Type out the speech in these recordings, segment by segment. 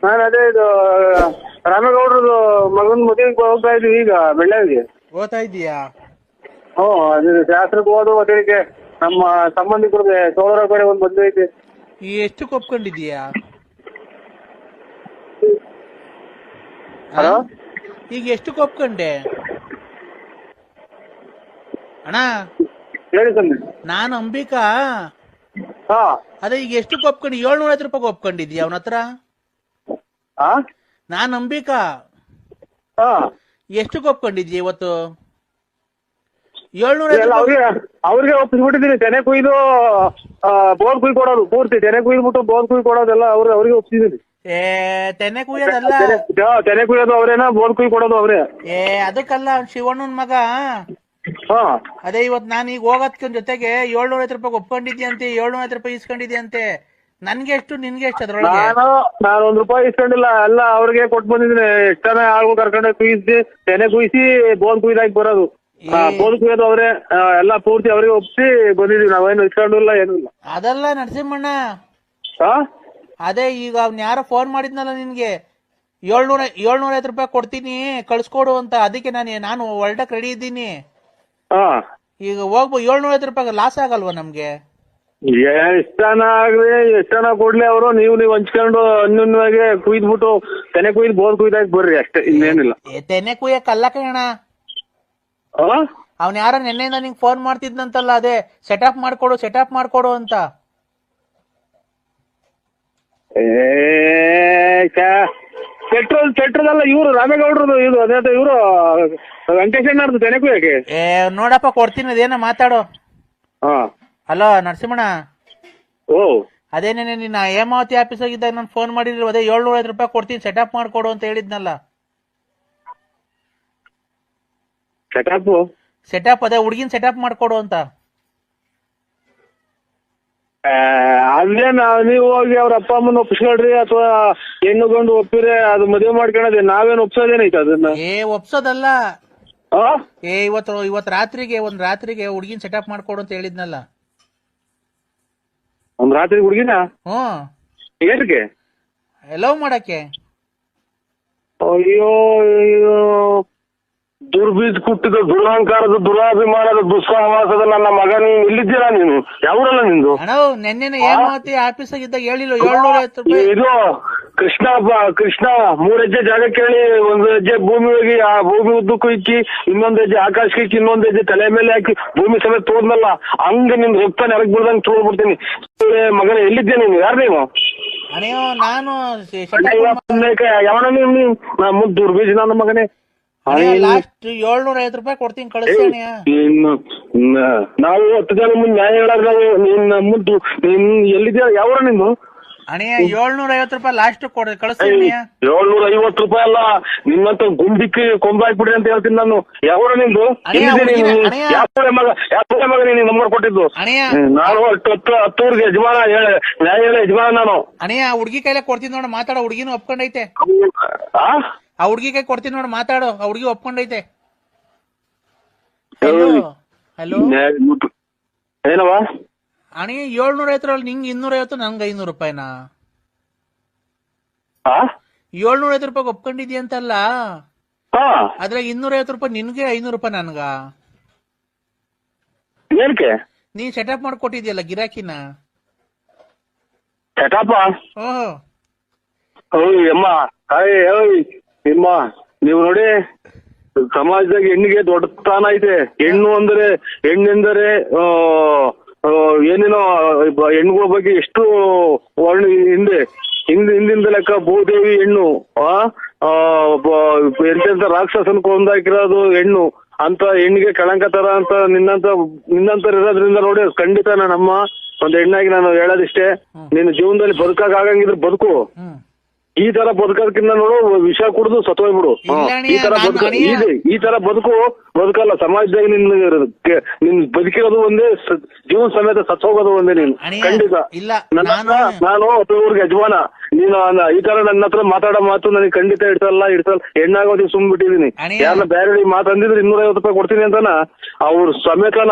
ನಾನು ಅದೇ ಇದು ರಾಮೇಗೌಡ್ರದ್ದು ಮಗನ ಮದುವೆಗೆ ಹೋಗ್ತಾ ಇದೀವಿ ಈಗ ಬೆಳ್ಳಾವಿಗೆ. ಓದ್ತಾ ಇದೀಯಾ? ಹ್ಞೂ ಅದು ಶಾಸ್ತ್ರಕ್ಕೆ ಹೋದು ಅದಕ್ಕೆ ನಮ್ಮ ಸಂಬಂಧಿಕರಿಗೆ ಸೋದರ ಕಡೆ ಒಂದು ಮದುವೆ ಐತಿ. ಈ ಎಷ್ಟು ಒಪ್ಕೊಂಡಿದೀಯಾ? ಹಲೋ, ಈಗ ಎಷ್ಟು ಒಪ್ಕೊಂಡೆ ಅಣ್ಣ? ಹೇಳಿ ತಂದೆ. ನಾನು ಅಂಬಿಕಾ. ಹಾ ಅದೇ ಈಗ ಎಷ್ಟು ಒಪ್ಕೊಂಡು 750 ರೂಪಾಯಿ ಒಪ್ಕೊಂಡಿದ್ಯಾ ಅವನ ಹತ್ರ? ಹಾ ನಾನು ಅಂಬಿಕಾ. ಹಾ ಎಷ್ಟು ಒಪ್ಕೊಂಡಿದ್ಯಾ ಇವತ್ತು? 750 ಅವ್ರಿಗೆ ಒಪ್ಪಿಸ್ಬಿಟ್ಟಿದ್ದೀನಿ. ತೆನೆ ಕುಯ್ದು ಬೋನ್ ಕುಯ್ ಕೊಡೋದು ಪೂರ್ತಿ ತೆನೆ ಕುಯ್ದ್ಬಿಟ್ಟು ಬೋನ್ ಕುಯ್ ಕೊಡೋದೆಲ್ಲ ಅವ್ರಿಗೆ ಒಪ್ಪಿಸಿದ್ದೀನಿ. ತೆನೆ ಕುಯ್ಯೋದಲ್ಲ, ತೆನೆ ಕುಯ್ಯೋದು ಅವ್ರೇನಾ, ಬೋನ್ ಕುಯ್ ಕೊಡೋದು ಅವ್ರೇ. ಅದಕ್ಕಲ್ಲ, ಶಿವಣ್ಣನ್ ಮಗ. ಹಾ ಅದೇ ಇವತ್ ನಾನು ಈಗ ಹೋಗೋದ್ಕ ಜೊತೆಗೆ 750 ರೂಪಾಯಿ ಒಪ್ಕೊಂಡಿದ್ಯಂತೆ, 750 ರೂಪಾಯಿ ಇಸ್ಕೊಂಡಿದ್ಯಂತೆ. ನನ್ಗೆ ಎಷ್ಟು ನಿನ್ಗೆ ಎಷ್ಟು ಅದ್ರೊಳಗೆ? ನಾನು ₹1 ಇಸ್ಕೊಂಡಿಲ್ಲ, ಎಲ್ಲ ಅವ್ರಿಗೆ ಕೊಟ್ಟು ಬಂದಿದ್ದೀನಿ. ಎಷ್ಟಾನ ಆಳ್ಗೂ ಕರ್ಕೊಂಡು ಕುಯ್ಸಿ ತೆನೆ ಕುಯ್ಸಿ ಬೋನ್ ಕುಯ್ದಾಕಿ ಬರೋದು. ಬೋನ್ ಕುಯ್ಯೋದು ಅವ್ರೆ, ಎಲ್ಲ ಪೂರ್ತಿ ಅವ್ರಿಗೆ ಒಪ್ಸಿ ಬಂದಿದೀವಿ. ನಾವೇನು ಇಸ್ಕೊಂಡಿಲ್ಲ, ಏನೂ ಇಲ್ಲ. ಅದಲ್ಲ ನರಸಿಂಹಣ್ಣ, ಹಾ ಅದೇ ಈಗ ಅವ್ನ್ ಯಾರೋ ಫೋನ್ ಮಾಡಿದ್ನಲ್ಲ ನಿನ್ಗೆ, 750 ರೂಪಾಯಿ ಕೊಡ್ತೀನಿ ಕಳ್ಸ್ಕೊಡು ಅಂತ. ಅದಕ್ಕೆ ನಾನು ಹೊರಟಕ್ ರೆಡಿ ಇದ್ದೀನಿ. ಹಾ ಈಗ ಹೋಗ್ಬೋ 750 ರೂಪಾಯಿ ಲಾಸ್ ಆಗಲ್ವಾ ನಮ್ಗೆ? ಎಷ್ಟನ ಆಗ್ಲಿ, ಎಷ್ಟನ ಕೊಡ್ಲಿ ಅವರು. ನೀವು ಹಂಚ್ಕೊಂಡು ಅನ್ಯೂನ್ಯವಾಗಿ ಕುಯ್ದ್ಬಿಟ್ಟು ತೆನೆ ಕುಯ್ದು ಬೋನ್ ಕುಯ್ದಾಕಿ ಬರ್ರಿ ಅಷ್ಟೇ, ಇನ್ನೇನಿಲ್ಲ. ತೆನೆ ಕುಯ್ಯಕ್ಕಲ್ಲ ಕಣ. ಅವ್ನ್ ಯಾರೋ ನೆನ್ನೆಯಿಂದ ನಿಂಗೆ ಫೋನ್ ಮಾಡ್ತಿದ್ನಂತಲ್ಲ, ಅದೇ ಸೆಟಪ್ ಮಾಡ್ಕೊಡು ಅಂತ. ಸೆಟ್ರದಲ್ಲ, ಇವ್ರು ರಾಮೇಗೌಡ್ರದು. ಇದು ಅದೇ ಇವರು ವೆಂಕಟೇಶಣ್ಣರ್ದು ತೆನೆ ಕುಯ್ಯಕ್ಕೆ. ನೋಡಪ್ಪ ಕೊಡ್ತೀನಿ, ಅದೇನ ಮಾತಾಡೋ. ಹಾ ಹಲೋ ನರಸಿಂಹಣ್ಣ. ಓ ಅದೇನೇನೆ ನಿನ್ನ ಹೇಮಾವತಿ ಆಫೀಸ್ ಆಗಿದ್ದಾಗ ನಾನು ಫೋನ್ ಮಾಡಿದ್ರು, ಅದೇ 750 ರೂಪಾಯಿ ಕೊಡ್ತೀನಿ ಸೆಟಪ್ ಮಾಡ್ಕೊಡು ಅಂತ ಹೇಳಿದ್ನಲ್ಲ. ಸೆಟಪ್ ಅದೇ ಹುಡುಗಿನ ಸೆಟಪ್ ಮಾಡ್ಕೊಡು ಅಂತ. ಅದೇ ನೀವು ಹೋಗಿ ಅವ್ರ ಅಪ್ಪ ಅಮ್ಮನ ಒಪ್ಪಿಸ್ಕೊಳ್ರಿ, ಅಥವಾ ಹೆಣ್ಣು ಗಂಡು ಒಪ್ಪಿದ್ರೆ ಅದು ಮದುವೆ ಮಾಡ್ಕೊಳೋದೇ. ನಾವೇನು ಒಪ್ಸೋದೇನೈತೆ ಅದನ್ನ? ಒಪ್ಸೋದಲ್ಲ. ಇವತ್ತು ರಾತ್ರಿಗೆ ಹುಡುಗಿನ ಸೆಟಪ್ ಮಾಡ್ಕೊಡು ಅಂತ ಹೇಳಿದ್ನಲ್ಲ. ಒಂದ್ ರಾತ್ರಿ ಹುಡುಗಿನ? ಏನಕ್ಕೆ? ಲವ್ ಮಾಡಕ್ಕೆ. ಅಯ್ಯೋ ದುರ್ಬೀಜ್ ಕುಟ್ಟಿದ ದುರಹಂಕಾರದ ದುರಾಭಿಮಾನದ ದುಸ್ಸಹವಾಸದ ನನ್ನ ಮಗನ ಇಲ್ಲಿದ್ದೀರಾ ನೀನು? ಯಾವೂರಲ್ಲ ನಿಂದು? ನೆನ್ನೆ ಹೇಮಾವತಿ ಆಫೀಸ್ ಆಗಿದ್ದಾಗ ಹೇಳಿಲ್ಲ 750 ರೂಪಾಯಿ. ಇದು ಕೃಷ್ಣ 3 ಹೆಜ್ಜೆ ಜಾಗ ಕೇಳಿ, 1 ಹೆಜ್ಜೆ ಭೂಮಿ ಹೋಗಿ ಆ ಭೂಮಿ ಉದ್ದಕ್ಕೂ ಇಕ್ಕಿ, 1 ಹೆಜ್ಜೆ ಆಕಾಶಕ್ಕೆ ಇಕ್ಕಿ, 1 ಹೆಜ್ಜೆ ತಲೆ ಮೇಲೆ ಹಾಕಿ ಭೂಮಿ ಸಮೇತ ತೋದ್ನಲ್ಲ, ಹಂಗ ನಿನ್ ರಕ್ತ ನೆಲಕ್ ಬಿಡ್ದಂಗ್ ತೋಡ್ಬಿಡ್ತೀನಿ. ಮಗನ ಎಲ್ಲಿದ್ದೆ ನೀನು? ಯಾರು ನೀನು? ನಾನು ಯಾವನ ನೀನು? ದುರ್ಬೀಜ ನನ್ನ ಮಗನೇ. ಲಾಸ್ಟ್ 750 ರೂಪಾಯಿ ಕೊಡ್ತೀನಿ, ಕಳಿಸ್ತೀನಿ. ನಾವು 10 ಜನ ಮುಂದೆ ನ್ಯಾಯ ಹೇಳಾಗ ನಾವು ನೀನ್ ಎಲ್ಲಿದ್ಯಾ? ಯಾವೂರ ನಿಂದು? ಅಣ್ಣ 750 ರೂಪಾಯಿ ಲಾಸ್ಟ್ ಕಳಿಸ್ತೀನಿ. 750 ರೂಪಾಯಿ ಅಲ್ಲ, ನಿನ್ನಂತ ಗುಂಡಿಕ್ಕಿ ಕೊಂಬಾಕ್ಬಿಡ್ರಿ ಅಂತ ಹೇಳ್ತೀನಿ ನಾನು. ಯಾವೂರ ನಿಂದು? ಮಗ ನೀನು ನಂಬರ್ ಕೊಟ್ಟಿದ್ದು? ನಾನು 10 ಯಜಮಾನ, ನ್ಯಾಯ ಹೇಳ ಯಜಮಾನ ನಾನು. ಅಣ್ಣ ಹುಡುಗಿ ಕೈಲೇ ಕೊಡ್ತೀನಿ ನೋಡ, ಮಾತಾಡೋ. ಹುಡುಗಿನೂ ಒಪ್ಕೊಂಡೈತೆ. ಆ ಹುಡುಗಿ ಕೈ ಕೊಡ್ತೀನಿ ನೋಡು, ಮಾತಾಡೋ. ಆ ಹುಡುಗಿ ಒಪ್ಕೊಂಡೈತೆ. ಹಲೋ ಏನವ? ಅಣ್ಣ 750 ನಿಂಗೆ 250, ನಂಗೆ 500 ರೂಪಾಯಿನಾ? 750 ರೂಪಾಯಿ ಒಪ್ಕೊಂಡಿದ್ಯ ಅಂತಲ್ಲ, ಅದ್ರಾಗ 250 ರೂಪಾಯಿ ನಿನ್ಗೆ, 500 ರೂಪಾಯಿ ನನ್ಗ. ಏನಕ್ಕೆ? ನೀನ್ ಸೆಟಪ್ ಮಾಡ್ಕೊಟ್ಟಿದ್ಯಲ್ಲ ಗಿರಾಕಿನ. ಸೆಟಪ್? ನಿಮ್ಮ ನೀವು ನೋಡಿ, ಸಮಾಜದಾಗ ಹೆಣ್ಣಿಗೆ ದೊಡ್ಡ ಸ್ಥಾನ ಐತೆ. ಹೆಣ್ಣೆಂದರೆ ಏನೇನೋ ಹೆಣ್ಣುಗಳ ಬಗ್ಗೆ ಎಷ್ಟು ಹಿಂದಿಂದ ಲೆಕ್ಕ. ಭೂದೇವಿ ಹೆಣ್ಣು, ಎಂತೆಂತ ರಾಕ್ಷಸನ್ ಕೊಂದಾಕಿರೋದು ಹೆಣ್ಣು ಅಂತ ಹೆಣ್ಣಿಗೆ ಕಳಂಕ ತರ ಅಂತ ನಿನ್ನಂತರ ಇರೋದ್ರಿಂದ ನೋಡಿ, ಖಂಡಿತ ನಮ್ಮ ಒಂದ್ ಹೆಣ್ಣಾಗಿ ನಾನು ಹೇಳೋದಿಷ್ಟೇ, ನೀನು ಜೀವನದಲ್ಲಿ ಆಗಂಗಿದ್ರೆ ಬದುಕು. ಈ ತರ ಬದುಕೋದಕ್ಕಿಂತ ನೋಡು, ವಿಷ ಕುಡಿದು ಸತ್ತೋಗ್ಬಿಡು. ಈ ತರ ಬದುಕಲ್ಲ. ಸಮಾಜದಾಗ ನಿನ್ ಬದುಕಿರೋದು ಒಂದೇ, ಜೀವನ ಸಮೇತ ಸತ್ತೋಗೋದು ಒಂದೇ ನೀನು. ಖಂಡಿತ ನಾನು ಊರಿಗೆ ಯಜಮಾನ. ನೀನು ಈ ತರ ನನ್ನ ಹತ್ರ ಮಾತಾಡೋ ಮಾತು ನನಗೆ ಖಂಡಿತ ಇಡ್ತಲ್ಲ. ಹೆಣ್ಣಾಗೋದಿ ಸುಮ್ ಬಿಟ್ಟಿದೀನಿ. ಯಾರನ್ನ ಬೇರೆ ಮಾತಂದಿದ್ರೆ 250 ರೂಪಾಯಿ ಕೊಡ್ತೀನಿ ಅಂತಾನ ಅವ್ರ ಸಮೇತನ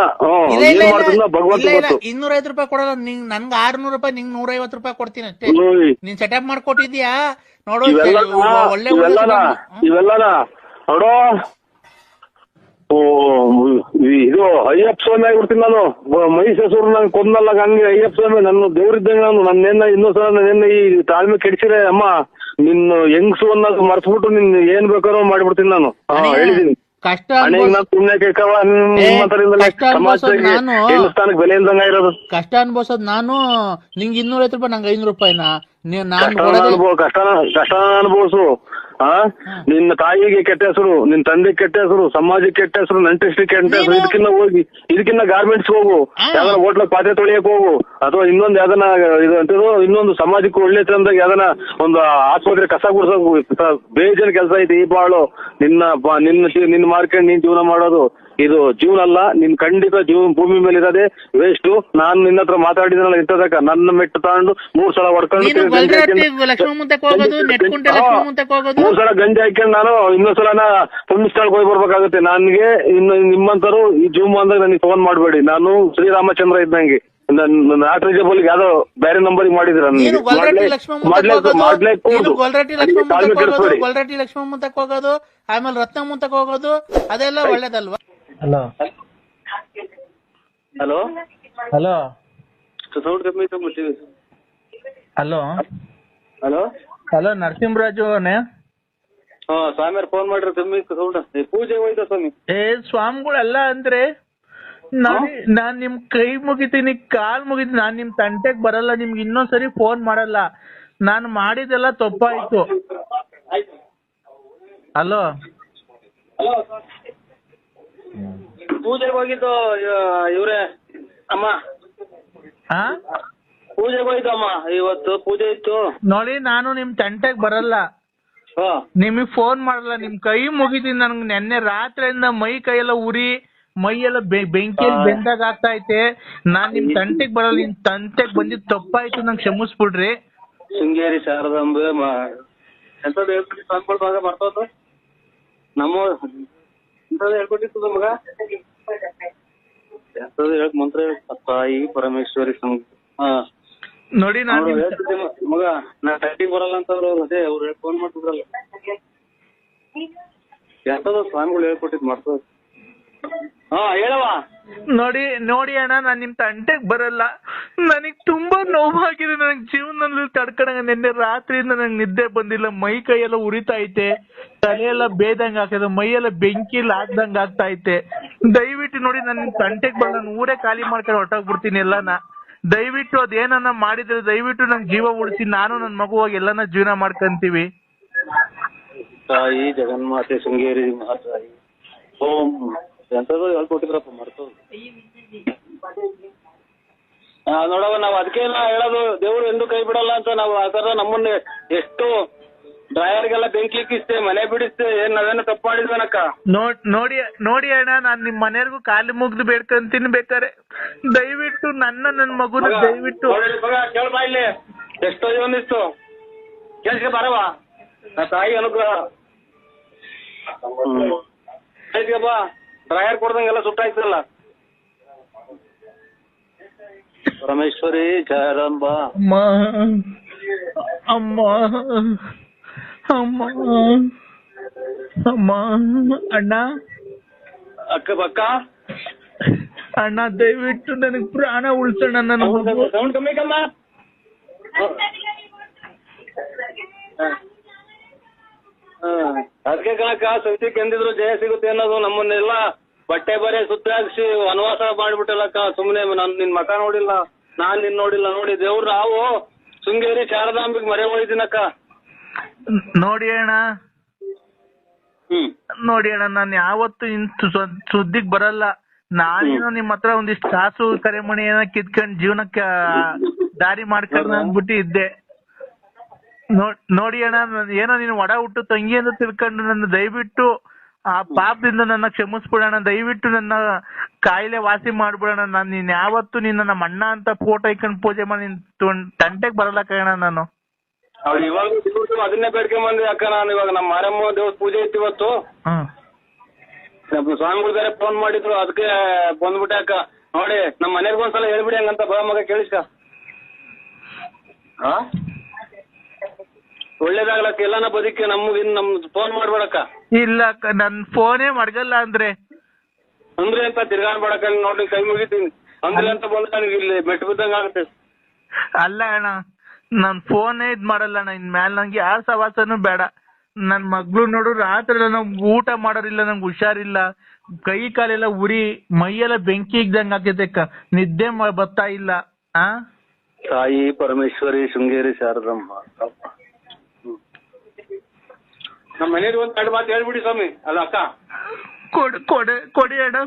ಏನ್ ಮಾಡ್ತಿದ್ದ ಭಗವಂತ ಗೊತ್ತು. 250 ರೂಪಾಯಿ ಕೊಡಲ್ಲ, ನನ್ಗೆ 600 ರೂಪಾಯಿ, ನಿಂಗೆ 150 ರೂಪಾಯಿ ಕೊಡ್ತೀನಿ ಅಷ್ಟೇ. ನೀನ್ ಸೆಟಪ್ ಮಾಡ್ಕೊಟ್ಟಿದ್ಯಾ? ನೋಡು ಒಳ್ಳೆ ಇವೆಲ್ಲನ ನೋಡೋ ಇದು ಅಯ್ಯಪ್ಪ ಸ್ವಾಮಿ ಆಗಿಬಿಡ್ತೀನಿ ನಾನು. ಮಹಿಷಾಸುರ ನಂಗೆ ಕೊಂದಲ್ಲ ಹಂಗೆ ಅಯ್ಯಪ್ಪ ಸ್ವಾಮಿ ನನ್ನ ದೇವ್ರಿದ್ದಂಗೆ ನಾನು. ನನ್ನೇನ ಇನ್ನೊಂದ್ಸಲ ನನ್ನೇನ ಈ ತಾಳ್ಮೆ ಕೆಡಿಸಿರೆ ಅಮ್ಮ ನಿನ್ನ ಹೆಂಗ್ಸು ಅನ್ನೋದು ಮರ್ಸ್ಬಿಟ್ಟು ನಿನ್ ಏನ್ ಬೇಕಾದ್ರೂ ಮಾಡ್ಬಿಡ್ತೀನಿ ನಾನು. ಹೇಳಿದೀನಿ ಕಷ್ಟ ಹಿಂದೂಸ್ತಾನಕ್ಕೆ ಬೆಲೆ ಇಲ್ದಂಗ ಇರೋದು. ಕಷ್ಟ ಅನ್ಬೋಸೋದ್ ನಾನು, ನಿಂಗೆ 250 ರೂಪಾಯಿ, ನಂಗೆ 500 ರೂಪಾಯಿನ ಕಷ್ಟ ಅನುಭವಿಸು. ನಿನ್ನ ತಾಯಿಗೆ ಕೆಟ್ಟ ಹೆಸರು, ನಿನ್ ತಂದೆಗೆ ಕೆಟ್ಟ ಹೆಸರು, ಸಮಾಜಕ್ಕೆ ಕೆಟ್ಟ ಹೆಸರು, ನೆಂಟರಿಗೆ ಕೆಟ್ಟ ಹೆಸರು. ಇದಕ್ಕಿನ್ನ ಗಾರ್ಮೆಂಟ್ಸ್ ಹೋಗು, ಯಾವ್ದಾರ ಹೋಟ್ಲ ಪಾತ್ರೆ ತೊಳಿಯಕ್ ಹೋಗು, ಅಥವಾ ಇನ್ನೊಂದು ಯಾವ್ದನ ಇನ್ನೊಂದು ಸಮಾಜಕ್ಕೆ ಒಳ್ಳೆ ಚಂದಾಗ ಯಾವ್ದನ ಒಂದು ಆಸ್ಪತ್ರೆ ಕಸ ಗುಡ್ಸೋಕು. ಬೇಜಾನ್ ಕೆಲಸ ಐತಿ ಈ ಬಾಳು. ನಿನ್ನ ಮಾರ್ಕೆಟ್ ನೀನ್ ಜೀವನ ಮಾಡೋದು ಇದು ಜೀವನ ಅಲ್ಲ. ನಿನ್ ಖಂಡಿತ ಭೂಮಿ ಮೇಲೆ ಇರೋದೇ ವೇಸ್ಟ್. ನಾನು ನಿನ್ನ ಹತ್ರ ಮಾತಾಡಿದ್ನಲ್ಲ ಇಂಥದಕ್ಕ ನನ್ನ ಮೆಟ್ಟು ತಗೊಂಡು 3 ಸಲ ಹೊಡ್ಕೊಂಡು 3 ಸಲ ಗಂಜಿ ಹಾಕೊಂಡು ನಾನು ಇನ್ನೊಂದ್ಸಲ ಪುಣ್ಯಸ್ಥಳಕ್ಕೆ ಹೋಗಿ ಬರ್ಬೇಕಾಗುತ್ತೆ. ನನ್ಗೆ ಇನ್ನು ನಿಮ್ಮಂತರು ಈ ಜೂಮ್ ಅಂದಾಗ ನನಗೆ ಫೋನ್ ಮಾಡ್ಬೇಡಿ. ನಾನು ಶ್ರೀರಾಮಚಂದ್ರ ಇದ್ದಂಗೆ ನಾಟ್ ರೀಚಬಲ್ ಯಾವ್ದೋ ಬೇರೆ ನಂಬರ್ ಮಾಡಿದ್ರ ಗೊಲ್ರಟ್ಟಿ ಲಕ್ಷ್ಮಣ ಮುಂತಕ್ ಹೋಗೋದು, ಆಮೇಲೆ ರತ್ನ ಮುಂತಕ್ ಹೋಗೋದು, ಅದೆಲ್ಲ ಒಳ್ಳೇದಲ್ವಾ? Hello hello hello hello hello hello Narasimharaju ಅವನೇ? ಸ್ವಾಮಿಯವ್ರು ಫೋನ್ ಮಾಡ್ರಿ. ಕಮ್ಮಿ ಸೌಂಡ್ ಪೂಜೆಗೆ ಹೋಯ್ತ ಸ್ವಾಮಿ. ಸ್ವಾಮಿಗಳೆಲ್ಲ ಅಂದ್ರೆ ನಾನ್ ನಿಮ್ ಕೈ ಮುಗಿತೀನಿ, ಕಾಲ್ ಮುಗಿತೀನಿ. ನಾನ್ ನಿಮ್ ತಂಟೆಗ್ ಬರಲ್ಲ, ನಿಮ್ಗೆ ಇನ್ನೊಂದ್ಸರಿ ಫೋನ್ ಮಾಡಲ್ಲ. ನಾನು ಮಾಡಿದೆಲ್ಲ ತಪ್ಪಾಯ್ತು. ಹಲೋ ಪೂಜೆಗೆ ಹೋಗಿದ್ದು ಇವ್ರೆ ಅಮ್ಮ, ಪೂಜೆಗೆ ಹೋಯ್ತು ಅಮ್ಮ. ಇವತ್ತು ಪೂಜೆ ಇತ್ತು ನೋಡಿ. ನಾನು ನಿಮ್ ತಂಟೆಗ್ ಬರಲ್ಲ, ನಿಮಗ್ ಫೋನ್ ಮಾಡಲ್ಲ. ನಿಮ್ ಕೈ ಮುಗಿತೀನಿ. ನನ್ಗೆ ನೆನ್ನೆ ರಾತ್ರಿಯಿಂದ ಮೈ ಕೈಯೆಲ್ಲ ಉರಿ, ಮೈಯೆಲ್ಲ ಬೆಂಕಿಯಲ್ಲಿ ಬೆಂದಾಗ ಆಗ್ತಾ ಐತೆ. ನಾನ್ ನಿಮ್ ತಂಟೆಗ್ ಬರಲ್ಲ. ನಿಮ್ ತಂಟೆಗ್ ಬಂದಿದ್ ತಪ್ಪಾಯ್ತು, ನಂಗೆ ಕ್ಷಮಿಸ್ಬಿಡ್ರಿ. ಶೃಂಗೇರಿ ಶಾರದಾಂಬೆ ಎಂತದ್ದು ಹೇಳ್ಬಿಟ್ಟು ಸ್ವಾಮಿಗಳ ಭಾಗ ಬರ್ತದ ನಮ್ಮ ಎಂತದ್ದು ಹೇಳ್ಕೊಟ್ಟಿತ್ತು ಮಗ. ಎಂತದ್ದು ಹೇಳಕ್ ಮಂತ್ರ ತಾಯಿ ಪರಮೇಶ್ವರಿ ನೋಡಿ. ನಾನು ಮಗ ನಾ ಟೈಟಿಗೆ ಬರಲ್ಲ ಅಂತಂದ್ರೆ ಅದೇ ಅವ್ರು ಫೋನ್ ಮಾಡ್ತಿದ್ರಲ್ಲ. ಎಂತದ ಸ್ವಾಮಿಗಳು ಹೇಳ್ಕೊಟ್ಟಿದ್ ಮಾಡ್ತದ. ಹೇಳವ. ನೋಡಿ ಅಣ್ಣ, ನಾನ್ ನಿಮ್ ತಂಟೆಗ್ ಬರಲ್ಲ. ನನಗ್ ತುಂಬಾ ನೋವಾಗಿದೆ. ನನಗ್ ಜೀವನದಲ್ಲಿ ತಡ್ಕೊಂಡಂಗ ನಿನ್ನೆ ರಾತ್ರಿಯಿಂದ ನಂಗೆ ನಿದ್ದೆ ಬಂದಿಲ್ಲ. ಮೈ ಕೈಯೆಲ್ಲ ಉರಿತಾ ಐತೆ, ತಲೆಯೆಲ್ಲ ಬೇದಂಗ ಆಗ್ತದೆ, ಮೈಯೆಲ್ಲ ಬೆಂಕಿಲ್ ಹಾಕ್ದಂಗ ಆಗ್ತಾ ಐತೆ. ದಯವಿಟ್ಟು ನೋಡಿ, ನನ್ ತಂಟೆಗ್ ಬರಲ್ಲ. ನಾನು ಊರೇ ಖಾಲಿ ಮಾಡ್ಕೊಂಡು ಹೊರಟೋಗ್ಬಿಡ್ತೀನಿ ಎಲ್ಲಾನ. ದಯವಿಟ್ಟು ಅದೇನನ್ನ ಮಾಡಿದ್ರೆ ದಯವಿಟ್ಟು ನಂಗೆ ಜೀವ ಉಳಿಸಿ, ನಾನು ನನ್ ಮಗುವಾಗಿ ಎಲ್ಲಾನ ಜೀವನ ಮಾಡ್ಕೊಂತೀವಿ. ತಾಯಿ ಜಗನ್ಮಾತೆ ಶೃಂಗೇರಿ ಮಹಾತಾಯಿ ಓಂ ಎಂತದ್ದು ಹೇಳ್ಕೊಟ್ಟಿದ್ರಪ್ಪ ಮರ್ತೋದು. ನೋಡವ, ನಾವ್ ಅದಕ್ಕೆ ಹೇಳೋದು ದೇವ್ರು ಎಂದು ಕೈ ಬಿಡಲ್ಲ ಅಂತ. ನಾವು ಆ ತರ ನಮ್ಮನ್ನ ಎಷ್ಟು ಡ್ರೈವರ್ಗೆಲ್ಲ ಬೆಂಕಿ ಇಕ್ಕಿಸ್ತೇ, ಮನೆ ಬಿಡಿಸ್ತೇ, ಏನ್ ನಾವೇನೋ ತಪ್ಪು ಮಾಡಿದ್ವನಕ್ಕ. ನೋಡಿ ಅಣ್ಣ, ನಾನ್ ನಿಮ್ ಮನೆಯವ್ರಿಗೂ ಕಾಲಿ ಮುಗ್ದು ಬೇಡ್ಕೊಂತೀನಿ. ಬೇಕಾರೆ ದಯವಿಟ್ಟು ನನ್ನ ಮಗುನ ದಯವಿಟ್ಟು ಕೇಳ್ಬಾ. ಇಲ್ಲಿ ಎಷ್ಟೋ ಒಂದಿಷ್ಟು ಕೆಲ್ಸಕ್ಕೆ ಬರವ. ನಾ ತಾಯಿ ಅನುಗ್ರಹ ಬಾ. ಡ್ರೈವರ್ ಕೊಡ್ದಂಗೆಲ್ಲ ಸುಟ್ಟಾಯ್ತಲ್ಲ. ಪರಮೇಶ್ವರಿ ಜಯರಂಬ ಅಮ್ಮ ಅಮ್ಮ ಅಮ್ಮ ಅಮ್ಮ. ಅಣ್ಣ ಅಕ್ಕ ಪಕ್ಕ ಅಣ್ಣ, ದಯವಿಟ್ಟು ನನಗ್ ಪ್ರಾಣ ಉಳಿಸೋಣ. ನನ್ನ ಸೌಂಡ್ ಕಮ್ಮಿ ಕಮ್ಮ. ಅದಕ್ಕೆ ಕಣಕ್ಕ ಸತ್ಯಕ್ಕೆ ಎಂದಿದ್ರು ಜಯ ಸಿಗುತ್ತೆ ಅನ್ನೋದು. ನಮ್ಮನ್ನೆಲ್ಲ ಬಟ್ಟೆ ಬರೆ ಸುತ್ತಾಕ್ಸಿ ವನವಾಸ ಮಾಡ್ಬಿಟ್ಟಲ್ಲಕ್ಕ. ಸುಮ್ನೆ ನಾನು ನಿನ್ ಮಕ ನೋಡಿಲ್ಲ, ನಾನ್ ನಿನ್ ನೋಡಿಲ್ಲ. ನೋಡಿ ದೇವ್ರು ನಾವು ಶೃಂಗೇರಿ ಶಾರದಾಂಬಿಗೆ ಮರೆ ಹೋಯ್ತೀನಕ್ಕ. ನೋಡಿ ಅಣ್ಣ, ನಾನು ಯಾವತ್ತು ಸುದ್ದಿಗ್ ಬರಲ್ಲ. ನಾನೇನೋ ನಿಮ್ ಹತ್ರ ಒಂದಿಷ್ಟು ಕಾಸು ಕರೆಮಣಿ ಏನೋ ಕಿತ್ಕೊಂಡ್ ಜೀವನಕ್ಕೆ ದಾರಿ ಮಾಡ್ಕೊಂಡು ಅಂದ್ಬಿಟ್ಟು ಇದ್ದೆ. ನೋಡಿ ಅಣ್ಣ, ಏನೋ ನೀನು ಒಡ ಹುಟ್ಟು ತಂಗಿ ಅಂತ ತಿಳ್ಕೊಂಡು ನನ್ನ ದಯವಿಟ್ಟು ಆ ಪಾಪದಿಂದ ನನ್ನ ಕ್ಷಮಿಸ್ಬಿಡೋಣ. ದಯವಿಟ್ಟು ನನ್ನ ಕಾಯಿಲೆ ವಾಸಿ ಮಾಡ್ಬಿಡೋಣ. ನೀನ್ ಯಾವತ್ತು ನಮ್ಮ ಅಣ್ಣ ಅಂತ ಫೋಟೋ ಇಟ್ಕೊಂಡು ಪೂಜೆ ಮಾಡಿ ತಂಟೆಗೆ ಬರಲ್ಲ ಕಣ ನಾನು. ಅವ್ರು ಇವಾಗ ಅದನ್ನೇ ಬೇಡ್ಕೊಂಡ್ ಬಂದ್ವಿ ಅಕ್ಕ. ನಾನು ಇವಾಗ ನಮ್ಮ ಮಾರಮ್ಮ ದೇವ್ರ ಪೂಜೆ ಇತ್ತು ಇವತ್ತು. ಸ್ವಾಮಿಗಳು ಬೇರೆ ಫೋನ್ ಮಾಡಿದ್ರು, ಅದಕ್ಕೆ ಬಂದ್ಬಿಟ್ಟೆ ಅಕ್ಕ. ನೋಡಿ ನಮ್ಮ ಮನೆಗೆ ಒಂದ್ಸಲ ಹೇಳ್ಬಿಡಿ ಹಂಗಂತ ಬಾ ಮಗ ಕೇಳಿಸ್ಕ. ಒಳ್ಳೇದಾಗ್ಲಕ್ಕ ಎಲ್ಲಾನ ಬದುಕಿ ನಮ್ ಫೋನ್ ಮಾಡ್ಬೇಡಕ್ಕ. ಇಲ್ಲ ಅಕ್ಕ, ನನ್ ಫೋನೇ ಮಡಗಲ್ಲ ಅಂದ್ರೆ ಅಂತ ತಿರ್ಗಾಡ್ಬೇಡಕ್ಕ. ನೋಡಿ ಕೈ ಮುಗಿತೀನಿ ಅಂದ್ರೆ ಅಂತ ಬಂದ ನನಗೆ ಇಲ್ಲಿ ಮೆಟ್ಟು ಬಿದ್ದಂಗ ಆಗುತ್ತೆ. ಅಲ್ಲ ಅಣ್ಣ, ನನ್ ಫೋನೇ ಇದ್ ಮಾಡಲ್ಲ ಅಣ್ಣ. ಇನ್ ಮ್ಯಾಲ ನಂಗೆ ಯಾರ ಸವಾಸನೂ ಬೇಡ. ನನ್ ಮಗ್ಳು ನೋಡು ರಾತ್ರಿ ನಂಗೆ ಊಟ ಮಾಡೋರಿಲ್ಲ, ನಂಗೆ ಹುಷಾರಿಲ್ಲ, ಕೈ ಕಾಲೆಲ್ಲ ಉರಿ, ಮೈಯೆಲ್ಲ ಬೆಂಕಿ ಇದ್ದಂಗ ಆಗ್ತೈತೆ ಅಕ್ಕ, ನಿದ್ದೆ ಬರ್ತಾ ಇಲ್ಲ. ಆ ತಾಯಿ ಪರಮೇಶ್ವರಿ ಶೃಂಗೇರಿ ಶಾರದಮ್ಮ. ನಮ್ಮ ಮನೆಯವ್ರಿಗೆ ಒಂದ್ ಎರಡು ಮಾತು ಹೇಳ್ಬಿಡಿ ಸ್ವಾಮಿ. ಅಲ್ಲ ಅಕ್ಕ, ಕೊಡಿ ಅಣ್ಣ.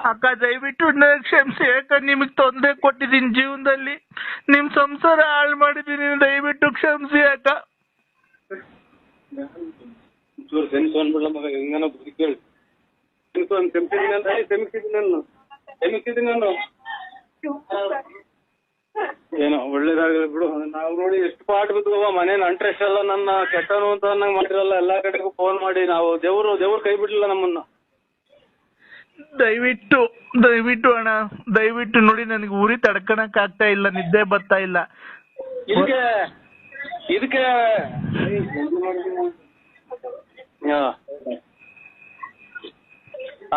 ಅಕ್ಕ ದಯವಿಟ್ಟು ನನಗೆ ಕ್ಷಮಿಸಿ. ಯಾಕಂದ್ರೆ ನಿಮಗ್ ತೊಂದರೆ ಕೊಟ್ಟಿದ್ದೀನಿ ಜೀವನದಲ್ಲಿ, ನಿಮ್ ಸಂಸಾರ ಹಾಳು ಮಾಡಿದೀನಿ, ದಯವಿಟ್ಟು ಕ್ಷಮಿಸಿ ಅಕ್ಕ. ಏನೋ ಒಳ್ಳೇದಾಗಲಿ ಬಿಡು. ನಾವು ನೋಡಿ ಎಷ್ಟು ಪಾಠ ಬಿದ್ದುವ ಮನೆ ಅಂಟ್ರೆಷ್ಟೆಲ್ಲ ನನ್ನ ಕೆಟ್ಟನು ಅಂತ ನಂಗೆ ಮಾಡಿರಲ್ಲ. ಎಲ್ಲಾ ಕಡೆಗೂ ಫೋನ್ ಮಾಡಿ ನಾವು ದೇವ್ರು ಕೈ ಬಿಡ್ಲಿಲ್ಲ ನಮ್ಮನ್ನ. ದಯವಿಟ್ಟು ಅಣ್ಣ, ದಯವಿಟ್ಟು ನೋಡಿ, ನನಗೆ ಉರಿ ತಡ್ಕಣಕ್ ಆಗ್ತಾ ಇಲ್ಲ, ನಿದ್ದೆ ಬರ್ತಾ ಇಲ್ಲ. ಇದಕ್ಕೆ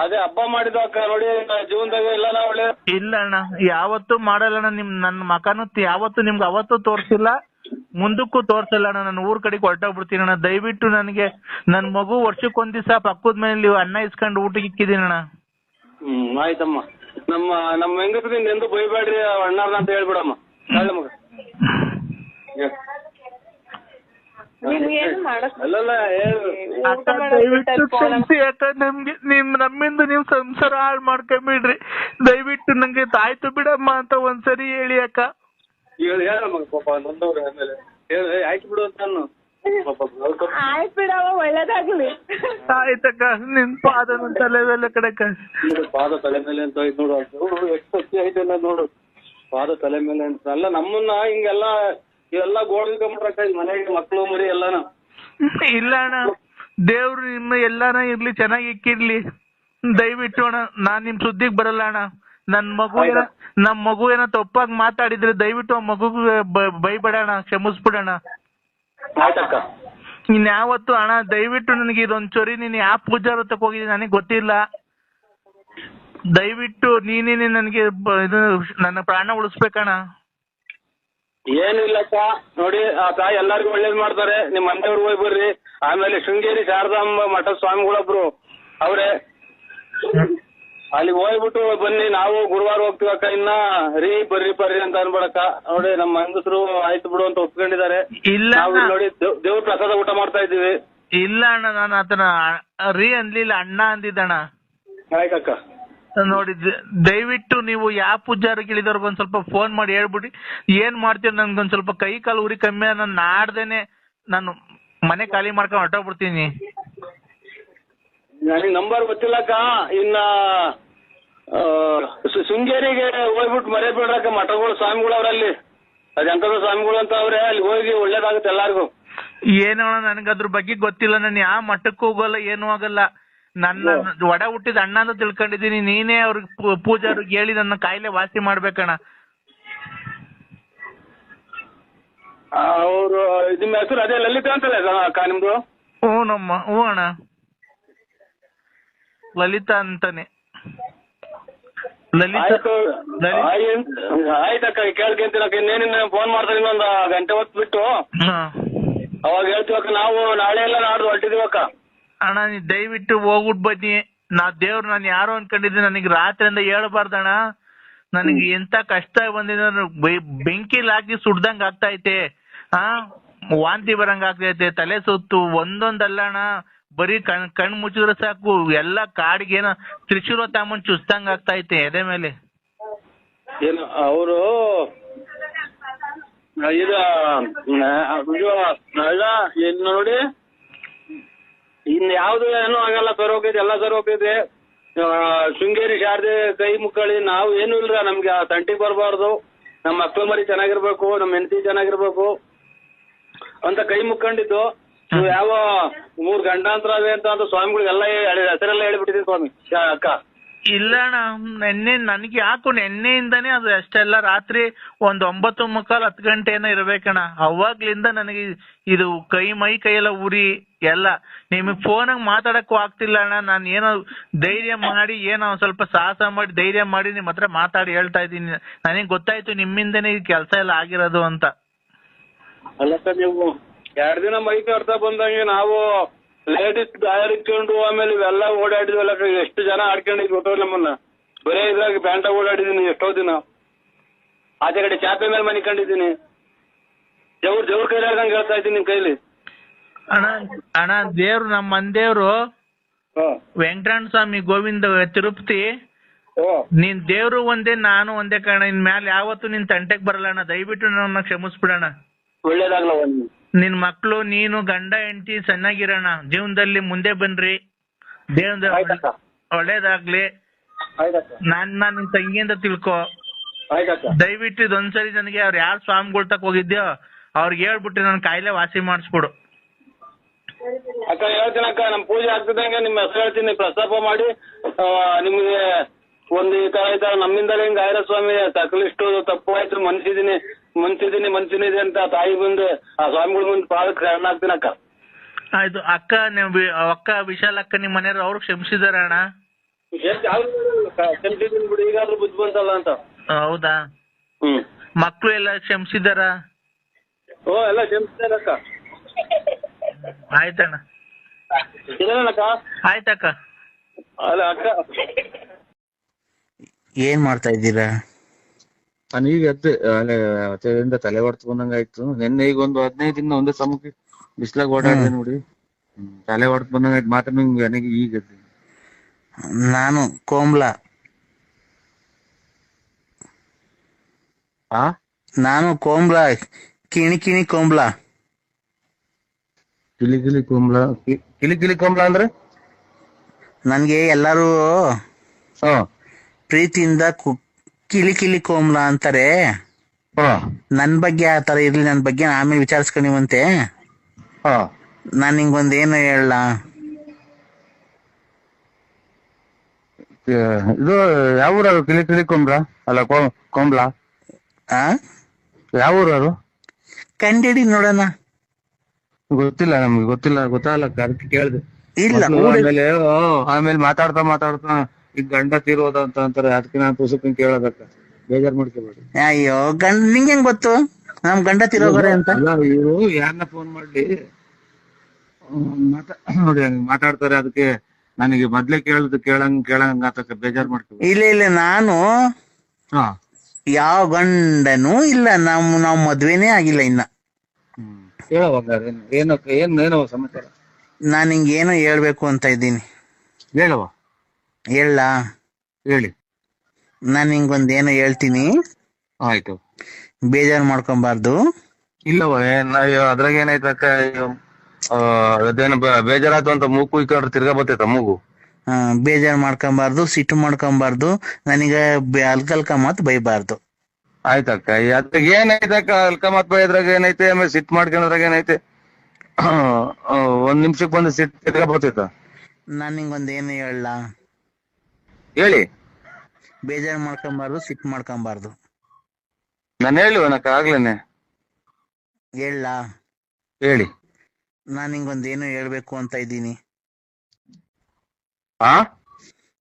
ಅದೇ ಹಬ್ಬ ಮಾಡಿದ ಅಕ್ಕ ನೋಡಿ ಜೀವನದಾಗ ಎಲ್ಲ ಒಳ್ಳೆ. ಇಲ್ಲ ಅಣ್ಣ, ಯಾವತ್ತೂ ಮಾಡಲ್ಲ ಅಣ್ಣ. ನನ್ನ ಮಕನು ಯಾವತ್ತು ನಿಮ್ಗೆ ಅವತ್ತು ತೋರ್ಸಿಲ್ಲ, ಮುಂದಕ್ಕೂ ತೋರ್ಸಲ್ಲ ಅಣ್ಣ. ನಾನು ಊರ್ ಕಡೆಗೆ ಹೊರಟೋಗ್ಬಿಡ್ತೀನಿ ಅಣ್ಣ. ದಯವಿಟ್ಟು ನನಗೆ ನನ್ ಮಗು ವರ್ಷಕ್ಕೊಂದ್ ದಿವಸ ಪಕ್ಕದ ಮನೇಲಿ ಅನ್ನ ಇಸ್ಕೊಂಡು ಊಟಕ್ಕೆ ಇಕ್ಕಿದೀನಿ ಅಣ್ಣ. ಆಯ್ತಮ್ಮ. ನಮ್ಮ ಹೆಂಗಸರಿಂದ ಎಂದು ಬೈಬೇಡ್ರಿ ಅಣ್ಣಾರ್ನ ಅಂತ ಹೇಳ್ಬಿಡಮ್ಮ. ಮಗ ನಮ್ಗೆ ನಮ್ಮಿಂದ ನೀವ್ ಸಂಸಾರ ಹಾಳು ಮಾಡ್ಕೊಂಬಿಡ್ರಿ. ದಯವಿಟ್ಟು ನಂಗೆ ತಾಯ್ತು ಬಿಡಮ್ಮ ಅಂತ ಒಂದ್ಸರಿ ಹೇಳಿ ಅಕ್ಕ. ಹೇಳಮ್ಮ ಪಾಪ ನೊಂದವ್ರೆ. ಆಮೇಲೆ ಆಯ್ತು ಬಿಡು ಅಂತ ಆಯ್ತು ಬಿಡವ, ಒಳ್ಳೇದಾಗ್ಲಿ. ಆಯ್ತಕ್ಕ, ನಿನ್ ಪಾದ ತಲೆ ಮೇಲೆ ಕಡೆಕ. ಪಾದ ತಲೆ ಮೇಲೆ ಅಂತ ಆಯ್ತು ನೋಡು. ಎಷ್ಟು ಸತ್ಯ ಆಯ್ತಲ್ಲ ನೋಡು, ಪಾದ ತಲೆ ಮೇಲೆ ಅಂತ. ಅಲ್ಲ ನಮ್ಮನ್ನ ಹಿಂಗೆಲ್ಲ ಇವೆಲ್ಲ ಗೋಳ್ಕೊಂಡ್ಬಿಟ್ರಕ್ಕ ಮನೆಗೆ ಮಕ್ಳು ಮರಿ ಎಲ್ಲಾನ. ಇಲ್ಲ ಅಣ್ಣ, ದೇವ್ರು ನಿಮ್ಮ ಎಲ್ಲಾನ ಇರ್ಲಿ, ಚೆನ್ನಾಗಿ ಇಕ್ಕಿರ್ಲಿ. ದಯವಿಟ್ಟು ಅಣ್ಣ, ನಾನ್ ನಿಮ್ ಸುದ್ದಿಗ್ ಬರಲ್ಲ ಅಣ್ಣ. ನಮ್ ಮಗು ಏನೋ ತಪ್ಪಾಗಿ ಮಾತಾಡಿದ್ರೆ ದಯವಿಟ್ಟು ಆ ಮಗುಗೆ ಬೈಬೇಡಣ, ಕ್ಷಮಿಸ್ಬಿಡಣ. ಆಯ್ತಕ್ಕ. ಇನ್ಯಾವತ್ತು ಅಣ್ಣ ದಯವಿಟ್ಟು ನನಗೆ ಇದೊಂಚೂರಿ ನೀನ್ ಯಾವ ಪೂಜಾರ ತಕ ಹೋಗಿದ್ದೀನಿ ನನಗೆ ಗೊತ್ತಿಲ್ಲ. ದಯವಿಟ್ಟು ನೀನೇನೆ ನನಗೆ ಇದು ನನ್ನ ಪ್ರಾಣ ಉಳಿಸ್ಬೇಕಣ್ಣ. ಏನು ಇಲ್ಲಕ್ಕ ನೋಡಿ, ಆ ತಾಯಿ ಎಲ್ಲಾರ್ಗು ಒಳ್ಳೇದ್ ಮಾಡ್ತಾರೆ. ನಿಮ್ ಮನೆಯವ್ರು ಹೋಗಿ ಬರ್ರಿ. ಆಮೇಲೆ ಶೃಂಗೇರಿ ಶಾರದಾಂಬ ಮಠದ ಸ್ವಾಮಿಗಳೊಬ್ರು ಅವ್ರೆ, ಅಲ್ಲಿಗೆ ಹೋಗ್ಬಿಟ್ಟು ಬನ್ನಿ. ನಾವು ಗುರುವಾರ ಹೋಗ್ತೀವಕ್ಕ. ಇನ್ನ ಬರ್ರಿ ಅಂತ ಅನ್ಬೇಡಕ್ಕ. ನೋಡಿ ನಮ್ಮ ಹೆಂಗಸರು ಆಯ್ತು ಬಿಡು ಅಂತ ಒಪ್ಕೊಂಡಿದ್ದಾರೆ. ಇಲ್ಲ ನೋಡಿ ದೇವ್ರ ಪ್ರಸಾದ ಊಟ ಮಾಡ್ತಾ ಇದೀವಿ. ಇಲ್ಲ ಅಣ್ಣ, ನಾನು ಆತನ ಅನ್ಲಿಲ್ಲ, ಅಣ್ಣ ಅಂದಿದ್ದಣ್ಣ. ಆಯ್ತಕ್ಕ. ನೋಡಿ ದಯವಿಟ್ಟು ನೀವು ಯಾವ ಪೂಜಾರಿಗೆ ಇಳಿದವ್ರಿಗೆ ಒಂದ್ ಸ್ವಲ್ಪ ಫೋನ್ ಮಾಡಿ ಹೇಳ್ಬಿಡಿ ಏನ್ ಮಾಡ್ತೀರ. ನನ್ಗೊಂದ್ ಸ್ವಲ್ಪ ಕೈ ಕಾಲು ಉರಿ ಕಮ್ಮಿ, ನಾನು ನಾಡ್ದೇನೆ ನಾನು ಮನೆ ಖಾಲಿ ಮಾಡ್ಕೊಂಡು ಹೊರಟೋಗ್ಬಿಡ್ತೀನಿ. ನನಗೆ ನಂಬರ್ ಗೊತ್ತಿಲ್ಲಕ್ಕ. ಇನ್ನ ಶೃಂಗೇರಿಗೆ ಹೋಗ್ಬಿಟ್ಟು ಮರೆಯಬೇಡ್ರಕ್ಕ. ಮಠಗಳು ಸ್ವಾಮಿಗಳು ಅವ್ರಲ್ಲಿ, ಅದೆಂತದ ಸ್ವಾಮಿಗಳು ಅಂತ ಅವ್ರೆ. ಅಲ್ಲಿ ಹೋಗಿ ಒಳ್ಳೇದಾಗುತ್ತೆ ಎಲ್ಲಾರ್ಗು. ಏನೋ ನನಗೆ ಅದ್ರ ಬಗ್ಗೆ ಗೊತ್ತಿಲ್ಲ. ನಾನು ಯಾವ ಮಠಕ್ಕೂ ಹೋಗಲ್ಲ, ಏನೂ ಆಗಲ್ಲ. ನನ್ನ ಒಡ ಹುಟ್ಟಿದ ಅಣ್ಣ ಅಂತ ತಿಳ್ಕೊಂಡಿದೀನಿ. ನೀನೇ ಅವ್ರಿಗೆ ಪೂಜಾರಿಗೆ ಹೇಳಿ ನನ್ನ ಕಾಯಿಲೆ ವಾಸಿ ಮಾಡ್ಬೇಕಣ್ಣ. ಅವರು ನಿಮ್ಮ ಹೆಸರು ಅದೇ ಲಲಿತಾ ಅಂತಲ್ಲ ಅಕ್ಕ ನಿಮ್ದು? ಹ್ಞೂ ಅಣ್ಣ, ಲಲಿತಾ ಅಂತಾನೆ. ಆಯ್ತಕ್ಕ, ಕೇಳ್ಕೊಂತೀನಕ್ಕ. ಇನ್ನೇನಿನ್ನ ಫೋನ್ ಮಾಡ್ತಾರೆ ಇನ್ನೊಂದು ಗಂಟೆ ಹೊತ್ತು ಬಿಟ್ಟು. ಅವಾಗ ಹೇಳ್ತೀವಕ್ಕ. ನಾವು ನಾಳೆ ಎಲ್ಲ ನಾಡ್ದು ಹೊರಟಿದೀವಕ್ಕ. ಅಣ್ಣ ನೀ ದಯವಿಟ್ಟು ಹೋಗ್ಬಿಟ್ಟು ಬನ್ನಿ. ದೇವ್ರು ನಾನು ಯಾರೋ ಅನ್ಕೊಂಡಿದ್ದೀನಿ. ನನಗೆ ರಾತ್ರಿಯಿಂದ ಹೇಳ್ಬಾರ್ದಣ್ಣ. ನನಗೆ ಎಂತ ಕಷ್ಟ ಬಂದಿದೆ, ಬೆಂಕಿಲ್ ಹಾಕಿ ಸುಡ್ದಂಗ್ ಆಗ್ತೈತೆ. ವಾಂತಿ ಬರಂಗ್ ಆಗ್ತೈತೆ, ತಲೆ ಸುತ್ತು ಒಂದೊಂದಲ್ಲ ಅಣ್ಣ. ಬರೀ ಕಣ್ ಮುಚ್ಚಿದ್ರೆ ಸಾಕು ಎಲ್ಲ ಕಾಡಿಗೆ ಏನೋ ತ್ರಿಶೂಲ ತಗೊಂಡ್ ಚುಚ್ದಂಗ್ ಆಗ್ತೈತೆ ಎದೆ ಮೇಲೆ. ಏನು ಅವರು ಇದು ನೋಡಿ, ಇನ್ ಯಾವ್ದು ಏನೂ ಆಗಲ್ಲ. ಸರ್ ಹೋಗಿದ್ದೆ, ಎಲ್ಲ ಸರ್ ಹೋಗಿದ್ದೆ. ಶೃಂಗೇರಿ ಶಾರದೆ ಕೈ ಮುಕ್ಕಳಿ. ನಾವು ಏನು ಇಲ್ರ, ನಮ್ಗೆ ತಂಟಿಗೆ ಬರಬಾರ್ದು. ನಮ್ಮ ಮಕ್ಕಳ ಮರಿ ಚೆನ್ನಾಗಿರ್ಬೇಕು, ನಮ್ಮ ಹೆಂಡತಿ ಚೆನ್ನಾಗಿರ್ಬೇಕು ಅಂತ ಕೈ ಮುಕ್ಕೊಂಡಿದ್ದು. ಯಾವ 3 ಗಂಡಾಂತರ ಅವೆ ಅಂತ ಸ್ವಾಮಿಗಳಿಗೆಲ್ಲ ಹೆಸರೆಲ್ಲ ಹೇಳ್ಬಿಟ್ಟಿದ್ದೀನಿ ಸ್ವಾಮಿ. ಅಕ್ಕ ಇಲ್ಲ ಅಣ್ಣ, ನೆನ್ನೆ ನನಗೆ ಯಾಕೋ ನೆನ್ನೆಯಿಂದಾನೇ ಅದು ಅಷ್ಟೆಲ್ಲ ರಾತ್ರಿ 9:15 10 ಗಂಟೆ ಏನೋ ಇರ್ಬೇಕಣ್ಣ. ಅವಾಗ್ಲಿಂದ ನನಗೆ ಇದು ಮೈ ಕೈಯೆಲ್ಲ ಉರಿ ಎಲ್ಲ. ನಿಮಗ್ ಫೋನಾಗ ಮಾತಾಡಕ್ಕೂ ಆಗ್ತಿಲ್ಲ ಅಣ್ಣ. ನಾನು ಏನೋ ಧೈರ್ಯ ಮಾಡಿ ಏನೋ ಸ್ವಲ್ಪ ಸಾಹಸ ಮಾಡಿ ಧೈರ್ಯ ಮಾಡಿ ನಿಮ್ ಹತ್ರ ಮಾತಾಡಿ ಹೇಳ್ತಾ ಇದ್ದೀನಿ. ನನಗೆ ಗೊತ್ತಾಯ್ತು ನಿಮ್ಮಿಂದನೇ ಈ ಕೆಲಸ ಎಲ್ಲ ಆಗಿರೋದು ಅಂತ. ಅಲ್ಲಕ್ಕ ನೀವು 2 ದಿನ ಮೈ ಕಟ್ತಾ ಬಂದಂಗೆ ನಾವು ಲೇಡೀಸ್ ಗಾಯರ್ ಇಟ್ಕೊಂಡು ಆಮೇಲೆ ಇವೆಲ್ಲ ಓಡಾಡಿದ್ವಲ್ಲ, ಎಷ್ಟು ಜನ ಆಡ್ಕೊಂಡಿದ್ ಗೊತ್ತೋ ನಮ್ಮನ್ನ. ಬರೇ ಇದ್ರಾಗ ಬ್ಯಾಂಟ ಓಡಾಡಿದೀನಿ ಎಷ್ಟೋ ದಿನ. ಆಚೆ ಕಡೆ ಚಾಪೆ ಮೇಲೆ ಮನೆ ಕಂಡಿದ್ದೀನಿ. ಜವ್ರ ಕೈಲಿ ಆಡ್ದಂಗೆ ಹೇಳ್ತಾ ಇದ್ದೀನಿ ನಿಮ್ ಕೈಲಿ. ಅಣ್ಣ ದೇವ್ರು ನಮ್ಮ ಮಂದೇವ್ರು ವೆಂಕಟರಮಣ ಸ್ವಾಮಿ ಗೋವಿಂದ ತಿರುಪತಿ, ನೀನ್ ದೇವ್ರು ಒಂದೇ ನಾನು ಒಂದೇ ಕಾರಣ. ಇನ್ ಮ್ಯಾಲ ಯಾವತ್ತು ನಿನ್ ತಂಟೆಗ್ ಬರಲ್ಲ ಅಣ್ಣ. ದಯವಿಟ್ಟು ನನ್ನ ಕ್ಷಮಿಸ್ಬಿಡಣ. ಒಳ್ಳೇದಾಗ್ಲ. ನಿನ್ ಮಕ್ಳು ನೀನು ಗಂಡ ಹೆಂಡತಿ ಚೆನ್ನಾಗಿರೋಣ, ಜೀವನದಲ್ಲಿ ಮುಂದೆ ಬನ್ರಿ, ದೇವ್ರ ಒಳ್ಳೇದಾಗ್ಲಿ. ನನ್ನ ನಿನ್ ತಂಗಿಯಿಂದ ತಿಳ್ಕೊ. ದಯವಿಟ್ಟು ಇದೊಂದ್ಸರಿ ನನಗೆ ಅವ್ರು ಯಾರು ಸ್ವಾಮಿಗಳ ತಕ ಹೋಗಿದ್ಯೋ ಅವ್ರಿಗೆ ಹೇಳ್ಬಿಟ್ಟು ನನ್ ಕಾಯಿಲೆ ವಾಸಿ ಮಾಡಿಸ್ಬಿಡು. ಅಕ್ಕ ಹೇಳ್ತೀನಿ ಅಕ್ಕ, ನಮ್ ಪೂಜೆ ಆಗ್ತಿದ್ದಂಗೆ ನಿಮ್ ಹೆಸರು ಹೇಳ್ತೀನಿ, ಪ್ರಸ್ತಾಪ ಮಾಡಿ ನಿಮ್ಗೆ ಒಂದು ಈ ತರ ನಮ್ಮಿಂದಲೇ ಹಿಂಗ ಆಯ್ರ ಸ್ವಾಮಿ ತಕ್ಕಲಿಷ್ಟು ತಪ್ಪು ಆಯ್ತು, ಮನ್ಸಿದೀನಿ ಅಂತ ತಾಯಿ ಬಂದು ಆ ಸ್ವಾಮಿಗಳ ಮುಂದೆ ಪಾದಕ್ಕೆ ಶರಣಾಗ್ತೀನಿ ಅಕ್ಕ. ಆಯ್ತು ಅಕ್ಕ, ಅಕ್ಕ ವಿಶಾಲ್ ಅಕ್ಕ ನಿಮ್ ಮನೆಯವ್ರು ಅವ್ರು ಕ್ಷಮಿಸಿದಾರ ಅಣ್ಣ? ಕ್ಷಮಿಸಿದೀನಿ ಬಿಡಿ, ಈಗಾದ್ರೂ ಬುದ್ಧಿ ಬಂತಲ್ಲ ಅಂತ. ಹೌದಾ? ಮಕ್ಳು ಎಲ್ಲ ಕ್ಷಮಿಸಿದಾರ? ಎಲ್ಲ ಕ್ಷಮಿಸಿದಾರಕ್ಕ. ಆಯ್ತಣ್ಣ, ಇದೇನಕ್ಕ? ಆಯ್ತಕ್ಕ. ಅಲ್ಲ ಅಕ್ಕ, ಏನ್ ಮಾಡ್ತಾ ಇದ್ದೀರಾ? ಈಗ ಎದ್ದೆ ತಲೆ ಹೊಡ್ತು ಬಂದಂಗ ಆಯ್ತು. ನಿನ್ನೆ ಈಗ ಒಂದು 15 ದಿನ ಒಂದೇ ಸಮಕ್ಕೆ ಬಿಸ್ಲಾಗ ಓಡಾಡಿದೆ ನೋಡಿ, ತಲೆ ಹೊಡ್ತು ಬಂದಂಗ ಆಯ್ತು. ಮಾತ್ರ ನನಗೆ ಈಗ ಎದ್ದೆ. ನಾನು ಕೋಂಬ್ಲಾ. ನಾನು ಕೋಂಬ್ಲಾ, ಕಿಣಿ ಕೋಂಬ್ಲಾ. ಕಿಲಿ ಕೋಂಬ್ಲಾ ಅಂದ್ರೆ ನನ್ಗೆ ಎಲ್ಲಾರು ಪ್ರೀತಿಯಿಂದ ಕಿಲಿ ಕೋಂಬ್ಲಾ ಅಂತಾರೆ. ನನ್ ಬಗ್ಗೆ ಆ ತರ ಇರ್ಲಿ, ನನ್ ಬಗ್ಗೆ ಆಮೇಲೆ ವಿಚಾರಿಸ್ಕೊಂಡಿವಂತೆ. ನಾನ್ ನಿಂಗೊಂದ್ ಏನು ಹೇಳ, ಇದು ಯಾವ ಊರು? ಕಿಲಿ ಕೋಂಬ್ಲಾ ಅಲ್ಲ ಕೋಂಬ್ಲಾ ಯಾವ ಊರು? ಅದು ಕಂಡಿಡಿ ನೋಡೋಣ. ಗೊತ್ತಿಲ್ಲ ನಮ್ಗೆ, ಗೊತ್ತಾಗಲ್ಲ, ಅದಕ್ಕೆ ಕೇಳ್ದೆ. ಇಲ್ಲ ಆಮೇಲೆ ಮಾತಾಡ್ತಾ ಈಗ ಗಂಡ ತೀರೋದ ಅಂತ ಅಂತಾರೆ. ಅದಕ್ಕೆ ನಾನು ಪುಸ್ತಕ ಕೇಳೋದಕ್ಕ, ಬೇಜಾರ್ ಮಾಡ್ಕೋಬೇಡಿ. ಅಯ್ಯೋ ನಿಂಗೆ ಹೆಂಗ್ ಗೊತ್ತು ನಮ್ ಗಂಡ ತಿರೋಗರೆ ಅಂತ? ಇವರು ಯಾರನ್ನ ಫೋನ್ ಮಾಡ್ಲಿ ನೋಡಿ ಮಾತಾಡ್ತಾರೆ. ಅದಕ್ಕೆ ನನಗೆ ಮೊದ್ಲೇ ಕೇಳಂಗ ಆತಕ್ಕ, ಬೇಜಾರ್ ಮಾಡ್ಕೋಬೇಡಿ. ಇಲ್ಲ ನಾನು ಯಾವ ಗಂಡನೂ ಇಲ್ಲ, ನಾವ್ ಮದ್ವೆನೇ ಆಗಿಲ್ಲ ಇನ್ನ. ಏನೋ ಸಮಾಚಾರ? ನಾನ್ ನಿಂಗೇನೋ ಹೇಳ್ಬೇಕು ಅಂತ ಇದ್ದೀನಿ. ಹೇಳವ. ಹೇಳಿ. ನಾನ್ ನಿಂಗೊಂದೇನೋ ಹೇಳ್ತೀನಿ, ಆಯ್ತು. ಬೇಜಾರ್ ಮಾಡ್ಕೊಂಬಾರ್ದು. ಇಲ್ಲವ, ಅದ್ರಾಗ ಏನಾಯ್ತಕ್ಕ, ಅದೇನು ಬೇಜಾರಾಯ್ತು ಅಂತ ಮೂಗು ಇಕ್ಕೊಂಡ್ರೆ ತಿರ್ಗಾ ಬರ್ತೈತ ಮೂಗು. ಬೇಜಾರ್ ಮಾಡ್ಕೊಂಬಾರ್ದು, ಸಿಟ್ಟು ಮಾಡ್ಕೊಂಬಾರ್ದು, ನನಗ ಅಲ್ಕಲ್ಕ ಮಾತು ಬೈಬಾರ್ದು. ಆಯ್ತಕ್ಕ. ಅದ್ರಾಗ ಏನಾಯ್ತಕ್ಕ, ಅಲ್ಕ ಮಾತ್ ಬೈದ್ರಾಗ ಏನೈತೆ, ಆಮೇಲೆ ಸಿಟ್ಟು ಮಾಡ್ಕೊಂಡ್ರಾಗ ಏನೈತೆ, 1 ನಿಮಿಷಕ್ಕೆ ಬಂದು ಸಿಟ್ಟು ತಿರ್ಗಾ ಬರ್ತೈತ. ನಾನ್ ನಿಂಗೊಂದೇನು ಹೇಳಿ. ಬೇಜಾರ್ ಮಾಡ್ಕೊಂಬಾರ್ದು, ಸಿಟ್ಟು ಮಾಡ್ಕೊಂಬಾರ್ದು. ನಾನು ಹೇಳುವನಕ್ಕ ಆಗ್ಲೇನೆ. ಹೇಳಿ. ನಾನ್ ನಿಂಗೊಂದೇನು ಹೇಳ್ಬೇಕು ಅಂತ ಇದ್ದೀನಿ.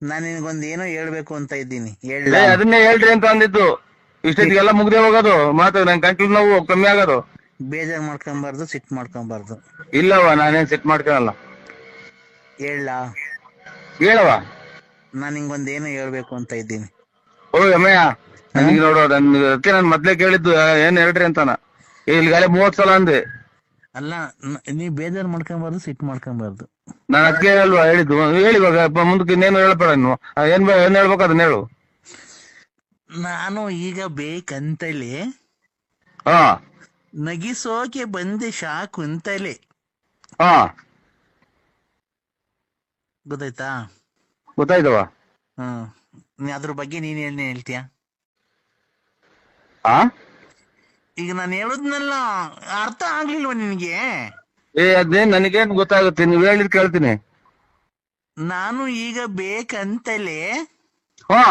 ನಾನ್ ನಿನ್ಗೊಂದೇನೋ ಹೇಳ್ಬೇಕು ಅಂತ ಇದ್ದೀನಿ. ಅದನ್ನೇ ಹೇಳ್ರಿ ಅಂತ ಅಂದಿದ್ದು. ಇಷ್ಟೊತ್ತಿಗೆಲ್ಲ ಮುಗ್ದೆ ಹೋಗೋದು ಮಾತು, ನನ್ ಗಂಟ್ಲು ನೋವು ಕಮ್ಮಿ ಆಗೋದು. ಬೇಜಾರ್ ಮಾಡ್ಕೊಂಬಾರ್ದು, ಸಿಟ್ಟು ಮಾಡ್ಕೊಂಬಾರ್ದು. ಇಲ್ಲವ, ನಾನೇನ್ ಸಿಟ್ ಮಾಡ್ಕೊಳಲ್ಲ. ಹೇಳವ. ನಾನ್ ನಿಂಗೊಂದೇನೋ ಹೇಳ್ಬೇಕು ಅಂತ ಇದ್ದೀನಿ. ಓ ಅಮ್ಮಯ್ಯ, ನನಗೆ ನೋಡೋ, ಅದಕ್ಕೆ ನಾನು ಮೊದ್ಲೇ ಕೇಳಿದ್ದು ಏನ್ ಹೇಳ್ರಿ ಅಂತಾನ. ಇಲ್ಲಿಗಾಲೆ 30 ಸಲ ಅಂದೆ. ಅಲ್ಲ, ನೀ ಬೇಜಾರ್ ಮಾಡ್ಕೊಂಬಾರ್ದು, ಸಿಟ್ಟು ಮಾಡ್ಕೊಂಬಾರ್ದು. ನಾನು ಅದಕ್ಕೆ ಅಲ್ವಾ ಹೇಳಿದ್ದು. ಹೇಳಿವಾಗ ಮುಂದಕ್ಕೆ ಇನ್ನೇನು ಹೇಳ್ಬೇಡ ನೀನು. ಏನ್ ಹೇಳ್ಬೇಕು ಅದನ್ನ ಹೇಳು. ನಾನು ಈಗ ಬೇಕಂತಲೇ ನಗಿಸೋಕೆ ಬಂದೆ ಶಾಕುಂತಲೇ. ಗೊತ್ತಾಯ್ತವ. ಅದ್ರ ಬಗ್ಗೆ ನೀನ್ ಏನ್ ಹೇಳ್ತೀಯ? ಈಗ ನಾನು ಹೇಳುದ್ನಲ್ಲ, ಅರ್ಥ ಆಗ್ಲಿಲ್ವ ನಿನ್ಗೆ? ಅದೇನ್ ನನಗೇನ್ ಗೊತ್ತಾಗುತ್ತೆ, ನೀವ್ ಹೇಳಿದ್ ಕೇಳ್ತೀನಿ. ನಾನು ಈಗ ಬೇಕಂತಲೇ ಹಾ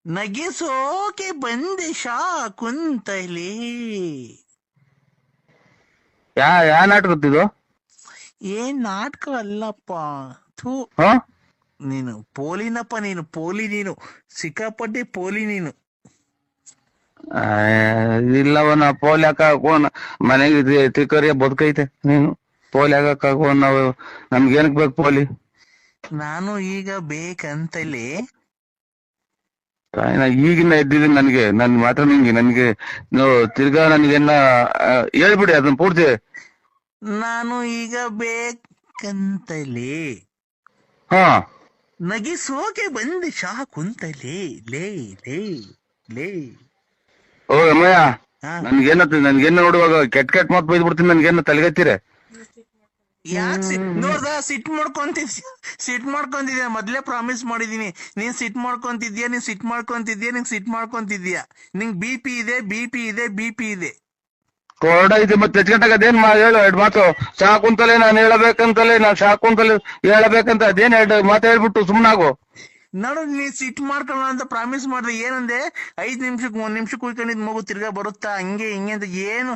ನಗಿಸೋಕೆ ಬಂದೆ ಶಾ ಕುಂತಲೇ. ಯಾ ನಾಟಕ ಗೊತ್ತಿದ್ದು? ಏನ್ ನಾಟಕ ಅಲ್ಲಪ್ಪ. ಥೂ, ಹಾ ನೀನು ಪೋಲಿನಪ್ಪ, ನೀನು ಪೋಲಿ, ನೀನು ಸಿಕ್ಕಾಪಟ್ಟೆ ಪೋಲಿ ನೀನು. ಇಲ್ಲವನ ಪೋಲಿ ಹಾಕೋನ್ ಮನೆಗೆ ತಿಕ್ಕರಿಯ ಬದುಕೈತೆ. ನೀನು ಪೋಲಿ ಹಾಕೋನ್ ನಾವು ನಮ್ಗೇನಕ್ ಬೇಕು ಪೋಲಿ? ನಾನು ಈಗ ಬೇಕಂತಲೇ. ಈಗಿನ ಎದ್ದಿದ್ದೀನಿ ನನಗೆ, ನನ್ ಮಾತ್ರ ನನ್ಗೆ ತಿರ್ಗಾ ನನ್ಗೆನ್ನ ಹೇಳ್ಬಿಡಿ ಅದನ್ನ ಪೂರ್ತಿ. ನಾನು ಈಗ ಬೇಕಂತಲೇ. ಹಾ ನಗಿಸೋಕೆ ಬಂದೆ ಶಾ ಕುಂತಲೇ. ಲೇ ಲೇ ಲೇ. ಓ ಅಮ್ಮಯ್ಯ, ಹಾ, ನನ್ಗೇನ ನೋಡುವಾಗ ಕೆಟ್ಟ ಮಾತು ಬೈದ್ ಬಿಡ್ತೀನಿ. ನನ್ಗೇನ ತಲೆಗತ್ತೀರ? ಯಾಕೆ ನೋಡ್ದ ಸಿಟ್ ಮಾಡ್ಕೊಂತಿದ್ಯಾ? ಮೊದ್ಲೇ ಪ್ರಾಮಿಸ್ ಮಾಡಿದೀನಿ. ನೀನ್ ಸಿಟ್ ಮಾಡ್ಕೊಂತಿದ್ಯಾ, ನೀನ್ ಸಿಟ್ ಮಾಡ್ಕೊಂತಿದ್ಯಾ. ನಿಂಗ್ ಬಿ ಪಿ ಇದೆ. ಕೊರಡ ಐತಿ ಮತ್ತೆ ಹೆಚ್ಗಂಟಾಗ ಅದೇನ್ ಹೇಳು ಎರಡು ಮಾತು. ಸಾಕುಂತಲೇ ನಾನು ಹೇಳಬೇಕಂತಲೇ, ನಾನ್ ಸಾಕುಂತಲೇ ಹೇಳಬೇಕಂತ ಅದೇನ್ ಎರಡು ಮಾತು ಹೇಳ್ಬಿಟ್ಟು ಸುಮ್ನಾಗು. ನೋಡು, ನೀನ್ ಸಿಟ್ ಮಾಡ್ಕೊಳ್ಳೋ ಅಂತ ಪ್ರಾಮಿಸ್ ಮಾಡ್ದೆ. ಏನಂದೆ? 5 ನಿಮಿಷಕ್ಕೆ 1 ನಿಮಿಷ ಕುಯ್ಕೊಂಡಿದ್ ಮಗು ತಿರ್ಗಾ ಬರುತ್ತಾ ಹಂಗೆ ಹಿಂಗೆ ಅಂತ ಏನು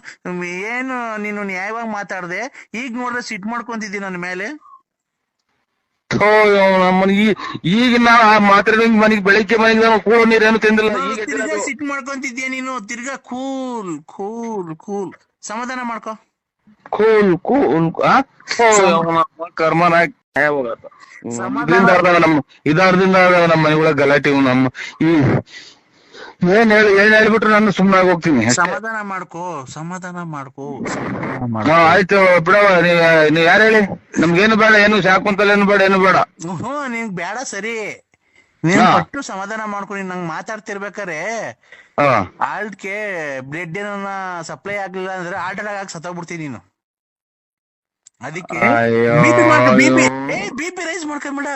ನೀನು ನ್ಯಾಯವಾಗಿ ಮಾತಾಡ್ದೆ. ಈಗ ನೋಡ್ರೆ ಸಿಟ್ ಮಾಡ್ಕೊಂತಿದ್ದಿ ನನ್ನ ಮೇಲೆ. ನಮ್ಮನ ಈಗ ನಾವ್ ಮಾತಾಡಿದ ಮನೆಗೆ ಬೆಳಿಗ್ಗೆ ಮನೆಗೆ ನಾವು ಕೂಳು ನೀರೇನು ತಿಂದಿಲ್ಲ. ತಿರ್ಗಾ ಸಿಟ್ ಮಾಡ್ಕೊಂತಿದ್ಯಾ ನೀನು. ತಿರ್ಗಾ ಕೂಲ್ ಸಮಾಧಾನ ಮಾಡ್ಕೊ. ಕೂಲ್ ಕರ್ಮನ ಇದಾರ್ದಿಂದ ನಮ್ಮ ಮನೆಗಳ ಗಲಾಟೆ. ನಮ್ಮ ಏನ್ ಹೇಳ್ಬಿಟ್ರು ನಾನು ಸುಮ್ಮನಾಗಿ ಹೋಗ್ತೀನಿ. ಸಮಾಧಾನ ಮಾಡ್ಕೋ. ಆಯ್ತು ಬಿಡವ. ನೀವ್ ಯಾರು ಹೇಳಿ? ನಮ್ಗೇನು ಬೇಡ, ಏನು ಸಾಕುಂತಲೇನು ಬೇಡ, ಏನು ಬೇಡ. ನಿಂಗ್ ಬೇಡ ಸರಿ. ನೀನ್ ಪಟ್ಟು ಸಮಾಧಾನ ಮಾಡ್ಕೊಂಡು ನಂಗ್ ಮಾತಾಡ್ತಿರ್ಬೇಕಾರೆ ಆಲ್ಟ್ಗೆ ಬ್ಲಡ್ ಏನನ್ನ ಸಪ್ಲೈ ಆಗ್ಲಿಲ್ಲ ಅಂದ್ರೆ ಆರ್ಡರ್ ಆಗಿ ಸತ್ತೋಗ್ಬಿಡ್ತೀನಿ ನೀನು. ಅದಕ್ಕೆ ಬಿ ಪಿ ರೈಸ್ ಮಾಡ್ಕೊಂಬೇಡ.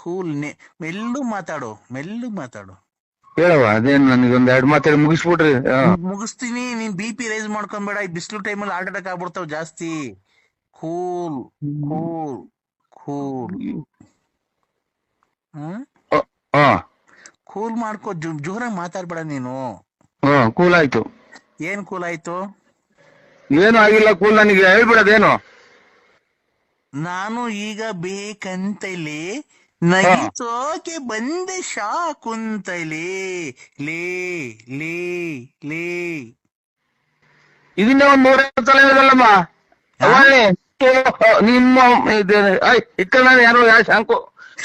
ಕೂಲ್ ಮೆಲ್ಲು ಮಾತಾಡು. ಹೇಳವ, ಅದೇನು ನನಗೊಂದ್ 2 ಮಾತಾಡಿ ಮುಗಿಸ್ಬಿಟ್ರಿ. ಮುಗಿಸ್ತೀನಿ. ನೀನ್ ಬಿ ಪಿ ರೈಸ್ ಮಾಡ್ಕೊಂಬೇಡ. ಈ ಬಿಸಿಲು ಟೈಮಲ್ಲಿ ಹಾರ್ಟ್ ಅಟ್ಯಾಕ್ ಆಗ್ಬಿಡ್ತಾವ ಜಾಸ್ತಿ. ಕೂಲ್. ಕೂಲ್ ಮಾಡ್ಕೋ. ಜೋರಾಗಿ ಮಾತಾಡ್ಬೇಡ ನೀನು. ಕೂಲ್ ಆಯ್ತು. ಏನ್ ಕೂಲ್ ಆಯ್ತು? ಏನು ಆಗಿಲ್ಲ. ಕೂಲ್ ನನಗೆ ಹೇಳ್ಬಿಡೋದೇನು? ನಾನು ಈಗ ಬೇಕಂತಲೇ ನಗಿಸೋಕೆ ಬಂದೆ ಶಾ ಕುಂತಲೇ. ಲೇ ಇದನ್ನ ಒಂದ್ 100 ಸಲ ಹೇಳಿದಲ್ಲಮ್ಮ. ನಿಮ್ಮ ಇಕ್ಕ ಯಾರು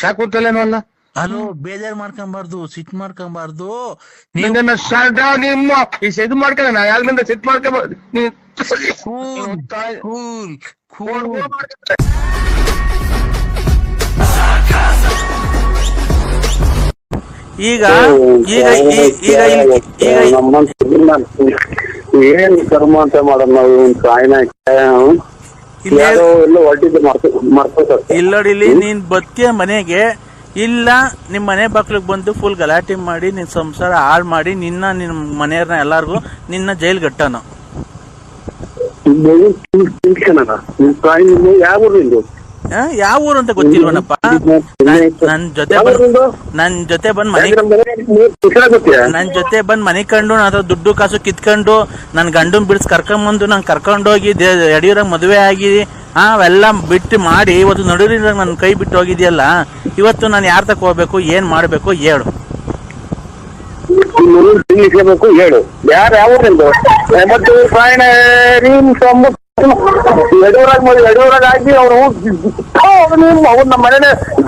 ಶಾಕುಂತಲೇನೋ ಅಲ್ಲ. ಹಲೋ, ಬೇಜಾರ್ ಮಾಡ್ಕೊಂಬಾರ್ದು, ಸಿಟ್ ಮಾಡ್ಕೊಂಬಾರ್ದು. ನಿಮ್ಮ ಇದು ಮಾಡ್ಕೊಂಡ ನಾ ಯಾವ್ದ್ರಿಂದ ಸಿಟ್ ಮಾಡ್ಕೊಂಬಾರ್ದು. ಈಗ ಏನ್ ಕರ್ಮ ಅಂತ ಮಾಡೋದು ನಾವು. ಇಲ್ಲೋಡಿಲಿ, ನೀನ್ ಬತ್ತಿಯ ಮನೆಗೆ ಇಲ್ಲ ನಿಮ್ ಮನೆ ಬಾಕ್ಲಿಗೆ ಬಂದು ಫುಲ್ ಗಲಾಟೆ ಮಾಡಿ ನಿನ್ ಸಂಸಾರ ಹಾಳು ಮಾಡಿ ನಿನ್ನ ಮನೆಯವ್ರನ್ನ ಎಲ್ಲಾರ್ಗು ನಿನ್ನ ಜೈಲ್ ಗಟ್ಟನು. ಯಾವ ಊರು ಅಂತ ಗೊತ್ತಿಲ್ವನಪ್ಪ. ನನ್ ಜೊತೆ ಬಂದ್ ಮನೆ ಕಂಡು ಅಥವಾ ದುಡ್ಡು ಕಾಸು ಕಿತ್ಕೊಂಡು ನನ್ ಗಂಡನ್ ಬಿಡ್ಸ್ ಕರ್ಕೊಂಬಂದು ನಂಗೆ ಕರ್ಕೊಂಡೋಗಿ ಯಡಿಯೂರಾಗ ಮದುವೆ ಆಗಿ ಅವೆಲ್ಲ ಬಿಟ್ಟು ಮಾಡಿ ಇವತ್ತು ನಡುವಿನ ನನ್ ಕೈ ಬಿಟ್ಟು ಹೋಗಿದ್ಯಲ್ಲ. ಇವತ್ತು ನಾನು ಯಾರ ತಕ ಹೋಗ್ಬೇಕು, ಏನ್ ಮಾಡ್ಬೇಕು ಹೇಳು. ಹೇಳು ಯಾರು ಯಾವ ಯಡಿಯೂರಾಗಿ ಅವರು ನಮ್ಮ ಮನೆ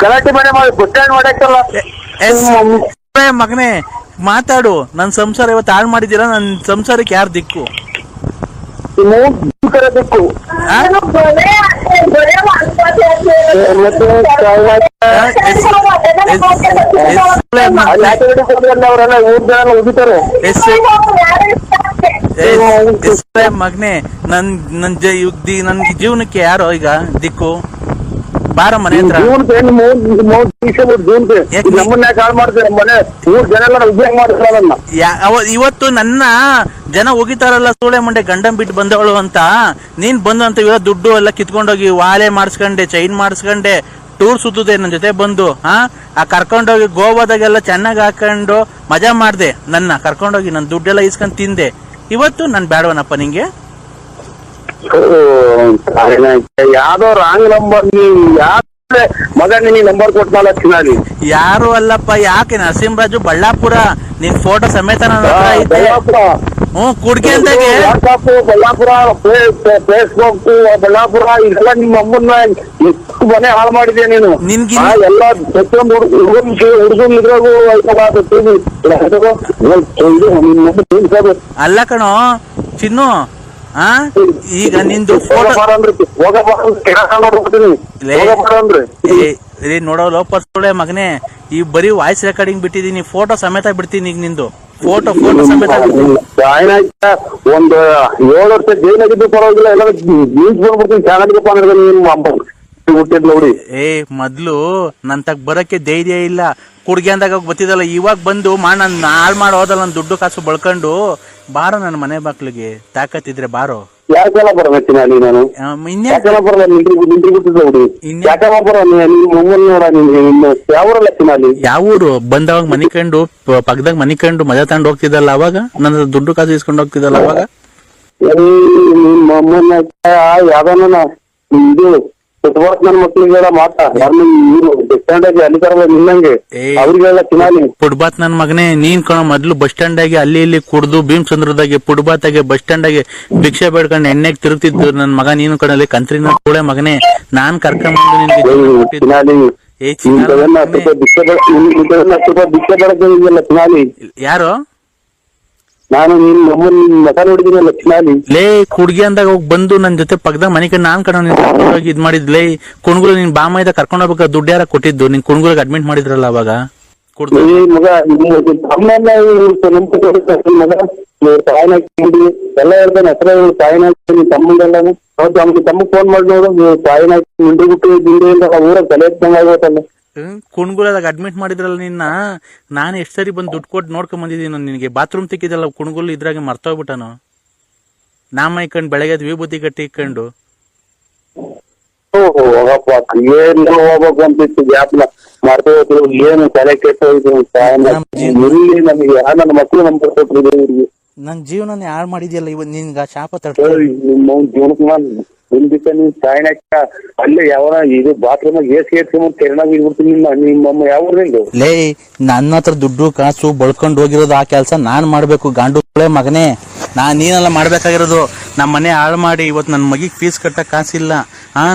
ಗಲಾಟೆ ಮನೆ ಮಾಡಿ ಬಸ್ ಸ್ಟ್ಯಾಂಡ್ ಮಾಡಕ್ಕಲ್ಲ. ಮಗನೇ ಮಾತಾಡು. ನನ್ ಸಂಸಾರ ಇವತ್ತು ಹಾಳು ಮಾಡಿದ್ದೀರಾ. ನನ್ ಸಂಸಾರಕ್ಕೆ ಯಾರು ದಿಕ್ಕು? ದಿಕ್ಕು ಮಗನೇ, ನನ್ ಜೀವನಕ್ಕೆ ಯಾರೋ ಈಗ ದಿಕ್ಕು? ಬಾರ ಮನೆ ಹತ್ರ. ನಮ್ಮನ್ನ ಕಾಲ್ ಮಾಡ್ತಾರೆ ಮನೆ 3 ಜನ ಎಲ್ಲ ಉದ್ಯೋಗ ಮಾಡ್ತಾರೆ. ಇವತ್ತು ನನ್ನ ಜನ ಹೋಗಿತಾರಲ್ಲ ಸೂಳೆ ಮುಂಡೆ ಗಂಡನ್ ಬಿಟ್ಟು ಬಂದವಳು ಅಂತ, ನೀನ್ ಬಂದು ಅಂತ ಇವಾಗ ದುಡ್ಡು ಎಲ್ಲ ಕಿತ್ಕೊಂಡೋಗಿ ವಾಲೆ ಮಾಡಿಸ್ಕೊಂಡೆ, ಚೈನ್ ಮಾಡಿಸ್ಕೊಂಡೆ, ಟೂರ್ ಸುತ್ತದೆ ನನ್ನ ಜೊತೆ ಬಂದು. ಆ ಕರ್ಕೊಂಡೋಗಿ ಗೋವಾದಾಗೆಲ್ಲ ಚೆನ್ನಾಗಿ ಹಾಕೊಂಡು ಮಜಾ ಮಾಡ್ದೆ, ನನ್ನ ಕರ್ಕೊಂಡೋಗಿ ನನ್ ದುಡ್ಡೆಲ್ಲ ಇಸ್ಕೊಂಡ್ ತಿಂದೆ. ಇವತ್ತು ನನ್ ಬ್ಯಾಡವನಪ್ಪ ನಿಂಗೆ. ಯಾವ್ದೋ ರಾಂಗ್ ನಂಬರ್, ಮಗ ನಿನಗೆ ನಂಬರ್ ಕೊಟ್ನಲ್ಲ ಚಿನ್ನಾಲಿ. ಯಾರು ಅಲ್ಲಪ್ಪ, ಯಾಕೆ ನರಸಿಂಹರಾಜು ಬಳ್ಳಾಪುರ, ನಿನ್ ಫೋಟೋ ಸಮೇತ ನನ್ನ ಹತ್ರ ಐತೆ. ಕುಡ್ಗೆ ಅಂದಾಗೆ ಬಳ್ಳಾಪುರ, ಫೇಸ್ಬುಕ್ ಬಳ್ಳಾಪುರ, ಇದೆಲ್ಲ ನಿಮ್ಮ ಅಮ್ಮನ್ನ ಎಷ್ಟು ಮನೆ ಹಾಳು ಮಾಡಿದ್ಯಾ ನೀನು. ಎಲ್ಲ ಪ್ರತಿಯೊಂದು ಹುಡುಗನ್ ಇದ್ರಾಗೂ ಅಲ್ಲ ಕಣೋ ಚಿನ್ನು. ಈಗ ನಿಂದು ನೋಡೋ ಲೋಪರ್ಸ್ಗಳೇ ಮಗನೇ, ಈ ಬರೀ ವಾಯ್ಸ್ ರೆಕಾರ್ಡಿಂಗ್ ಬಿಟ್ಟಿದೀನಿ, ಫೋಟೋ ಸಮೇತ ಬಿಡ್ತೀನಿ. ಈಗ ನಿಂದು ಫೋಟೋ ಸಮೇತ ಒಂದು 7 ವರ್ಷ ಜೈಲಾಗಿದ್ದು ಪರವಾಗಿಲ್ಲ, ಎಲ್ಲ ನ್ಯೂಸ್ ಬಂದ್ಬಿಡ್ತೀನಿ ಚಾನಲ್ಗಪ್ಪ ಹುಟ್ಟಿದ್ ನೋಡಿ. ಮೊದ್ಲು ನನ್ ತಗ್ ಬರಕ್ಕೆ ಧೈರ್ಯ ಇಲ್ಲ, ಕುಡ್ಗೆ ಅಂದಾಗ ಬತ್ತಿದಲ್ಲ, ಇವಾಗ ಬಂದು ನನ್ ಹಾಳು ಮಾಡಿ ಹೋದಲ್ಲ, ನನ್ ದುಡ್ಡು ಕಾಸು ಬಳ್ಕೊಂಡು ಬಾರೋ ನನ್ನ ಮನೆ ಬಾಕ್ಲಿಗೆ, ತಾಕತ್ತಿದ್ರೆ ಬಾರೋ. ಯಾಕೆಲ್ಲ ಬರಬೇಕಿನ ನಾನು ಯಾಕೆಲ್ಲ ಬರಲ್ಲ, ನಿಂತ್ರಿ ಬಿಟ್ಟಿದ್ದ ನೋಡಿ. ಯಾಕೆಲ್ಲ ಬರ ನೋಡ ನಿನ್ಗೆ ಯಾವೂರಲ್ಲ ಚಿನಾಲಿ. ಯಾವ ಊರು? ಬಂದವಾಗ ಮನಿಕಂಡು ಪಕ್ಕದಾಗ ಮನಿಕಂಡು ಮಜಾ ತಗೊಂಡು ಹೋಗ್ತಿದ್ದಲ್ಲ ಅವಾಗ, ನನ್ನ ದುಡ್ಡು ಕಾಸು ಇಸ್ಕೊಂಡು ಹೋಗ್ತಿದ್ದಲ್ಲ ಅವಾಗ. ನಿಮ್ಮ ಅಮ್ಮನ ಯಾವ್ದಾನ ಇದು ನನ್ನ ಮಕ್ಳಿಗೆಲ್ಲ ಮಾತಾ ಬಸ್ ಸ್ಟ್ಯಾಂಡ್ ಆಗಿ ಅಲ್ಲಿ ತರ ನಿನ್ನಂಗೆ ಅವ್ರಿಗೆಲ್ಲ ಚಿನಾಲಿ. ಫುಟ್ಬಾತ್ ನನ್ ಮಗನೇ, ನೀನ್ ಕಣ ಮೊದ್ಲು ಬಸ್ ಸ್ಟ್ಯಾಂಡ್ ಆಗಿ ಅಲ್ಲಿ ಇಲ್ಲಿ ಕುಡ್ದು ಭೀಮಚಂದ್ರದಾಗೆ ಫುಟ್ಬಾತ್ ಆಗಿ ಬಸ್ ಸ್ಟ್ಯಾಂಡ್ ಆಗಿ ಭಿಕ್ಷೆ ಬೇಡ್ಕೊಂಡು ಎಣ್ಣೆಗೆ ತಿರುಗ್ತಿದ್ದು ನನ್ ಮಗ. ನೀನು ಕಣಲ್ಲಿ ಕಂತ್ರಿನ ಕೂಡ ಮಗನೇ, ನಾನ್ ಕರ್ಕೊಂಡ್ಬಂದು ನಿನ್ಗೆ ಯಾರು ನಾನು ನಿನ್ ಮಗ ನೋಡಿದೀನಲ್ಲ ಚಿನಾಲಿ. ಲೇ ಕುಡ್ಗಿ ಅಂದಾಗ ಹೋಗಿ ಬಂದು ನನ್ ಜೊತೆ ಪಕ್ಕದಾಗ ಮನೆ ಕಡೆ ನಾನ್ ಕಣ ಇದ್ ಮಾಡಿದ್ಲೇ. ಕುಣ್ಗುರು ನಿನ್ ಬಾಮೈದ ಕರ್ಕೊಂಡ್ ಹೋಗ್ಬೇಕಾ, ದುಡ್ಡು ಯಾರ ಕೊಟ್ಟಿದ್ದು? ನಿನ್ ಕುಣ್ಗುರಿಗೆ ಅಡ್ಮಿಟ್ ಮಾಡಿದ್ರಲ್ಲ ಅವಾಗ ಕುಡ್ದು. ಮಗ ಎಲ್ಲ ಹೇಳ್ತಾನೆ ಹತ್ರ ತಾಯಿನಾಕಿ ತಮ್ಮಂದೆಲ್ಲ ತಮ್ಮ ಫೋನ್ ಮಾಡಿ ನೋಡು, ತಾಯಿನಾಕಿ ಮುಂಡಿ ಬಿಟ್ಟು ದಿಂಡಿಯಿಂದ ಊರ ತಲೆ ಎತ್ತಂಗ ಆಗೋತಲ್ಲ. ಕುಣ್ಗುಲದಾಗ ಅಡ್ಮಿಟ್ ಮಾಡಿದ್ರಲ್ಲ ನಿನ್ನ, ನಾನು ಎಷ್ಟು ಸರಿ ಬಂದು ದುಡ್ಡು ಕೊಟ್ಟು ನೋಡ್ಕೊಂಡ್ ಬಂದಿದ್ದೀನಿ. ನಿನಗೆ ಬಾತ್ರೂಮ್ ತಿಕ್ಕಿದಲ್ಲ ಕುಣ್ಗುಲ್ ಇದ್ರಾಗೆ ಮರ್ತೋಗ್ಬಿಟ್ಟನು. ನಾಮ ಇಕ್ಕೊಂಡು ಬೆಳಗ್ಗೆ ವಿಭೂತಿ ಕಟ್ಟಿ ಇಕ್ಕೊಂಡು ಹೋಗ್ಬೇಕು ಅಂತಿತ್ತು ಗ್ಯಾಪ್ನ ಮಾಡ್ತಾ ಹೋದ್ರು. ಏನು ತಲೆ ಕೆಟ್ಟೋಯ್ತು ನಮಗೆ. ನನ್ನ ಮಕ್ಕಳು ನಂಬರ್ ಕೊಟ್ಟಿದ್ರು ಇವ್ರಿಗೆ. ನನ್ ಜೀವನ ಹಾಳು ಮಾಡಿದ್ಯಲ್ಲ ಇವತ್ತು ನಿನ್ಗ ಶಾಪ ತಡ. ನಿಮ್ಮ ಜೀವನಕ್ಕೆ ಮುಂದಕ್ಕೆ ನೀನ್ ಸಾಯಣಕ್ಕ ಅಲ್ಲೇ ಯಾವ ಇದು ಬಾತ್ರೂಮ್ ಏರ್ಸ್ಕೊಂಡ್ ಕೆರಣ ಬಿಡ್ತೀನಿ. ನಿಮ್ಮಮ್ಮ ಯಾವ ನಿಂದು? ಲೇ ನನ್ನ ಹತ್ರ ದುಡ್ಡು ಕಾಸು ಬಳ್ಕೊಂಡ್ ಹೋಗಿರೋದು ಆ ಕೆಲ್ಸ ನಾನ್ ಮಾಡ್ಬೇಕು ಗಾಂಡು ಮಗನೇ. ನೀನೆಲ್ಲ ಮಾಡ್ಬೇಕಾಗಿರೋದು. ನಮ್ಮ ಮನೆ ಹಾಳು ಮಾಡಿ ಇವತ್ತು ನನ್ನ ಮಗಿಗೆ ಫೀಸ್ ಕಟ್ಟಕ್ ಕಾಸಿಲ್ಲ.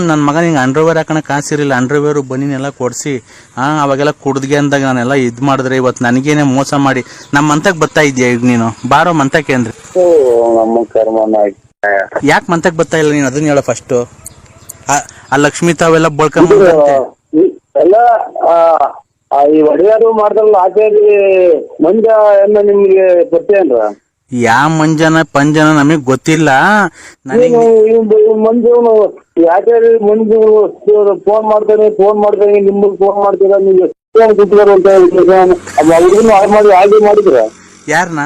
ನನ್ನ ಮಗ ನಿಂಗೆ ಅಂಡರ್ವೇರ್ ಹಾಕೋಣಕ್ ಕಾಸಿರಲಿಲ್ಲ, ಅಂಡರ್ವೇರು ಬನ್ನಿನೆಲ್ಲ ಕೊಡ್ಸಿ ಅವಾಗೆಲ್ಲ ಕುಡ್ದ್ಗೆ ಅಂದಾಗ ನಾನೆಲ್ಲ ಇದ್ ಮಾಡಿದ್ರೆ ಇವತ್ತು ನನಗೇನೆ ಮೋಸ ಮಾಡಿ ನಮ್ಮ ಮಂತಕ್ ಬರ್ತಾ ಇದೆಯಾ ಈಗ ನೀನು? ಬಾರೋ ಮಂತಕ್ಕೆ ಅಂದ್ರೆ. ನಮ್ಮ ಕರ್ಮನ ಯಾಕೆ ಮಂತಕ್ ಬರ್ತಾ ಇಲ್ಲ ನೀನು? ಅದನ್ನ ಹೇಳ ಫಸ್ಟ್. ಆ ಲಕ್ಷ್ಮಿ ತಾವೆಲ್ಲ ಬಳ್ಕೊಂಡ್ ಎಲ್ಲ ಈ ಒಡೆಯಾರು ಮಾಡ್ತಾರಲ್ಲ ಆಚೆಯಲ್ಲಿ ಮಂಜ ಎಲ್ಲ ನಿಮ್ಗೆ ಪರಿಚಯ ಅಲ್ರ? ಯಾವ ಮಂಜನ ಪಂಜನ ನಮಗ್ ಗೊತ್ತಿಲ್ಲ. ಮಂಜು ಯಾಕೆ ಮಂಜು ಫೋನ್ ಮಾಡ್ತಾನೆ ನಿಮ್ಗೆ ಫೋನ್ ಮಾಡ್ತೀರಾ? ನೀವು ಕೂತ್ಕೊಳ್ಳೋ ಅಂತ ಅವ್ರಿಗೂ ಆರ್ಡರ್ ಮಾಡಿದ್ರ? ಯಾರನ್ನ?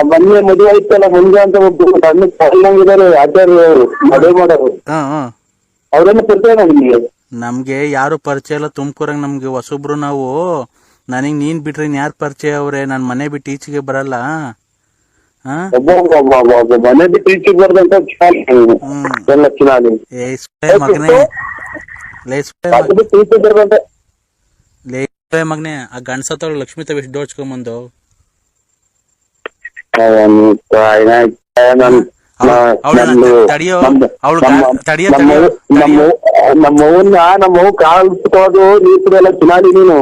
ಮೊನ್ನೆ ಮದುವೆ ಆಯ್ತಲ್ಲ ಮಂಜ ಅಂತ ಸಣ್ಣ ತಗೊಂಡಿದ್ದಾರೆ ಆಚಾರ್ಯ ಅವರು ಮದುವೆ ಮಾಡೋರು. ಅವ್ರನ್ನ ಪರಿಚಯ ನಿಮ್ಗೆ? ನಮ್ಗೆ ಯಾರು ಪರಿಚಯ ಇಲ್ಲ ತುಮಕೂರಾಗ. ನಮ್ಗೆ ಹೊಸಬ್ರು ನಾವು. ನನಗ್ ನೀನ್ ಬಿಟ್ರೆ ಯಾರು ಪರಿಚಯ ಅವ್ರೆ? ನಾನ್ ಮನೆ ಬಿಟ್ಟು ಈಚೆಗೆ ಬರಲ್ಲ. ಮನೆ ಬಿಟ್ಟು ಈಚೆಗೆ ಬರ್ದಂತ ಮಗನೆ ಆ ಗಂಡಸತ್ತವ್ರು ಲಕ್ಷ್ಮೀ ತವ ಎಷ್ಟು ದೋಚ್ಕೊಂಬಂದು ನಮ್ಮವ್ವ ಕಾಲ್ದು ನೀರು ಚಿನಾಲಿ ನೀನು.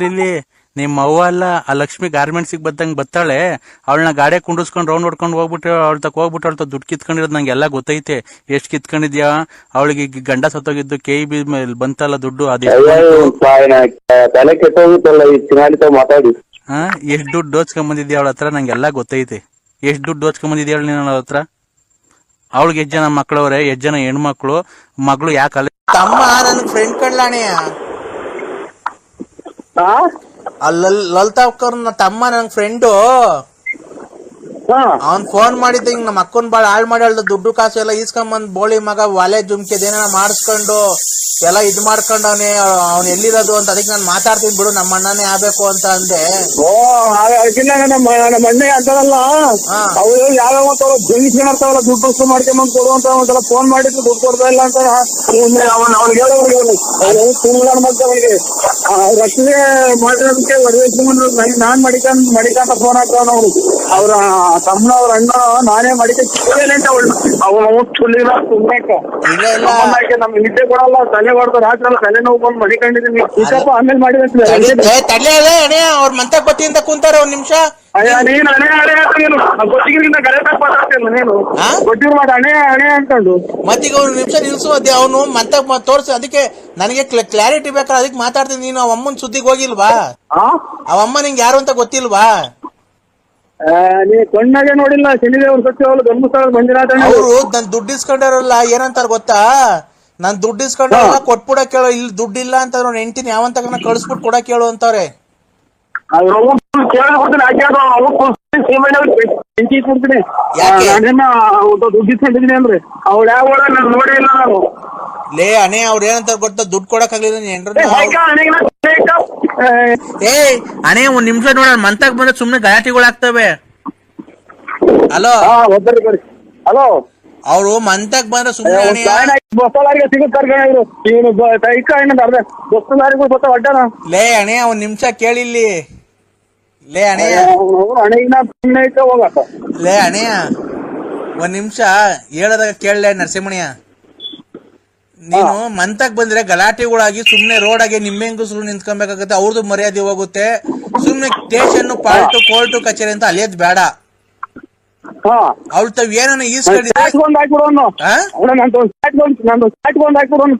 ಇಲ್ಲಿ ನಿಮ್ ಅವ್ವ ಅಲ್ಲ, ಆ ಲಕ್ಷ್ಮಿ ಗಾರ್ಮೆಂಟ್ಸಿಗೆ ಬದ್ದಂಗ್ ಬತ್ತಾಳೆ. ಅವಳನ್ನ ಗಾಡಿ ಕುಂಡಿಸ್ಕೊಂಡ್ ರೌಂಡ್ ಹೊಡ್ಕೊಂಡು ಹೋಗ್ಬಿಟ್ಟು ಅವಳ ತಕ ಹೋಗ್ಬಿಟ್ಟು ಅವಳ ದುಡ್ಡು ಕಿತ್ಕೊಂಡಿರೋದು ನಂಗೆ ಎಲ್ಲ ಗೊತ್ತೈತೆ. ಎಷ್ಟ್ ಕಿತ್ಕೊಂಡಿದ್ಯಾ? ಅವಳಿಗೆ ಗಂಡ ಸತ್ತೋಗಿದ್ದು KEB ಮೇಲೆ ಬಂತಲ್ಲ ದುಡ್ಡು, ಅದೇ ತಲೆ ಕೆಟ್ಟೋಗುತ್ತಲ್ಲ ಈ ಚಿನಾಲಿ ಮಾತಾಡಿ. ಎಷ್ಟ್ ದುಡ್ಡು ದೋಚ್ಕೊಂಡ್ ಬಂದಿದ್ಯಾ ಅವಳ ಹತ್ರ? ನಂಗೆಲ್ಲ ಗೊತ್ತೈತೆ. ಎಷ್ಟ್ ದುಡ್ಡು ದೋಚ್ಕೊಂಡ್ ಬಂದಿದ್ಯಾ ನೀನ್ ಅವಳ ಹತ್ರ? ಅವಳಿಗೆ 8 ಜನ ಮಕ್ಳವ್ರೆ, 8 ಜನ ಹೆಣ್ಮಕ್ಳು. ಮಗಳು ಯಾಕಲ್ಲ ತಮ್ಮ ನನ್ ಫ್ರೆಂಡ್ ಕಡ್ಲಾಣೆಯ ಲಲಿತಾ ಅಕ್ಕರ್ ತಮ್ಮ ನನ್ ಫ್ರೆಂಡು. ಅವ್ನ್ ಫೋನ್ ಮಾಡಿದ್ದ ಹಿಂಗ್ ನಮ್ಮ ಅಕ್ಕನ್ ಬಾಳ ಹಾಳ್ ಮಾಡಿ ದುಡ್ಡು ಕಾಸು ಎಲ್ಲ ಈಸ್ಕೊಂಬಂದ್ ಬೋಳಿ ಮಗ ಒಲೆ ಜುಮ್ಕೆದೇನ ಮಾಡಿಸ್ಕೊಂಡು ಎಲ್ಲ ಇದ್ ಮಾಡ್ಕೊಂಡವನೇ. ಅವ್ನ್ ಎಲ್ಲಿರೋದು ಅಂತ ಅದಕ್ಕೆ ನಾನ್ ಮಾತಾಡ್ತೀನಿ ಬಿಡು, ನಮ್ಮ ಅಣ್ಣನೇ ಆಗ್ಬೇಕು ಅಂತ ಅಂದೆ. ನಮ್ಮ ಅಣ್ಣೆ ಅಂತಾರಲ್ಲ, ಅವ್ರು ಯಾವ್ಯಾವ ಜಂಗಿಸ್ಕೊಂಡ್ತಾವಲ್ಲ ದುಡ್ಡು ಮಾಡ್ಕೊಂಬಂದ್ ಕೊಡುವಂತ ಒಂದ್ಸಲ ಫೋನ್ ಮಾಡಿದ್ರು ದುಡ್ಡು ಕೊಡ್ತಾ ಇಲ್ಲ ಅಂತ ಅವ್ನಿಗೆ ಅವನಿಗೆ ರಕ್ಷಣೆ ಮಾಡಿರೋದಕ್ಕೆ ಒಡವೇಸ್ಕೊಂಡ್ರು. ನಾನ್ ಮಡಿಕಂತ ಫೋನ್ ಹಾಕ್ತಾವ ಅವ್ರು. ಅವ್ರ ತಮ್ಮನ ಅವ್ರ ಅಣ್ಣ ನಾನೇ ಮಡಿಕೆ ಅವನು ಸುಳ್ಳಿಲ್ಲ ನಮ್ಗೆ ನಿದ್ದೆ ಕೊಡಲ್ಲ, ತಲೆ ಹೊಡೆದು ರಾತ್ರಿ ಎಲ್ಲ ತಲೆ ನೋವು ಬಂದು ಮಡಿಕೊಂಡಿದ್ದೀನಿ. ಆಮೇಲೆ ಮಾಡಿದ್ರೆ ಅವ್ರ ಮಂತ ಗೊತ್ತಿಂದ ಕುಂತಾರ ಒಂದ್ ನಿಮಿಷ. ನೀನು ಹಣೆ ಹಣೆ ಅಂತ ನೀನು ಗೊತ್ತಿಗಿಂತ ಕರೆಕ್ಟಾಗಿ ಮಾತಾಡ್ತಿಲ್ಲ ನೀನು ಗೊತ್ತಿರೋ ಮಾತು ಹಣೆ ಹಣೆ ಅಂತಂದು ಮತ್ತೀಗ ಒಂದ್ ನಿಮಿಷ ನಿಲ್ಸು. ಅದೇ ಅವನು ಮಂತ ತೋರ್ಸಿ, ಅದಕ್ಕೆ ನನಗೆ ಕ್ಲಾರಿಟಿ ಬೇಕಾದ್ರೆ ಅದಕ್ಕೆ ಮಾತಾಡ್ತೀನಿ. ನೀನು ಅವ ಅಮ್ಮನ್ ಸುದ್ದಿಗೆ ಹೋಗಿಲ್ವಾ? ಅವಮ್ಮ ನಿಂಗೆ ಯಾರು ಅಂತ ಗೊತ್ತಿಲ್ವಾ? ನೀ ಕಣ್ಣಾಗೆ ನೋಡಿಲ್ಲ. ಶನಿದೇವ್ರ ಸತ್ಯವಲ್ಲ ಧರ್ಮಸ್ಥಳ ಮಂಜುನಾಥ ಅವರು ನನ್ ದುಡ್ಡು ಇಸ್ಕೊಂಡಾರಲ್ಲ ಏನಂತಾರ ಗೊತ್ತಾ? ನಾನ್ ದುಡ್ಡು ಇಸ್ಕೊಂಡಾರಲ್ಲ ಕೊಟ್ಬಿಡ ಕೇಳೋ. ಇಲ್ಲಿ ದುಡ್ಡು ಇಲ್ಲ ಅಂತ ಅವ್ರ ಹೆಂಡತಿನ ಯಾವಂತ ಕಳಿಸ್ಬಿಟ್ಟು ಕೊಡ ಕೇಳು ಅಂತವ್ರೆ. ದುಡ್ಡು ಇಸ್ಕೊಂಡಿದ್ದೀನಿ ಅಂದ್ರೆ ಅವ್ಳು ಯಾವ ನೋಡಿ ಇಲ್ಲ ನಾನು. ಲೇ ಅಣೆ ಅವ್ರ ಏನಂತಾರ ಗೊತ್ತಾ? ದುಡ್ಡು ಕೊಡಕ್ ಆಗ್ಲಿಲ್ಲ ಏ ಅಣೆ ಒಂದ್ ನಿಮಿಷ ನೋಡ, ಮಂತಾಗ ಬಂದ್ರೆ ಸುಮ್ನೆ ಗಲಾಟೆಗಳಾಗ್ತವೆ. ಹಲೋ ಹಲೋ, ಅವ್ರು ಮಂತಾಗ ಬಂದ್ರೆ ಸುಮ್ನೆ ಬಸ್ಸಲಾರಿಗೆ ಸಿಗುತ್ತಾರೆ ಇವನು ಬಸ್ಸಲಾರಿಗೂ ಗೊತ್ತ ಒಡ್ಡನ. ಲೇ ಅಣೆ ಒಂದ್ ನಿಮಿಷ ಕೇಳಿಲ್ಲಿ. ಲೇ ಅಣೆಯ ಹೋಗತ್ತ. ಲೇ ಅಣೆಯ ಒಂದ್ ನಿಮಿಷ ಹೇಳದಾಗ ಕೇಳಲೇ ನರಸಿಂಹಣ್ಯ. ನೀನು ಮಂತಾಗ್ ಬಂದ್ರೆ ಗಲಾಟೆಗಳಾಗಿ ಸುಮ್ನೆ ರೋಡ್ ಆಗಿ ನಿಮ್ಮೆಂಗಸರು ನಿಂತ್ಕೊಬೇಕಾಗತ್ತೆ, ಅವ್ರದ್ದು ಮರ್ಯಾದೆ ಹೋಗುತ್ತೆ. ಸುಮ್ನೆ ಸ್ಟೇಷನ್ ಪಾಲ್ಟು ಕೋರ್ಟು ಕಚೇರಿ ಅಂತ ಅಲಿಯೋದ್ ಬೇಡ. ಅವ್ಳ ತಾವ್ ಏನನ್ನ ಈಸ್ಕೊಂಡಿದ್ರೆ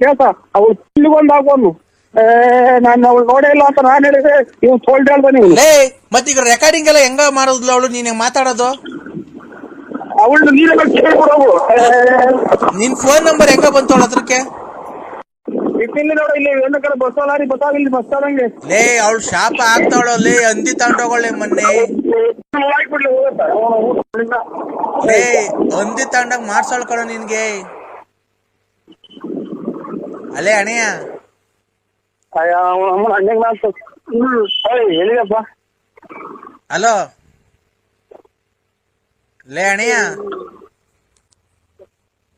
ಕೆಲಸ ಅವ್ಳು ಇಲ್ಲಿಗೊಂದು ಹಾಕೋನು. ನಾನು ಅವಳು ನೋಡೇ ಇಲ್ಲ ಅಂತ ನಾನ್ ಹೇಳಿದ್ರೆ ಇವ್ ಸೋಲ್ಡ್ ಹೇಳ್ದ ನೀವು. ಮತ್ತೀಗ ರೆಕಾರ್ಡಿಂಗ್ ಎಲ್ಲ ಹೆಂಗ ಮಾಡೋದಿಲ್ಲ ಅವಳು? ನೀನ್ ಮಾತಾಡೋದು ಅವಳು ನೀರೆಲ್ಲ ಕೇಳ್ಕೊಡೋದು. ನಿನ್ ಫೋನ್ ನಂಬರ್ ಹೆಂಗ ಬಂತು ಅವಳ ಹತ್ರಕ್ಕೆ? ಇಲ್ಲಿ ನೋಡ, ಇಲ್ಲಿ ಹೆಣ್ಣು ಕಡೆ ಬಸ್ಸಾರಿ ಬಸ್ಸಾಗಿಲ್ಲಿ ಬಸ್ಸಾದಂಗೆ. ಲೇ ಅವಳು ಶಾಪ ಆಗ್ತಾವಳ. ಲೇ ಹಂದಿ ತಗೊಂಡೋಗಳೆ ಮೊನ್ನೆ. ಲೇ ಹಂದಿ ತಗೊಂಡಾಗ ಮಾಡ್ಸೋಳ್ಕೊಳ ನಿನ್ಗೆ. ಅಲ್ಲೇ ಅಣೆಯ ಹೇಳಿದಪ್ಪ. ಹಲೋ ಲೇ ಅಣೆಯ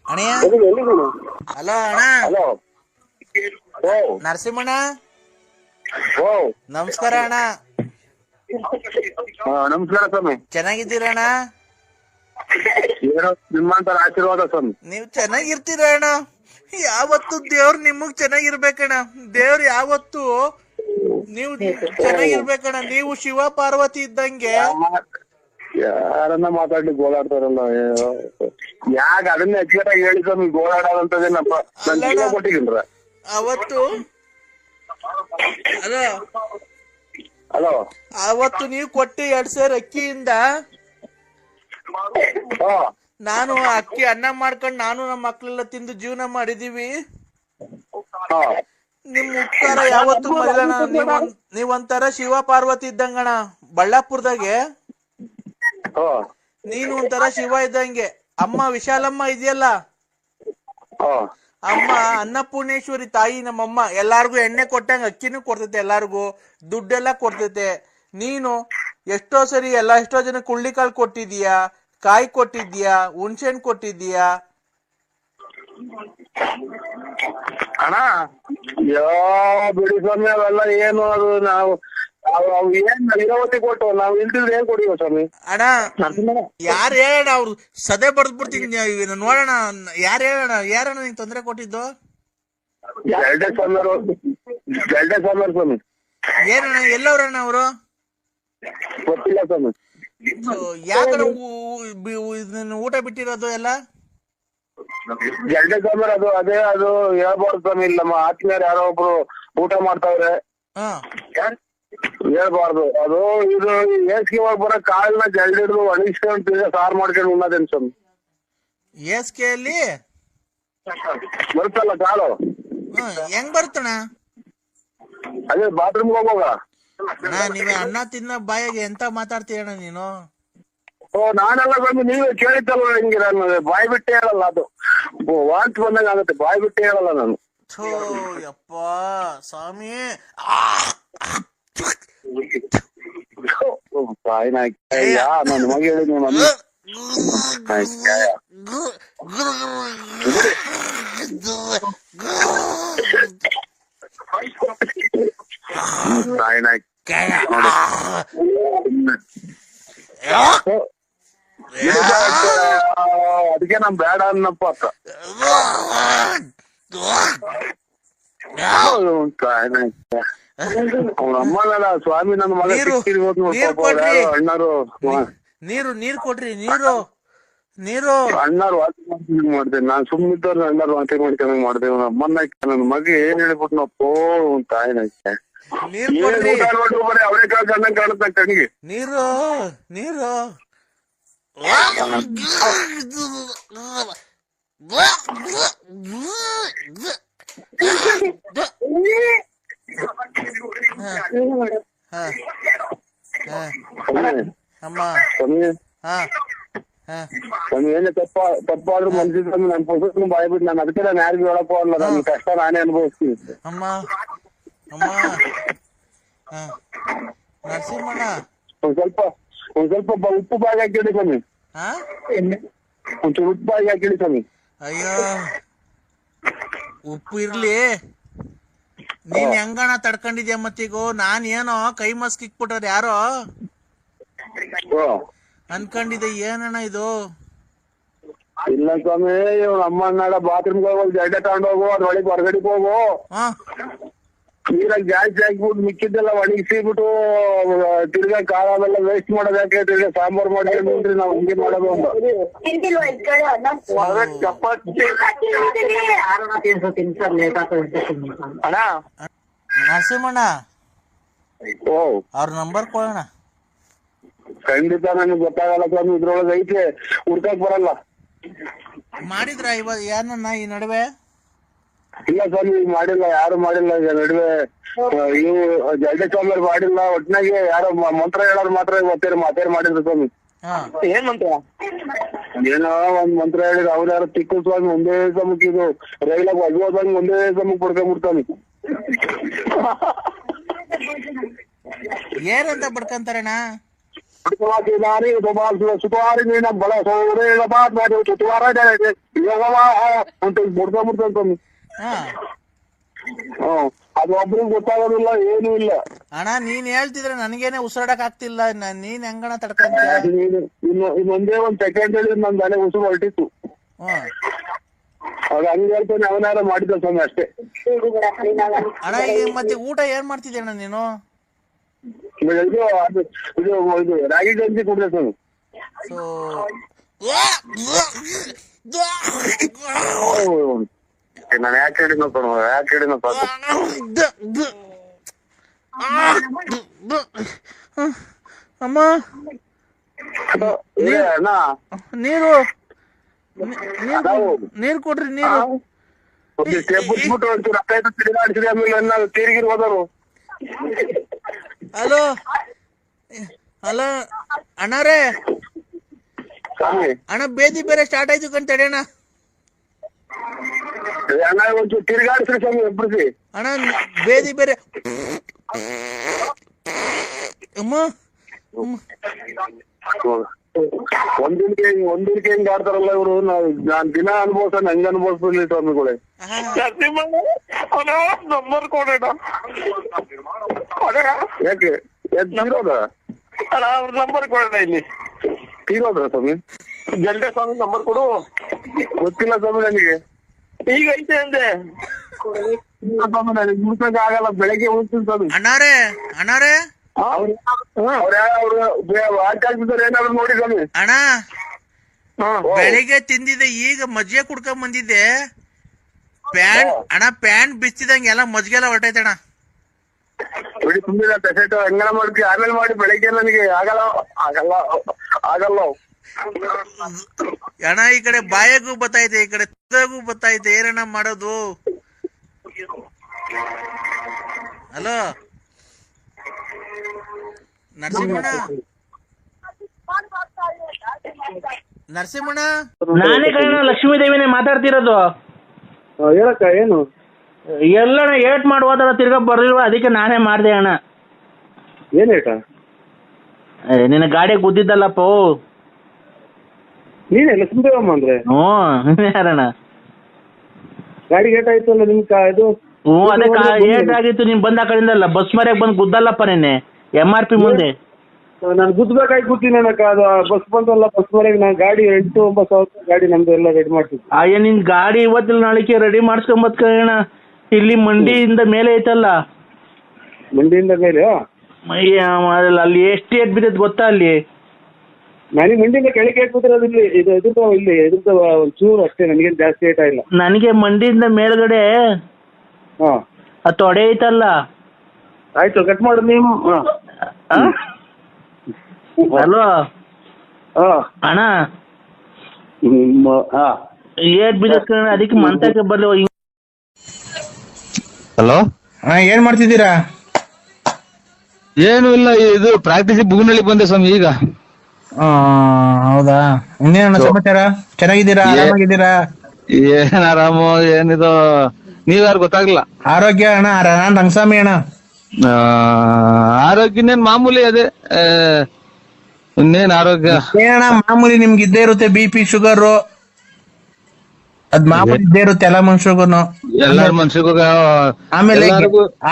ಅಣೆಯ ಹಲೋ ಅಣ್ಣ. ನರಸಿಂಹಣ್ಣ ನಮಸ್ಕಾರ ಅಣ್ಣ. ನಮಸ್ಕಾರ ಸ್ವಾಮಿ. ಚೆನ್ನಾಗಿದ್ದೀರಣ್ಣ? ನಿಮ್ಮಂತರ ಆಶೀರ್ವಾದ ಸ್ವಾಮಿ. ನೀವ್ ಚೆನ್ನಾಗಿರ್ತೀರ ಅಣ್ಣ. ಯಾವತ್ತು ದೇವ್ರು ನಿಮಗ್ ಚೆನ್ನಾಗಿರ್ಬೇಕಣ್ಣ. ದೇವ್ರು ಯಾವತ್ತು ನೀವು ಚೆನ್ನಾಗಿರ್ಬೇಕಣ್ಣ. ನೀವು ಶಿವ ಪಾರ್ವತಿ ಇದ್ದಂಗೆ. ಯಾರನ್ನ ಮಾತಾಡ್ಲಿಕ್ಕೆ ಗೋಳಾಡ್ತಾರಲ್ಲ, ಯಾಕ ಅದನ್ನೇ ಅಚ್ಚುಕಟ್ಟಾಗಿ ಹೇಳಿ ಸ್ವಾಮಿ. ಗೋಳಾಡೋದಂತದೇನಪ್ಪ ನಾನು ಕೊಟ್ಟಿದ್ದೀನ್ರ ಅವತ್ತು. ಅಲೋ ಹಲೋ, ಅವತ್ತು ನೀವು ಕೊಟ್ಟಿ 2 ಸೇರ್ ಅಕ್ಕಿಯಿಂದ ನಾನು ಅಕ್ಕಿ ಅನ್ನ ಮಾಡ್ಕೊಂಡು ನಾನು ನಮ್ಮ ಮಕ್ಳೆಲ್ಲ ತಿಂದು ಜೀವನ ಮಾಡಿದೀವಿ. ನಿಮ್ ಉಪಕಾರ ಯಾವತ್ತು ಮರಿಲಣ್ಣ. ನೀವೊಂಥರ ಶಿವ ಪಾರ್ವತಿ ಇದ್ದಂಗಣ. ಬಳ್ಳಾಪುರದಾಗೆ ನೀನು ಒಂಥರ ಶಿವ ಇದ್ದಂಗೆ. ಅಮ್ಮ ವಿಶಾಲಮ್ಮ ಇದೆಯಲ್ಲ, ಅಮ್ಮ ಅನ್ನಪೂರ್ಣೇಶ್ವರಿ ತಾಯಿ ನಮ್ಮಮ್ಮ. ಎಲ್ಲಾರ್ಗು ಎಣ್ಣೆ ಕೊಟ್ಟಂಗ ಅಕ್ಕಿನೂ ಕೊಡ್ತೈತೆ, ಎಲ್ಲಾರ್ಗು ದುಡ್ಡೆಲ್ಲ ಕೊಡ್ತೈತೆ. ನೀನು ಎಷ್ಟೋ ಸರಿ ಎಷ್ಟೋ ಜನ ಕುಳ್ಳಿಕಾಳು ಕೊಟ್ಟಿದೀಯಾ, ಕಾಯಿ ಕೊಟ್ಟಿದ್ಯಾ, ಹುಣ್ಸೆಹಣ್ಣು ಕೊಟ್ಟಿದ್ಯಾ. ಅಣ್ಣ ಬಿಡಿ ಸ್ವಾಮಿ, ಅವೆಲ್ಲ ಏನು ಅದು ನಾವು ಏನ್ ಇರಾವತಿ ಕೊಟ್ಟು ನಾವು ಇಲ್ದಿದ್ರೆ ಏನ್ ಕೊಡಿವ ಸ್ವಾಮಿ. ಅಣ್ಣ ಯಾರು ಹೇಳೋಣ? ಅವ್ರು ಸದೆ ಬಡ್ದ್ ಬಿಡ್ತೀನಿ ನೋಡೋಣ. ಯಾರು ಹೇಳೋಣ? ಯಾರಣ್ಣ ನಿಂಗೆ ತೊಂದರೆ ಕೊಟ್ಟಿದ್ದು? ಜಲ್ಡೆ ಸ್ವಾಮಿ. ಏನಣ್ಣ ಎಲ್ಲವ್ರಣ್ಣ ಅವರು? ಗೊತ್ತಿಲ್ಲ ಸ್ವಾಮಿ. ಯಾಕಣ್ಣ ಊಟ ಬಿಟ್ಟಿರೋದು ಎಲ್ಲ? ಜಲ್ಡೆ ಸ್ವಾಮಿ ಅದು ಅದೇ ಅದು ಹೇಳ್ಬಾರ್ದು ಸ್ವಾಮಿ. ಇಲ್ಲಿ ನಮ್ಮ ಆತ್ಮೀಯರು ಯಾರೋ ಒಬ್ರು ಊಟ ಮಾಡ್ತಾವ್ರೆ, ಹೇಳ್ಬಾರ್ದು. ಅದು ಇದು ಏಸ್ಗೆ ಬರೋ ಕಾಳನ್ನ ಜಲ್ದಿಡ್ದು ಒಣಗಿಸ್ಕೊಂಡು ಸಾರು ಮಾಡ್ಕೊಂಡು ಉಣ್ಣೋದೇನು ಸ್ವಾಮಿ. ESK ಅಲ್ಲಿ ಬರುತ್ತಲ್ಲ ಕಾಲು, ಹೆಂಗ್ ಬರ್ತಣ? ಅದೇ ಬಾತ್ರೂಮ್ ಹೋಗುವಾಗ. ನೀವೇ ಅನ್ನ ತಿನ್ನ ಬಾಯಿಗೆ ಎಂತ ಮಾತಾಡ್ತೀಯಣ್ಣ ನೀನು? ಓ ನಾನೆಲ್ಲ ಬಂದು ನೀವೇ ಕೇಳಿದ್ದಲ್ವ ನಿಂಗೆ, ನಾನು ಬಾಯಿ ಬಿಟ್ಟೆ ಹೇಳಲ್ಲ, ಅದು ವಾಂತಿ ಬಂದಂಗ ಆಗುತ್ತೆ, ಬಾಯಿ ಬಿಟ್ಟೆ ಹೇಳಲ್ಲ ನಾನು. ಥೋ ಯಪ್ಪ ಸ್ವಾಮಿ. ಬಾಯಿ ನಾಯ್ಕ ನನ್ನ ಮಗ ಹೇಳಿದ್ ನಾನು ಬಾಯಿ ನಾಯ್ಕ ಅದಕ್ಕೆ ನಮ್ ಬೇಡ ಅನ್ನಪ್ಪ ಅಕ್ಕ. ಅವ್ನ ಅಮ್ಮನಲ್ಲ ಸ್ವಾಮಿ, ನನ್ನ ಮಗ ಸಿಕ್ಕಿರ್ಬೋದು ಅಣ್ಣರು. ನೀರು ಕೊಡ್ರಿ, ನೀರು ಅಣ್ಣಾರು ವಾಂತಿ ಮಾಡ್ತೇನೆ ನಾನು, ಸುಮ್ಮನಿದ್ದವ್ರು ಅಣ್ಣಾರು ವಾಂತಿ ಮಾಡ್ಕೊಂಡಂಗ್ ಮಾಡ್ತೇವೆ. ಅಮ್ಮನ ನನ್ನ ಮಗ ಏನ್ ಹೇಳ್ಬಿಟ್ನಪ್ಪೋ ತಾಯಿನಾಯ್ಕೆ, ಬರೀ ಅವರೇ ಕಣ್ಣಂಗ್ ಕಾಣುತ್ತ ಕಣ್ಣಿಗೆ. ನೀರು ಅಮ್ಮ ಏನೇ ತಪ್ಪಾದ್ರೂ ಮನ್ಸಿದ್ರೆ ನನ್ ಪುಸ್ತಕ ಬಾಯ್ ಬಿಟ್ಟು ನಾನು ಅದಕ್ಕೆ ನಾನು ಯಾರಿಗೂ ಹೇಳಕ್ ಹೋಗಲ್ಲ, ನನ್ ಕಷ್ಟ ನಾನೇ ಅನುಭವಿಸ್ತೀನಿ. ಅಮ್ಮ ನರಸಿಂಹಣ್ಣ ಒಂದ್ ಸ್ವಲ್ಪ ಉಪ್ಪು ಬಾಯಿಗೆ ಹಾಕಿಡಿ ಸ್ವಾಮಿ, ಒಂಚೂರು ಉಪ್ಪು ಬಾಯಿಗೆ ಹಾಕಿಡಿ ಸ್ವಾಮಿ. ಅಯ್ಯೋ ಉಪ್ಪು ಇರ್ಲಿ, ನೀನ್ ಹೆಂಗಣ ತಡ್ಕೊಂಡಿದ್ಯಾ ಮತ್ತೀಗೋ? ನಾನ್ ಏನೋ ಕೈ ಮಸ್ಕ್ ಇಕ್ಬಿಟ್ರ ಯಾರೋ ಅನ್ಕೊಂಡಿದ್ದೆ, ಏನಣ್ಣ ಇದು? ಇಲ್ಲ ಸ್ವಾಮಿ, ಇವ್ನ ಅಮ್ಮ ಅನ್ನಾಡ ಬಾತ್ರೂಮ್ಗೆ ಹೋಗೋ ಜಡ್ಡೆ ತಗೊಂಡೋಗು, ಅದ್ರೊಳಗೆ ಹೊರಗಡೆ ಹೋಗು, ನೀರಾಗ ಜಾಸ್ತಿ ಹಾಕ್ಬಿಟ್ಟು ಮಿಕ್ಕಿದ್ದೆಲ್ಲ ಒಣಗಿಸಿಬಿಟ್ಟು ತಿರ್ಗಾ ಖಾರವೆಲ್ಲ ವೇಸ್ಟ್ ಮಾಡೋದ್ ಯಾಕೆ, ತಿರ್ಗಾ ಸಾಂಬಾರ್ ಮಾಡ್ಕೊಂಡ್ರಿ ನಾವ್ ಹಿಂಗೆ ಮಾಡೋದು ಅಂತ. ನರಸಿಂಹಣ್ಣ ಓ ಅವ್ರ ನಂಬರ್ ಕೊಡೋಣ. ಖಂಡಿತ ನನಗೆ ಗೊತ್ತಾಗಲ್ಲ ಸ್ವಾಮಿ, ಇದ್ರೊಳಗೆ ಐತೆ, ಹುಡ್ಕಕ್ ಬರಲ್ಲ. ಮಾಡಿದ್ರ ಇವಾಗ ಏನನ್ನ ಈ ನಡುವೆ? ಇಲ್ಲ ಸ್ವಾಮಿ, ಮಾಡಿಲ್ಲ, ಯಾರು ಮಾಡಿಲ್ಲ. ಈಗ ನಡುವೆ ಇವು ಜಲ್ದೆ ಸ್ವಾಮಿ ಮಾಡಿಲ್ಲ, ಒಟ್ನಾಗೆ ಯಾರೋ ಮಂತ್ರ ಹೇಳೋರು ಮಾತ್ರ ಮಾತೇರ್ ಮಾಡಿದ್ರು ಸ್ವಾಮಿ. ಏನ್ ಮಂತ್ರ? ಏನೋ ಒಂದ್ ಮಂತ್ರ ಹೇಳಿದ್ರು, ಅವ್ರು ಯಾರು ತಿಕ್ಕು ಸ್ವಾಮಿ, ಒಂದೇ ಸಮಕ್ ಇದು ರೈಲಾಗ ಹೋದಂಗ್ ಒಂದೇ ಸಮಕ್ ಪಡ್ಕೊಂಡ್ಬಿಡ್ತಾನೆ. ಏನಂತ ಬಡ್ಕಂತಾರಣ್ಣ? ಸುತಾರಿ ನೀನ ಬಳ ಬಡ್ಕೊಂಡ್ಬಿಡ್ತಾನೆ ಸ್ವಾಮಿ. ಅದು ಒಬ್ರಿಗೆ ಗೊತ್ತಾಗೋದಿಲ್ಲ, ಏನೂ ಇಲ್ಲ. ಅಣ್ಣ ನೀನ್ ಹೇಳ್ತಿದ್ರೆ ನನಗೇನೆ ಉಸಿರಾಡಕ್ ಆಗ್ತಿಲ್ಲ, ನೀನ್ ಹೆಂಗಣ ತಡ್ಕಂತೀಯ? ಇನ್ನೊಂದೇ ಒಂದ್ ಸೆಕೆಂಡ್ ಹೇಳಿ ನನ್ ತಲೆ ಉಸಿರು ಹೊರಟಿತ್ತು. ಆಗ ಹಂಗ ಹೇಳ್ತಾನೆ, ಅವನಾರ ಮಾಡಿದ್ದ ಸ್ವಾಮಿ ಅಷ್ಟೇ. ಅಣ್ಣ ಈಗ ಮತ್ತೆ ಊಟ ಏನ್ ಮಾಡ್ತಿದ್ದೆ ಅಣ್ಣ ನೀನು? ಇದು ರಾಗಿ ಗಂಜಿ ಕುಡ್ದೆ ಸ್ವಾಮಿ. ನಾನು ಯಾಕೆ ಹೇಳಿದ್ನ ಅಮ್ಮ ನೀರು ಕೊಡ್ರಿ, ನೀರು. ಬಿಟ್ಬಿಟ್ಟು ಒಂಚೂರು ರಕ್ತ ತಿರುಗಾಡಿಸಿದೆ, ಆಮೇಲೆ ತೀರಿಗಿರಿ ಹೋದವರು. ಹಲೋ ಅಣ್ಣರೇ, ಅಣ್ಣ ಬೇದಿ ಬೇರೆ ಸ್ಟಾರ್ಟ್ ಆಯ್ತು ಕಂತಡಿ ಅಣ್ಣ. ಅಣ್ಣ ಒಂಚೂರು ತಿರ್ಗಾಡಿಸ್ರಿ ಸ್ವಾಮಿ, ಒಬ್ರಿಗೆ. ಅಣ್ಣ ಬೇದಿ ಬೇರೆ ಅಮ್ಮ. ಒಂದಿನಕ್ಕೆ ಹೆಂಗ್ ಆಡ್ತಾರಲ್ಲ ಇವ್ರು, ನಾನ್ ದಿನ ಅನ್ಭವಿಸ ಹೆಂಗ್ ಅನ್ಭವಿಸ್ಬಿಡ್ಲಿ ಸ್ವಾಮಿಗಳೇ. ನಂಬರ್ ಕೊಡೋಣ ಯಾಕೆ ತೀರೋದ? ಅವ್ರ ನಂಬರ್ ಕೊಡೋಣ, ಇಲ್ಲಿ ತೀರೋದ್ರ ಸ್ವಾಮಿ? ಜಲ್ದೆ ಸ್ವಾಮಿ ನಂಬರ್ ಕೊಡು. ಗೊತ್ತಿಲ್ಲ ಸ್ವಾಮಿ ನನಗೆ, ಈಗ ಐತೆ ಅಂದೆ ಸ್ವಾಮಿ, ನನಗೆ ಮುಡ್ಸಕ್ ಆಗಲ್ಲ, ಬೆಳಗ್ಗೆ ಹೋಗ್ತೀನಿ ಸ್ವಾಮಿ. ಅಣ್ಣಾರೇ ಏನಾದ್ರು ನೋಡಿ ಸ್ವಾಮಿ. ಅಣ್ಣ ಬೆಳಿಗ್ಗೆ ತಿಂದಿದ್ದೆ, ಈಗ ಮಜ್ಜಿಗೆ ಕುಡ್ಕೊಂಡ್ ಬಂದಿದ್ದೆ. ಪ್ಯಾನ್ ಬಿಚ್ಚಿದಂಗೆ ಎಲ್ಲ ಮಜ್ಜಿಗೆ ಎಲ್ಲ ಹೊರಟೈತಣ್ಣ. ಬಿಡಿ ತುಂಬಿದ ಪೆಸೆಟ್ ಹೆಂಗನ ಮಾಡ್ತೀವಿ, ಆಮೇಲೆ ಮಾಡಿ, ಬೆಳಿಗ್ಗೆ ನನಗೆ ಆಗಲ್ಲ. ಅಣ್ಣ ಈ ಕಡೆ ಬಾಯಾಗೂ ಬತ್ತೈತೆ, ಈ ಕಡೆ ತಲೆಗೂ ಬತ್ತೈತೆ, ಏನಣ್ಣ ಮಾಡೋದು? ಹಲೋ ನರಸಿಂಹಣ್ಣ, ನರಸಿಂಹಣ್ಣ. ನಾನೇ ಕಣ ಲಕ್ಷ್ಮೀದೇವಿನೇ ಮಾತಾಡ್ತಿರೋದು. ಹೇಳಕ್ಕ ಏನು? ಎಲ್ಲಣ್ಣ ಏಟ್ ಮಾಡಿ ಹೋದಾರ ತಿರ್ಗಾ ಬರ್ಲಿಲ್ವ, ಅದಕ್ಕೆ ನಾನೇ ಮಾಡ್ದೆ ಅಣ್ಣ. ಏನ್ ಏಟ? ನಿನ್ನ ಗಾಡಿ ಗುದ್ದಿದ್ದಲ್ಲಪ್ಪ. ನೀನೇ ಲಕ್ಷ್ಮೀದೇವಮ್ಮ ಅಂದ್ರೆ? ಹ್ಞೂ ಯಾರಣ್ಣ? ಗಾಡಿ ಗೇಟ್ ಆಯ್ತಲ್ಲ ನಿಮ್ ಇದು? ಹ್ಞೂ ಅದೇ ಏಟ್ ಆಗಿತ್ತು, ನೀನ್ ಬಂದ ಆ ಕಡೆಯಿಂದಲ್ಲ ಬಸ್ ಮರ್ಯಾಗ ಬಂದು ಗುದ್ದಲ್ಲಪ್ಪ ನಿನ್ನೆ MRP ಮುಂದೆ. ನಾನು ಗುದ್ದಬೇಕಾಗಿ ಕೂತೀನಕ್ಕ, ಅದು ಬಸ್ ಬಂತಲ್ಲ, ಬಸ್ ಮರೆಗೆ ನಾನು ಗಾಡಿ 8-9 ಸಾವಿರ ಗಾಡಿ ನಮ್ದು ಎಲ್ಲ ರೆಡಿ ಮಾಡ್ತಿದ್ದೆ. ಅಯ್ಯ ನಿನ್ ಗಾಡಿ ಇವತ್ತಿಲ್ಲ ನಾಳೆಗೆ ರೆಡಿ ಮಾಡಿಸ್ಕೊಂಬತ್ಕಣ. ಇಲ್ಲಿ ಮಂಡಿಯಿಂದ ಮೇಲೆ ಐತಲ್ಲ, ಮಂಡಿಯಿಂದ ಮೇಲೆ ಅಲ್ಲಿ ಎಷ್ಟು ಏಟ್ ಬಿದ್ದೈತೆ ಗೊತ್ತಾ? ಅಲ್ಲಿ ನನಗೆ ಮಂಡಿಯಿಂದ ಕೆಳಗೆ ಕೂತಿರೋದು ಇಲ್ಲಿ, ಇದು ಇದ್ರದ್ದು ಒಂಚೂರು ಅಷ್ಟೇ, ನನಗೇನು ಜಾಸ್ತಿ ಏಟ ಇಲ್ಲ. ನನಗೆ ಮಂಡಿಯಿಂದ ಮೇಲ್ಗಡೆ ಆ ತೊಡೆ ಐತಲ್ಲ. ಆಯ್ತು, ಕಟ್ ಮಾಡು ನೀವು. ಹಲೋ ಅಣ್ಣ, ಏಟ್ ಬಿದ್ದೈತೆ ಕಣ, ಅದಕ್ಕೆ ಮಂತಕ್ಕೆ ಬರ್ಲಿ. ಹಲೋ, ಏನ್ ಮಾಡ್ತಿದ್ದೀರಾ? ಏನು ಇಲ್ಲ, ಇದು ಪ್ರಾಕ್ಟೀಸ್ ಬುಗುನಳ್ಳಿ ಬಂದೆ ಸ್ವಾಮಿ ಈಗ. ಹೌದಾ? ಇನ್ನೇನ ಸಮಾಚಾರ? ಚೆನ್ನಾಗಿದ್ದೀರಾ? ಆರಾಮಾಗಿದ್ದೀರಾ? ಏನ್ ಆರಾಮು, ಏನಿದು ನೀವ್ಯಾರು ಗೊತ್ತಾಗ್ಲಿಲ್ಲ. ಆರೋಗ್ಯ ಅಣ್ಣ, ನಾನ್ ರಂಗಸ್ವಾಮಿ ಅಣ್ಣ. ಆರೋಗ್ಯ ಇನ್ನೇನ್ ಮಾಮೂಲಿ, ಅದೇ ಇನ್ನೇನ್ ಆರೋಗ್ಯ ಏನಣ್ಣ ಮಾಮೂಲಿ, ನಿಮ್ಗೆ ಇದ್ದೇ ಇರುತ್ತೆ BP ಶುಗರ್, ಅದ್ ಮಾಮೂಲಿ ಇದ್ದೇ ಇರುತ್ತೆ ಎಲ್ಲ ಮನುಷ್ಯರಿಗೂ. ಎಲ್ಲಾರ ಮನ್ಸಿಗೂ.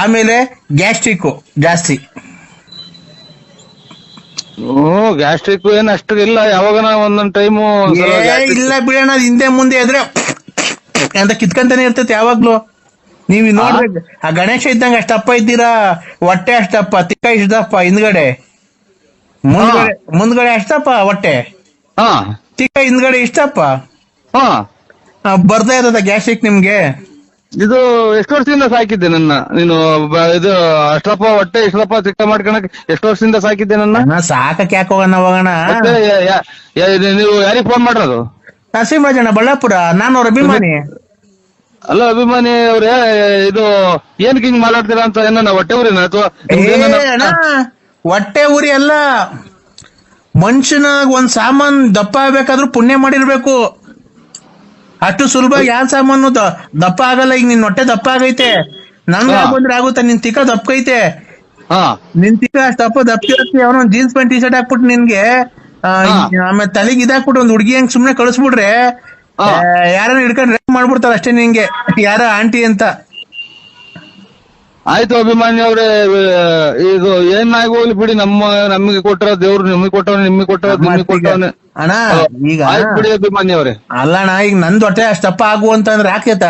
ಆಮೇಲೆ ಗ್ಯಾಸ್ಟ್ರಿಕ್ ಜಾಸ್ತಿ. ಗ್ಯಾಸ್ಟ್ರಿಕ್ ಏನ್ ಅಷ್ಟು ಇಲ್ಲ, ಯಾವಾಗ ಒಂದೊಂದ್ ಟೈಮು ಇಲ್ಲ ಬಿಡೋಣ, ಹಿಂದೆ ಮುಂದೆ ಇದ್ರೆ ಅಂತ ಕಿತ್ಕಂತಾನೆ ಇರ್ತೈತೆ ಯಾವಾಗ್ಲೂ. ನೀವ್ ನೋಡ್ಬೇಕು, ಆ ಗಣೇಶ ಇದ್ದಂಗ ಅಷ್ಟಪ್ಪ ಇದ್ದೀರಾ, ಹೊಟ್ಟೆ ಅಷ್ಟಪ್ಪ, ತಿಕ್ಕ ಇಷ್ಟಪ್ಪ, ಹಿಂದ್ಗಡೆ ಮುಂದ್ಗಡೆ ಅಷ್ಟಪ್ಪ ಹೊಟ್ಟೆ, ತಿಕ್ಕ ಹಿಂದ್ಗಡೆ ಇಷ್ಟಪ್ಪ. ಬರ್ತಾ ಇರದ ಗ್ಯಾಸ್ಟ್ರಿಕ್ ನಿಮ್ಗೆ. ಇದು ಎಷ್ಟು ವರ್ಷದಿಂದ ಸಾಕಿದ್ದೆ ನನ್ನ ನೀನು? ಇದು ಅಷ್ಟಪ್ಪ ಹೊಟ್ಟೆ ಇಷ್ಟಪ್ಪ ತಿಕ್ಕ ಮಾಡ್ಕೊಳಕ್ ಎಷ್ಟು ವರ್ಷದಿಂದ ಸಾಕಿದ್ದೆ ನನ್ನ? ಸಾಕಕ್ಕೆ ಯಾಕೆ ಹೋಗೋಣ ಹೋಗೋಣ. ನೀವು ಯಾರಿಗೆ ಫೋನ್ ಮಾಡಿರೋದು? ನರಸಿಂಹರಾಜಣ್ಣ, ಬಳ್ಳಾಪುರ. ನಾನು ಅವ್ರ ಅಭಿಮಾನಿ. ಅಲ್ಲ ಅಭಿಮಾನಿ ಅವ್ರೆ, ಇದು ಏನ್ ಹಿಂಗ್ ಮಾತಾಡ್ತೀರಾ ಅಂತ? ಏನ ಹೊಟ್ಟೆ ಊರಿನ ಅಥವಾ ಹೊಟ್ಟೆ ಊರಿ ಅಲ್ಲ, ಮನುಷ್ಯನ ಒಂದ್ ಸಾಮಾನ್ ದಪ್ಪ ಆಗ್ಬೇಕಾದ್ರೂ ಪುಣ್ಯ ಮಾಡಿರ್ಬೇಕು. ಅಷ್ಟು ಸುಲಭ ಯಾವ ಸಾಮಾನು ದಪ್ಪ ಆಗಲ್ಲ. ಈಗ ನಿನ್ ಹೊಟ್ಟೆ ದಪ್ಪ ಆಗೈತೆ, ನನ್ಗೆ ಬಂದ್ರೆ ಆಗುತ್ತ. ನಿನ್ ತಿಕ್ಕ ದಪ್ಪೈತೆ, ನಿನ್ ತಿಕ್ಕ ಅಷ್ಟು ದಪ್ಪ ಅವನ ಜೀನ್ಸ್ ಪ್ಯಾಂಟ್ ಟಿ ಶರ್ಟ್ ಹಾಕ್ಬಿಟ್ಟು ನಿನ್ಗೆ ಆಮೇಲೆ ತಲೆಗೆ ಇದಾಕ್ಬಿಟ್ಟು ಒಂದ್ ಹುಡುಗಿ ಹಂಗ್ ಸುಮ್ನೆ ಕಳಿಸ್ಬಿಡ್ರೆ ಯಾರನ್ನ ಹಿಡ್ಕೊಂಡು ರೇಪ್ ಮಾಡ್ಬಿಡ್ತಾರ ಅಷ್ಟೇ ನಿಂಗೆ, ಯಾರ ಆಂಟಿ ಅಂತ. ಆಯ್ತು ಅಭಿಮಾನಿ ಅವ್ರೆ, ಇದು ಏನಾಗಿ ಹೋಗ್ಲಿ ಬಿಡಿ. ನಮಗೆ ಕೊಟ್ಟರ ದೇವ್ರು ನಿಮಗೆ ಕೊಟ್ಟವ, ನಿಮಗೆ ಕೊಟ್ಟವ ಅಣ್ಣ. ಈಗ ಬಿಡಿ ಅಭಿಮಾನಿ ಅವ್ರೆ. ಅಲ್ಲಣ್ಣ, ಈಗ ನಂದ್ ಹೊಟ್ಟೆ ಅಷ್ಟಪ್ಪ ಆಗು ಅಂತಂದ್ರೆ ಆಕೇತ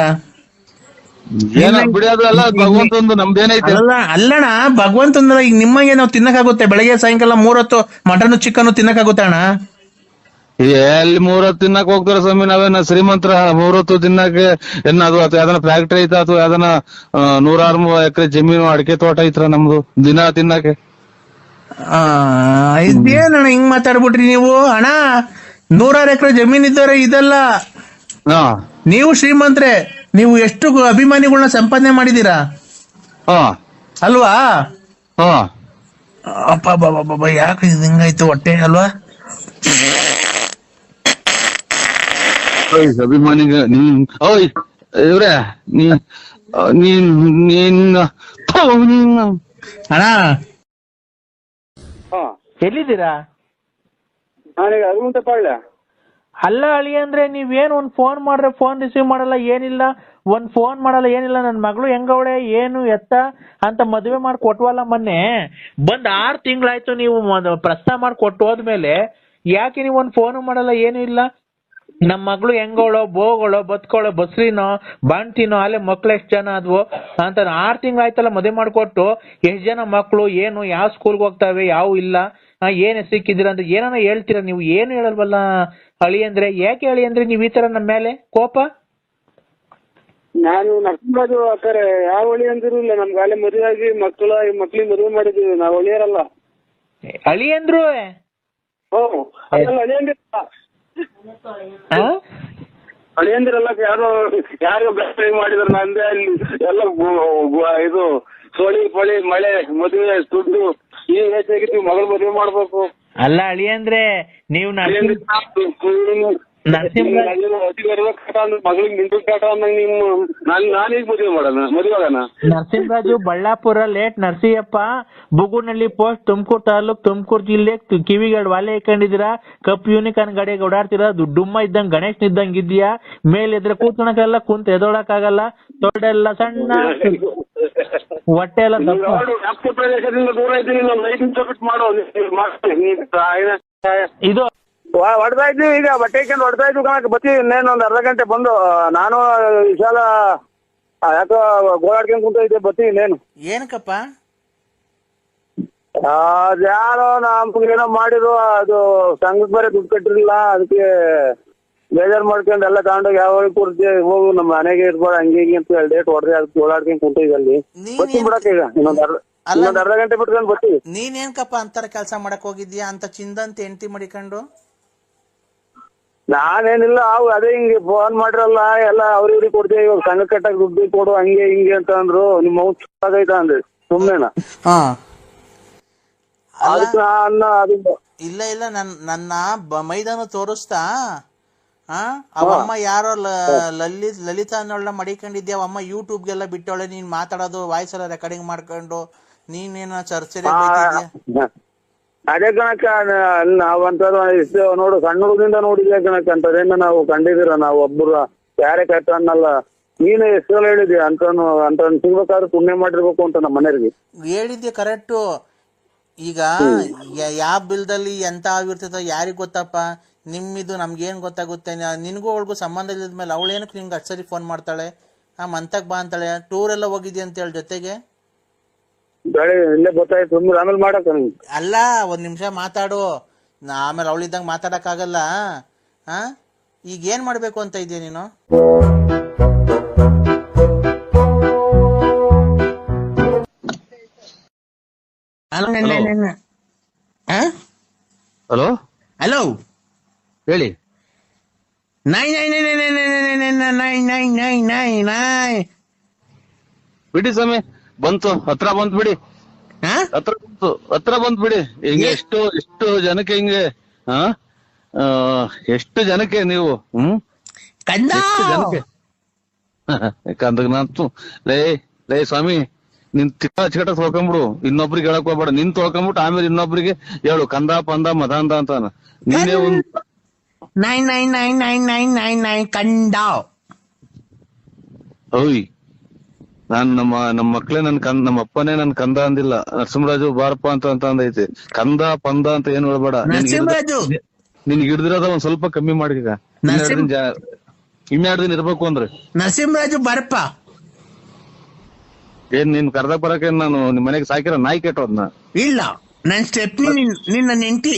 ಬಿಡಿ, ಅದು ಅಲ್ಲ ಭಗವಂತಂದು, ನಮ್ದೇನೈತೆ. ಅಲ್ಲಣ್ಣ, ಭಗವಂತಂದ್ರ ಈಗ ನಿಮಗೆ ನಾವು ತಿನ್ನಕ್ಕಾಗುತ್ತೆ? ಬೆಳಗ್ಗೆ ಸಾಯಂಕಾಲ 3 ಹೊತ್ತು ಮಟನ್ ಚಿಕನ್ ತಿನ್ನಕ್ಕಾಗುತ್ತೆ ಅಣ್ಣ? ಎಲ್ಲಿ 3 ಹೊತ್ತು ತಿನ್ನಕ್ ಹೋಗ್ತಾರ ಸ್ವಾಮಿ? ನಾವೇನ ಶ್ರೀಮಂತರ 3 ಹೊತ್ತು ತಿನ್ನಕ್ಕೆ? ಅದು ಯಾವ್ದನ ಫ್ಯಾಕ್ಟ್ರಿ ಐತ ಅಥವಾ ಯಾವ್ದನ 100 ಎಕರೆ ಜಮೀನು ಅಡಿಕೆ ತೋಟ ಐತ್ರ ನಮ್ದು ದಿನ ತಿನ್ನಕ್ಕೆ? ಇದೇನಣ್ಣ ಹಿಂಗ್ ಮಾತಾಡ್ಬಿಟ್ರಿ ನೀವು? ಅಣ್ಣ, 100 ಎಕರೆ ಜಮೀನ್ ಇದ್ದಾರೆ ಇದೆಲ್ಲ. ನೀವು ಶ್ರೀಮಂತ್ರೆ, ನೀವು ಎಷ್ಟು ಅಭಿಮಾನಿಗಳನ್ನ ಸಂಪಾದನೆ ಮಾಡಿದೀರಾ ಅಲ್ವಾ? ಅಪ್ಪ ಯಾಕೆ ಹಿಂಗಾಯ್ತು ಹೊಟ್ಟೆ ಅಲ್ವಾ? ಅಭಿಮಾನಿಗೆ ಓಯ್ ಇವ್ರೆ, ಅಣ್ಣ ಎಲ್ಲಿದ್ದೀರಾ? ನಾನೀಗ ಹನುಮಂತ ಪಾಳ್ಯ. ಅಲ್ಲ ಅಳಿ ಅಂದ್ರೆ ನೀವೇನು ಒಂದ್ ಫೋನ್ ಮಾಡ್ರೆ ಫೋನ್ ರಿಸೀವ್ ಮಾಡಲ್ಲ, ಏನಿಲ್ಲ, ಒಂದ್ ಫೋನ್ ಮಾಡಲ್ಲ, ಏನಿಲ್ಲ. ನನ್ ಮಗಳು ಹೆಂಗವಳೆ ಏನು ಎತ್ತ ಅಂತ ಮದುವೆ ಮಾಡಿ ಕೊಟ್ವಲ್ಲ ಮೊನ್ನೆ. ಬಂದ್ 6 ತಿಂಗಳಾಯ್ತು, ನೀವು ಪ್ರಸ್ತಾವ ಮಾಡಿ ಕೊಟ್ಟು ಹೋದ್ಮೇಲೆ ಯಾಕೆ ನೀವು ಒಂದ್ ಫೋನು ಮಾಡಲ್ಲ, ಏನು ಇಲ್ಲ. ನಮ್ ಮಗಳು ಹೆಂಗೋಳೋ, ಬೋಗಳೋ, ಬತ್ಕೊಳ್ಳೋ, ಬಸ್ರಿನೋ, ಬಾಣ್ತಿನೋ, ಅಲ್ಲೇ ಮಕ್ಳು ಎಷ್ಟ್ ಜನ ಆದ್ವು ಅಂತ 6 ತಿಂಗಳಾಯ್ತಲ್ಲ ಮದುವೆ ಮಾಡ್ಕೊಟ್ಟು. ಎಷ್ಟ್ ಜನ ಮಕ್ಳು, ಏನು, ಯಾವ ಸ್ಕೂಲ್ಗೆ ಹೋಗ್ತಾವೆ, ಯಾವ ಇಲ್ಲ, ಏನ್ ಸಿಕ್ಕಿದಿರ ಅಂತ ಏನಾನ ಹೇಳ್ತೀರಾ ನೀವು? ಏನು ಹೇಳಲ್ವಲ್ಲ ಅಳಿ ಅಂದ್ರೆ. ಯಾಕೆ ಅಳಿ ಅಂದ್ರೆ ನೀವ್ ಈ ತರ ನಮ್ಮ ಮೇಲೆ ಕೋಪ? ನಾನು ನರಸಿಂಹರಾಜು ಆತಾರೆ, ಯಾವ ಹೊಳಿ ಅಂದಿರು ಇಲ್ಲ. ನಮ್ಗೆ ಅಲ್ಲೇ ಮದುವೆ ಆಗಿ ಮಕ್ಳಿಗೆ ಮದುವೆ ಮಾಡಿದೀವಿ, ನಾವು ಹೊಳಿಯರಲ್ಲ. ಅಳಿ ಅಂದ್ರು ಅದೆಲ್ಲ ಅಳಿಯಂದಿರಲ್ಲ ಯಾರು ಬ್ಲಾಕ್ ಮಾಡಿದ್ರು ನಂದೇ ಅಲ್ಲಿ ಎಲ್ಲ ಇದು ಸೋಳಿ ಪಳಿ ಮಳೆ ಮದುವೆ ದುಡ್ಡು ಈ ಹೆಚ್ಚಾಗಿತ್ತು ಮಗಳು ಮದುವೆ ಮಾಡ್ಬೇಕು. ಅಲ್ಲ ಅಳಿ ಅಂದ್ರೆ ನೀವು ಮಗಳಿಗೆ ನಿಂತು ಕಾಟ ಅಂದಂಗ ನೀವು ನಾನೀಗ ಮದುವೆ ಮಾಡೋಣ ಮದುವೆಗನ. ನರಸಿಂಹರಾಜು ಬಳ್ಳಾಪುರ ಲೇಟ್ ನರಸಿಯಪ್ಪ ಬುಗುನಳ್ಳಿ ಪೋಸ್ಟ್ ತುಮಕೂರು ತಾಲೂಕ್ ತುಮಕೂರು ಜಿಲ್ಲೆ ಕಿವಿಗಳು ವಾಲೆ ಹಾಕೊಂಡಿದ್ದೀರಾ, ಕಪ್ ಯೂನಿಕಾರ್ನ್ ಗಾಡಿಗೆ ಓಡಾಡ್ತೀರಾ, ದುಡ್ಡುಮ್ಮ ಇದ್ದಂಗ್ ಗಣೇಶ್ ಇದ್ದಂಗ್ ಇದೆಯಾ, ಮೇಲಿದ್ರೆ ಕೂತ್ಕೊಳಕ್ಕಾಗಲ್ಲ, ಕುಂತ ಎದೊಳಕ್ಕಾಗಲ್ಲ, ತೊಡೆಲ್ಲ ಸಣ್ಣ, ಹೊಟ್ಟೆ ಎಲ್ಲ ವ್ಯಾಪ್ತಿ ಪ್ರದೇಶದಿಂದ ದೂರ ಇದ್ದೀನಿ. ಮಾಡೋ ಇದು ಹೊಡ್ತಾ ಇದ್ವಿ, ಈಗ ಬಟ್ಟೆ ಹಾಕೊಂಡು ಹೊಡ್ತಾ ಇದ್ವಿ ಕಣಕ್ ಬತ್ತಿ ಇನ್ನೇನು ಒಂದ್ ಅರ್ಧ ಗಂಟೆ ಬಂದು. ನಾನು ವಿಶಾಲ ಯಾಕೋ ಗೋಳಾಡ್ಕೊಂಡ್ ಕುಂತ ಇದ್ದೆ ಬತ್ತಿ ಇನ್ನೇನು. ಏನಕ್ಕಪ್ಪ? ಅದ್ಯಾರೋ ನಮ್ಗೇನೋ ಮಾಡಿದ್ರು, ಅದು ಸಂಘಕ್ಕೆ ಬೇರೆ ದುಡ್ಡು ಕಟ್ಟಿರ್ಲಿಲ್ಲ, ಅದಕ್ಕೆ ಬೇಜಾರ್ ಮಾಡ್ಕೊಂಡು ಎಲ್ಲ ತಗೊಂಡೋಗಿ ಯಾವ ಕೂರ್ತಿ ಹೋಗು ನಮ್ಮ ಮನೆಗೆ ಇರ್ಬೇಡ ಹಂಗೆ ಹಿಂಗೆ ಅಂತ ಹೇಳಿ ಡೇಟ್ ಹೊಡೆದ್ರೆ ಅದಕ್ಕೆ ಓಡಾಡ್ಕೊಂಡ್ ಕುಂತ ಅಲ್ಲಿ ಬತ್ತಿ ಬಿಡಕ್ಕೆ. ಈಗ ಇನ್ನೊಂದ್ ಅರ್ಧ ಗಂಟೆ ಬಿಟ್ಕೊಂಡು ಬರ್ತೀವಿ. ನೀನೇನ್ಕಪ್ಪ ಅಂತರ ಕೆಲಸ ಮಾಡಕ್ ಹೋಗಿದ್ಯಾ ಅಂತ ಚಿಂದಂತ ಹೆಂಡತಿ ಮಾಡಿಕೊಂಡು? ನಾನೇನಿಲ್ಲ, ಅದೇ ಹಿಂಗೆ ಫೋನ್ ಮಾಡಿರಲ್ಲ ಎಲ್ಲ ಅವ್ರಿಗೆ ಕೊಡ್ತೀವಿ, ಇವಾಗ ಸಂಘ ಕಟ್ಟಕ್ ದುಡ್ಡು ಕೊಡು ಹಂಗೆ ಹಿಂಗೆ ಅಂತ ಅಂದ್ರು. ನಿಮ್ಮ ಆಗೈತ ಅಂದ್ರಿ ಸುಮ್ನೆನಾ? ಇಲ್ಲ ಇಲ್ಲ, ನನ್ನ ಮೈದಾನ ತೋರಿಸ್ತಾ ಅವಮ್ಮ ಯಾರೋ ಲಲಿತಾ ಅನ್ನೋಳ ಮಡಿಕೊಂಡಿದ್ಯಾ, ಅವಮ್ಮ ಯೂಟ್ಯೂಬ್ಗೆಲ್ಲ ಬಿಟ್ಟವಳೆ, ನೀನ್ ಮಾತಾಡೋದು ವಾಯ್ಸ್ ಎಲ್ಲ ರೆಕಾರ್ಡಿಂಗ್ ಮಾಡ್ಕೊಂಡು ನೀನೇನೋ ಚರ್ಚೆ. ಅದೇ ಕಣಕ್ಕ ನಾವಂತದ್ದು ಇಷ್ಟು ನೋಡು, ಸಣ್ಣ ಹುಡುಗದಿಂದ ನೋಡಿದ್ಯಾ ಕಣಕ್ಕ, ಅಂತದೇನ ನಾವು ಕಂಡಿದ್ದೀರ ನಾವು ಒಬ್ಬರು ಯಾರೇ ಕಷ್ಟ ಅನ್ನಲ್ಲ. ನೀನು ಎಷ್ಟು ಸಲ ಹೇಳಿದ್ಯಾ ಅಂತ ಸಿಗ್ಬೇಕಾದ್ರೆ ಪುಣ್ಯ ಮಾಡಿರ್ಬೇಕು ಅಂತ ನಮ್ಮ ಮನೆಯವ್ರಿಗೆ ಹೇಳಿದ್ದೆ. ಕರೆಕ್ಟು. ಈಗ ಯಾವ ಬಿಲ್ದಲ್ಲಿ ಎಂತ ಆಗಿರ್ತೈತೋ ಯಾರಿಗ್ ಗೊತ್ತಪ್ಪ, ನಿಮ್ಮಿದು ನಮ್ಗೇನ್ ಗೊತ್ತಾಗುತ್ತೆ? ನಿನ್ಗೂ ಅವಳಿಗೂ ಸಂಬಂಧ ಇಲ್ಲದ್ಮೇಲೆ ಅವಳೇನಕ್ಕೆ ನಿಮ್ಗೆ ಅಷ್ಟು ಸರಿ ಫೋನ್ ಮಾಡ್ತಾಳೆ, ಮಂತಕ್ ಬಾ ಅಂತಾಳೆ, ಟೂರ್ ಎಲ್ಲ ಹೋಗಿದ್ಯಾ ಅಂತ ಹೇಳಿ ಜೊತೆಗೆ. ಇಲ್ಲೇ ಗೊತ್ತಾಯ್ತು, ಆಮೇಲೆ ಮಾಡಕ್ಕ. ಅಲ್ಲ, ಒಂದ್ ನಿಮಿಷ ಮಾತಾಡು, ಆಮೇಲೆ ಅವಳಿದ್ದಂಗೆ ಮಾತಾಡಕ್ ಆಗಲ್ಲ. ಈಗ ಏನ್ ಮಾಡ್ಬೇಕು ಅಂತ ಇದೀಯ ನೀನು? ಹಲೋ ಹಲೋ, ಹೇಳಿ. ಬಿಡಿ ಸ್ವಾಮಿ, ಬಂತು, ಹತ್ರ ಬಂತು ಬಿಡಿ, ಹತ್ರ ಬಂತು ಬಿಡಿ. ಹಿಂಗೆ ಎಷ್ಟು ಜನಕ್ಕೆ ಹಿಂಗೆ ಎಷ್ಟು ಜನಕ್ಕೆ ನೀವು ಎಷ್ಟು ಜನಕ್ಕೆ ಕಂದಾಗ ನಾನು ಲೇ ಸ್ವಾಮಿ, ನಿನ್ ಚಿಕಟ ತೊಳ್ಕೊಂಬಿಡು, ಇನ್ನೊಬ್ರಿಗೆ ಹೇಳಕ್ ಹೋಗ್ಬೇಡ. ನಿನ್ ತೊಳ್ಕೊಂಬಿಟ್ಟು ಆಮೇಲೆ ಇನ್ನೊಬ್ರಿಗೆ ಹೇಳು ಕಂದ ಪಂದ ಮದಾಂದ ಅಂತ. ನೀನೇ ಒಂದ್ ಓಯ್, ನಾನ್ ನಮ್ಮ ಮಕ್ಳೇ ನಮ್ಮ ಅಪ್ಪನೇ ನನ್ ಕಂದ ಅಂದಿಲ್ಲ, ನರಸಿಂಹರಾಜು ಬಾರಪ್ಪ ಅಂತ ಅಂದೈತೆ. ಕಂದ ಪಂದ ಅಂತ ಏನ್ ಹೇಳ್ಬೇಡ. ನಿನ್ಗೆ ಹಿಡ್ದಿರೋದ ಒಂದ್ ಸ್ವಲ್ಪ ಕಮ್ಮಿ ಮಾಡಿ. ಇನ್ನೆರಡು ದಿನ ಇರ್ಬೇಕು ಅಂದ್ರೆ ನರಸಿಂಹರಾಜು ಬಾರಪ್ಪ. ಏನ್ ನೀನ್ ಕರ್ದಾಗ ಬರಕ ನಾನು ನಿಮ್ ಮನೆಗೆ ಸಾಕಿರ ನಾಯಿ ಕೆಟ್ಟೋದ್ನ? ಇಲ್ಲ, ನನ್ ಸ್ಟೆಪ್ನಿ ನಿನ್ನ ನೆಂಟಿ.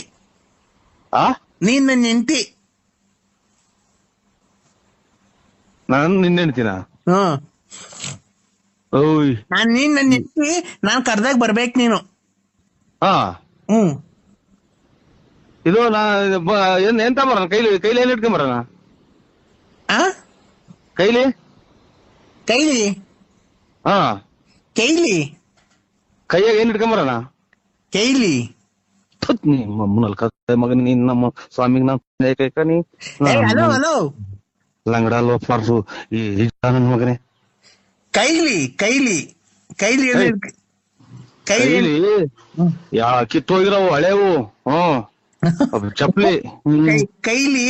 ನಿನ್ನ ನೆಂಟಿ ನಾನ್ ನಿನ್ನೆ ಹೇಳ್ತೀನ? ಓಯ್, ನಾನ್ ನಿನ್ನ ನೆಂಟಿ, ನಾನ್ ಕರ್ದಾಗ ಬರ್ಬೇಕು ನೀನು. ಇದು ಎಂತ ಬರೋಣ? ಕೈಲಿ ಏನ್ ಇಟ್ಕೊಂಡ್ ಬರೋಣ? ಕೈಲಿ ಕೈಲಿ ಕೈಲಿ ಕೈಯಾಗ ಏನ್ ಇಟ್ಕೊಂಡ್ ಬರೋಣ? ಕೈಲಿ ಮಗನ್ ನೀನ್ ನಮ್ಮ ಸ್ವಾಮಿಗ್ ಹಲೋ ಲಂಗಡ ಲೋಫಾರ್ಸು ಈ ನನ್ ಮಗನೇ. ಕೈಲಿ ಕೈಲಿ ಕೈಲಿ ಕೈಲಿ ಯಾ ಕಿತ್ತೋಗಿರವು ಹಳೇವು ಚಪ್ಲಿ ಕೈಲಿ.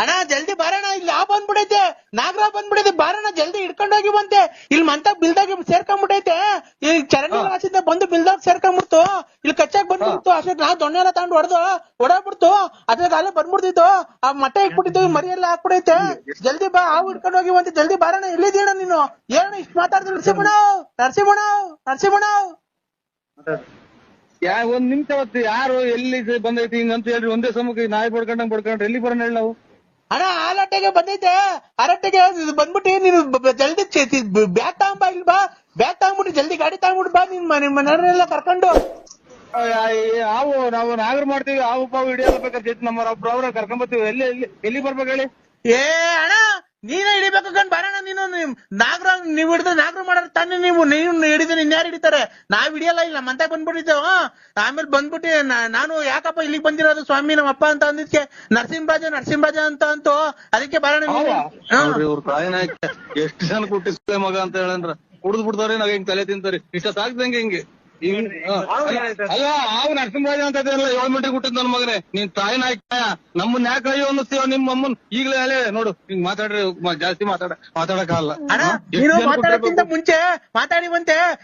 ಅಣ್ಣ ಜಲ್ದಿ ಬಾರಣ, ಇಲ್ಲಿ ಯಾವ ಬಂದ್ಬಿಡೈತೆ, ನಾಗರ ಬಂದ್ಬಿಡೈತೆ, ಬಾರಣ ಜಲ್ದಿ ಹಿಡ್ಕೊಂಡೋಗಿ ಬಂತೆ. ಇಲ್ಲಿ ಮಂತ ಬಿಲ್ದಾಗ ಸೇರ್ಕೊಂಡ್ಬಿಟ್ಟೈತೆ, ಈ ಚರಂಡಿ ರಾಸಿಂದ ಬಂದು ಬಿಲ್ದಾಗ ಸೇರ್ಕೊಂಡ್ಬಿಡ್ತು, ಇಲ್ಲಿ ಕಚ್ಚಾಕ್ ಬಂದ್ಬಿಡ್ತು. ಅಷ್ಟೇ ನಾವು ದೊಣ್ಣೆ ಎಲ್ಲ ತಗೊಂಡು ಹೊಡಬಿಡ್ತು, ಅದ್ರಾಗ ಅಲ್ಲೇ ಬಂದ್ಬಿಡ್ತಿತ್ತು, ಆ ಮಟ್ಟ ಇಟ್ಬಿಟ್ಟಿತ್ತು, ಮರಿ ಎಲ್ಲ ಹಾಕ್ಬಿಡೈತೆ. ಜಲ್ದಿ ಬಾ, ಹಾವು ಹಿಡ್ಕೊಂಡೋಗಿ ಬಂತೆ, ಜಲ್ದಿ ಬಾರಣ. ಎಲ್ಲಿದ್ದೀಣ ನೀನು? ಏನು ಇಷ್ಟು ಮಾತಾಡ್ತೀನಿ? ನರಸಿಂಹಣ್ಣ ಒಂದ್ ನಿಮಿಷ ಹೊತ್ತು ಯಾರು ಎಲ್ಲಿ ಬಂದೈತಿ ಹಿಂಗಂತ ಹೇಳ್ರಿ, ಒಂದೇ ಸಮಕ್ಕೆ ನಾಯಿ ಬಡ್ಕೊಂಡ್ರೆ ಎಲ್ಲಿ ಬರೋಣ ಹೇಳಿ ನಾವು? ಅಣ್ಣ ಆಲಟ್ಟೆಗೆ ಬಂದೈತೆ, ಅರಟ್ಟೆಗೆ ಬಂದ್ಬಿಟ್ಟು ನೀನು ಜಲ್ದಿ ಬ್ಯಾಗ್ ತಗೊಂಬ, ಇಲ್ಲಿ ಬಾ, ಬ್ಯಾಗ್ ತಗೊಂಡ್ಬಿಟ್ಟು ಜಲ್ದಿ ಗಾಡಿ ತಗೊಂಡ್ಬಿಟ್ಟು ಬಾ ನಿಮ್ ಮನೆಯವರೆಲ್ಲ ಕರ್ಕೊಂಡು. ಹಾವು ನಾವು ನಾಗರ ಮಾಡ್ತೀವಿ, ಹಾವು ಪಾವು ಹಿಡಿಯಲ್ಲ ಬೇಕಾದ್ರೆ ಜೊತೆ ನಮ್ಮ ಒಬ್ರು ಕರ್ಕೊಂಡ್ ಬರ್ತೀವಿ. ಎಲ್ಲಿ ಬರ್ಬೇಕು ಹೇಳಿ? ಏ ಅಣ್ಣ ನೀನೇ ಹಿಡಿಬೇಕು ಕಣ್ ಬರೋಣ. ನೀನು ನಾಗರ ನೀವ್ ಹಿಡಿದ್ರೆ ನಾಗರ ಮಾಡೋರು ತಾನೇ ನೀವು ಹಿಡಿದ್ರೆ ಇನ್ಯಾರು ಹಿಡಿತಾರೆ? ನಾವ್ ಹಿಡಿಯಲ್ಲ, ಇಲ್ಲ ಮಂತ ಬಂದ್ಬಿಟ್ಟಿದ್ದೇವ. ಆಮೇಲೆ ಬಂದ್ಬಿಟ್ಟು ನಾನು ಯಾಕಪ್ಪ ಇಲ್ಲಿಗೆ ಬಂದಿರೋದು ಸ್ವಾಮಿ ನಮ್ಮ ಅಪ್ಪ ಅಂತ ಅಂದಿದ್ಕೆ ನರಸಿಂಹರಾಜ ಅಂತ ಅಂತು. ಅದಕ್ಕೆ ಬರೋಣ. ಇವ್ರ ತಾಯಿನ ಎಷ್ಟು ಜನ ಕೊಟ್ಟಿಸ್ತೆ ಮಗ ಅಂತ ಹೇಳಂದ್ರ ಕುಡ್ದು ಬಿಡ್ತಾವ್ರಿ. ನಾವ್ ಹೆಂಗ್ ತಲೆ ತಿಂತಾರಿ ಇಷ್ಟ ಸಾಕ್ದಂಗೆ ಹಿಂಗೆ. ಅಲ್ಲ ಹಾವು ನರಸಿಂಹರಾಜ ಅಂತ ಇದೆಯಲ್ಲ 7 ಮೀಟರ್ ಹುಟ್ಟಿದ್ ನನ್ ಮಗನೇ. ನೀನ್ ತಾಯಿನ ನಮ್ಮನ್ನ ಯಾಕೆ ಅಯ್ಯೋ ಅನ್ನಿಸ್ತೀವ? ನಿಮ್ಮ ಅಮ್ಮನ್ ಈಗ್ಲೇ ಅಲ್ಲೇ ನೋಡು ಹಿಂಗ್ ಮಾತಾಡ್ರಿ. ಜಾಸ್ತಿ ಮಾತಾಡಕ್ಕಾಗಲ್ಲ.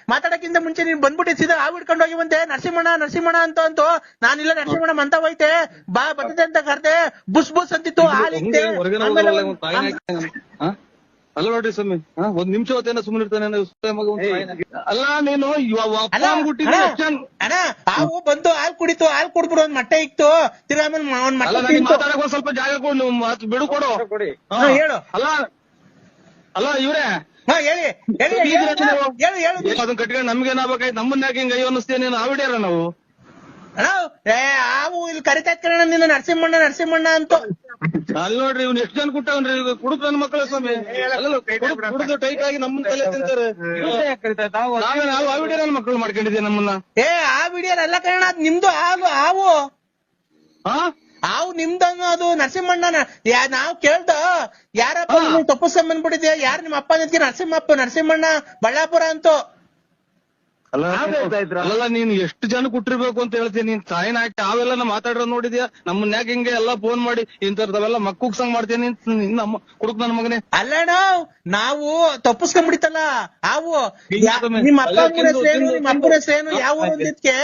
ಮಾತಾಡಕ್ಕಿಂತ ಮುಂಚೆ ನೀನ್ ಬಂದ್ಬಿಟ್ಟಿಸಿದ ಹಾವು ಹಿಡ್ಕೊಂಡು ಹೋಗಿವಂತೆ. ನರಸಿಂಹಣ್ಣ ಅಂತ ಅಂತು. ನಾನಿಲ್ಲ ನರಸಿಂಹಣ್ಣ ಮಂತ ಹೋಯ್ತೆ ಬಾ ಬರ್ತದೆ ಅಂತ ಕರ್ದೆ. ಬುಸ್ ಅಂತಿತ್ತು. ಅಲ್ಲ ನೋಡ್ರಿ ಸ್ವಾಮಿ, 1 ನಿಮಿಷ ಹೊತ್ತೇನ ಸುಮ್ಮನೆ ಇರ್ತಾನೆ ಅಲ್ಲ. ನೀನು ಅಣ್ಣ ಹಾವು ಬಂತು, ಹಾಲು ಕುಡಿಬಿಡು. ಒಂದ್ ಮಟ್ಟೆ ಇಕ್ತು ತಿರ್ಗಾ ಮಾತಾಡಕ್ ಒಂದ್ ಸ್ವಲ್ಪ ಜಾಗ ಕೊಡು, ಬಿಡು ಕೊಡು. ಹೇಳು. ಅಲ್ಲ ಇವ್ರೆ ಹೇಳಿ ಅದನ್ನ ಕಟ್ಕೊಂಡು ನಮ್ಗೇನಾಗ್ಬೇಕಾಯ್ತು? ನಮ್ಮನ್ನ ಯಾಕೆ ಹಿಂಗ ಅಯ್ಯೋ ಅನ್ನಿಸ್ತೇನೆ? ನೀನು ಆವಿಡ್ಯಾರ ನಾವು ಹಾವು ಇಲ್ಲಿ ಕರಿತಾ ಇತ್ಕಣ ನಿನ್ನ ನರಸಿಂಹಣ್ಣ ಅಂತ. ಅಲ್ಲಿ ನೋಡ್ರಿ ಇವ್ನು ಎಷ್ಟು ಜನ ಕುಟ್ಟವನ್ರಿ. ಕುಡುಕ್ ನನ್ನ ಮಕ್ಕಳ ಸ್ವಾಮಿ ಕುಡಿದು ಟೈಟ್ ಆಗಿ ನಮ್ಮನ್ನ ತಲೆ ತಿಂತಾರೆ. ನಾವು ಆವಿಡ್ಯ ನನ್ನ ಮಕ್ಕಳು ಮಾಡ್ಕೊಂಡಿದ್ದೀವಿ ನಮ್ಮನ್ನ. ಆ ವಿಡಿಯೋ ಎಲ್ಲ ಕಣ ಅದ್ ನಿಮ್ದು ಹಾವು ನಿಮ್ದು ಅನ್ನೋದು ನರಸಿಂಹಣ್ಣ. ನಾವ್ ಕೇಳ್ದ ಯಾರಪ್ಪ ತಪ್ಪಿಸ್ಕೊಂಡ್ ಬಂದ್ಬಿಟ್ಟಿದ್ಯಾ? ಯಾರು ನಿಮ್ಮ ಅಪ್ಪ ನಿಂತ್ಕೆ ನರಸಿಂಹಣ್ಣ ಬಳ್ಳಾಪುರ ಅಂತೂ. ಅಲ್ಲ ನೀನ್ ಎಷ್ಟು ಜನ ಕುಟ್ಟಿರ್ಬೇಕು ಅಂತ ಹೇಳ್ತೀನಿ. ನೀನ್ ತಾಯಿನ ಹಾಕಿ ಅವೆಲ್ಲ ಮಾತಾಡಿರೋದ್ ನೋಡಿದ್ಯಾ? ನಮ್ಮನ್ನ ಯಾಕೆ ಹಿಂಗೆ ಎಲ್ಲಾ ಫೋನ್ ಮಾಡಿ ಇಂಥವೆಲ್ಲ ಮಕ್ಕುಗ್ಸಂಗ್ ಮಾಡ್ತೀನಿ ನಮ್ಮ ಕುಡುಕ್ ನನ್ ಮಗನೇ. ಅಲ್ಲಣ್ಣ ನಾವು ತಪ್ಪಿಸ್ಕೊಂಡ್ಬಿಡಿತಲ್ಲ ಹಾವು. ನಿಮ್ಮ ಅಪ್ಪ ಅಪ್ಪನ ಹೆಸರೇನು ಯಾವ ಊರು ಅಂದಿದ್ಕೆ